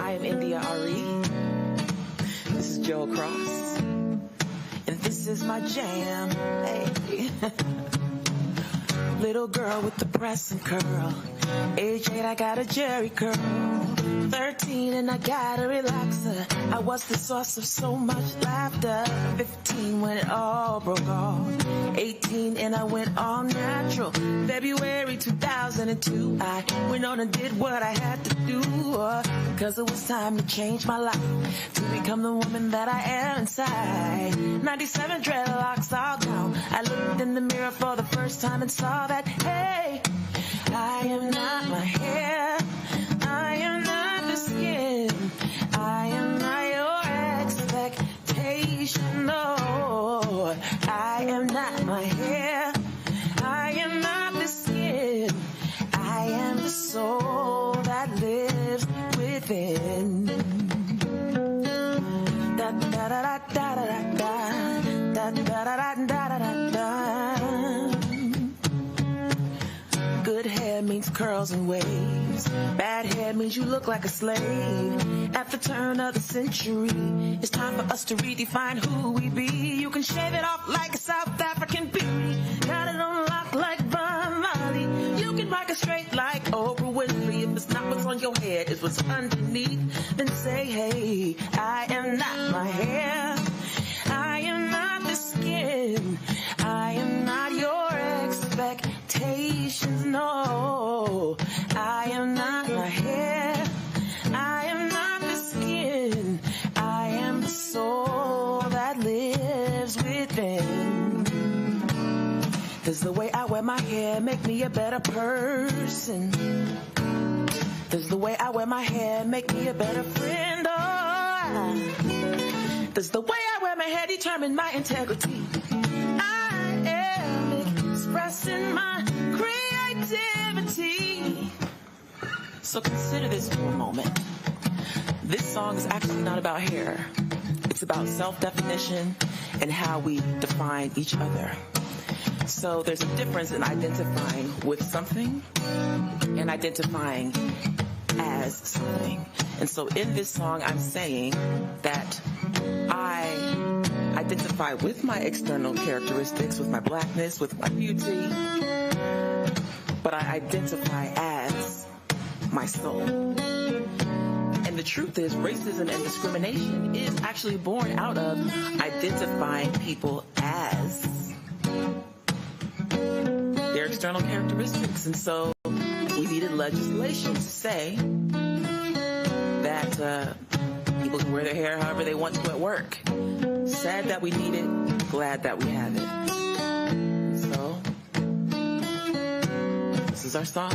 I am India Ari. This is Joe Cross. And this is my jam. Hey. Little girl with the press and curl. Age 8, I got a Jerry curl. 13 and I got a relaxer. I was the source of so much laughter. 15 when it all broke off. 18 and I went all natural. February 2002, I went on and did what I had to do. Cause it was time to change my life, to become the woman that I am inside. 97 dreadlocks all down. I looked in the mirror for the first time and saw that, hey, I am not my hair. I am not the skin. I am not your expectation. No, I am not my hair. I am not the skin. I am the soul that lives within. Da da da da da da da da da da da da da. Good hair means curls and waves. Bad hair means you look like a slave. At the turn of the century, it's time for us to redefine who we be. You can shave it off like a South African beauty. Got it on lock like Von Molly. You can rock it straight like Oprah Winfrey. If it's not what's on your head, it's what's underneath. Then say, hey, I am not my hair. I am not the skin. I am not your expectations. No, I am not my hair. I am not the skin. I am the soul that lives within. Does the way I wear my hair make me a better person? Does the way I wear my hair make me a better friend? Oh, does the way I wear my hair determine my integrity? I am expressing my creativity. So consider this for a moment. This song is actually not about hair. It's about self-definition and how we define each other. So there's a difference in identifying with something and identifying as something. And so in this song, I'm saying that I identify with my external characteristics, with my blackness, with my beauty, but I identify as my soul. And the truth is, racism and discrimination is actually born out of identifying people as their external characteristics. And so we needed legislation to say that people can wear their hair however they want to at work. Sad that we need it, glad that we have it. So, this is our song.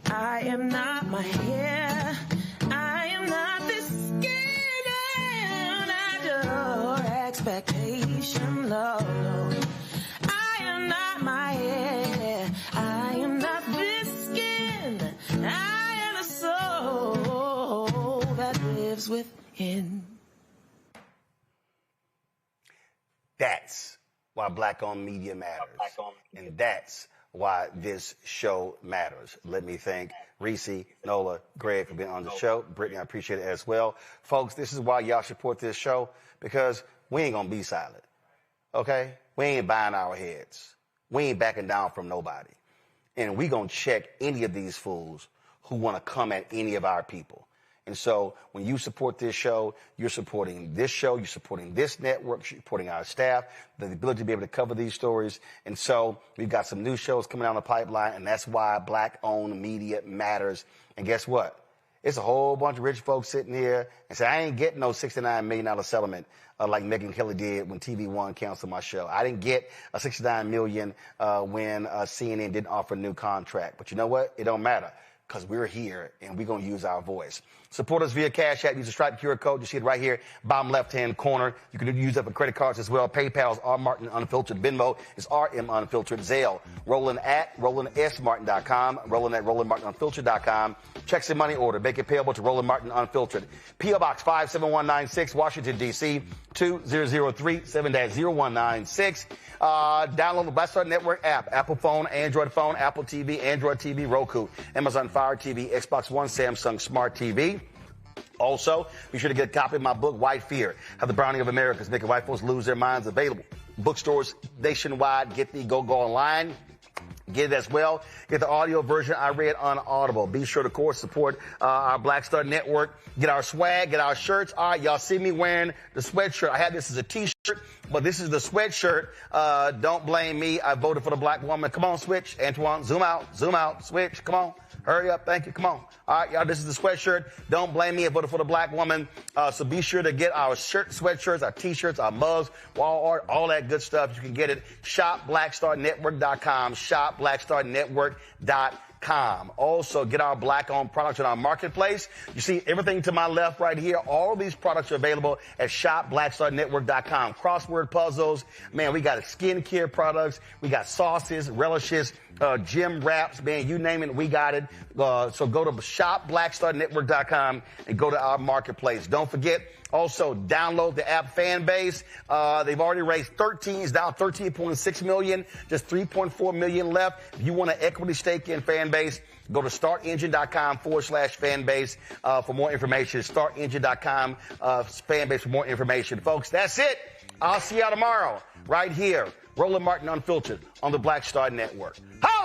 I am not my hair. I am not the skin. I am not your expectation. No, no. I am not my hair. I am not this skin. I am the soul that lives within. That's why black-owned media matters. And that's why this show matters. Let me thank Reese, Nola, Greg for being on the show. Brittany, I appreciate it as well. Folks, this is why y'all support this show, because we ain't going to be silent. Okay? We ain't buying our heads. We ain't backing down from nobody. And we going to check any of these fools who want to come at any of our people. And so when you support this show, you're supporting this show, you're supporting this network, you're supporting our staff, the ability to be able to cover these stories. And so we've got some new shows coming down the pipeline, and that's why black-owned media matters. And guess what? It's a whole bunch of rich folks sitting here and say, I ain't getting no $69 million settlement like Megyn Kelly did when TV One canceled my show. I didn't get a $69 million when CNN didn't offer a new contract. But you know what? It don't matter, because we're here and we're going to use our voice. Support us via Cash App. Use the Stripe QR code. You see it right here, bottom left-hand corner. You can use that for credit cards as well. PayPal's R. Martin Unfiltered. Venmo is RM Unfiltered. Zelle, Roland at RolandSMartin.com. Roland at RolandMartinUnfiltered.com. Checks in money order. Make it payable to Roland Martin Unfiltered. P.O. Box 57196, Washington, D.C. 2003 7-0196. Download the Black Star Network app. Apple phone, Android phone, Apple TV, Android TV, Roku, Amazon Fire TV, Xbox One, Samsung Smart TV. Also, be sure to get a copy of my book, White Fear, How the Browning of America is Making White Folks Lose Their Minds. Available. Bookstores nationwide. Get the go online. Get it as well. Get the audio version I read on Audible. Be sure to, of course, support our Black Star Network. Get our swag, get our shirts. All right, y'all see me wearing the sweatshirt. I had this as a T-shirt, but this is the sweatshirt. Don't blame me. I voted for the black woman. Come on, switch. Antoine, zoom out, switch. Come on. Hurry up. Thank you. Come on. All right, y'all, this is the sweatshirt. Don't blame me. I voted for the black woman. So be sure to get our shirt, sweatshirts, our T-shirts, our mugs, wall art, all that good stuff. You can get it. ShopBlackStarNetwork.com. ShopBlackStarNetwork.com. Also, get our black-owned products in our marketplace. You see everything to my left right here. All of these products are available at ShopBlackStarNetwork.com. Crossword puzzles. Man, we got skincare products. We got sauces, relishes, gym wraps. Man, you name it, we got it. So go to ShopBlackStarNetwork.com and go to our marketplace. Don't forget, also, download the app Fanbase. They've already raised it's down 13.6 million, just 3.4 million left. If you want an equity stake in Fanbase, go to startengine.com/Fanbase for more information. Startengine.com Fanbase for more information. Folks, that's it. I'll see y'all tomorrow right here. Roland Martin Unfiltered on the Black Star Network. Hi!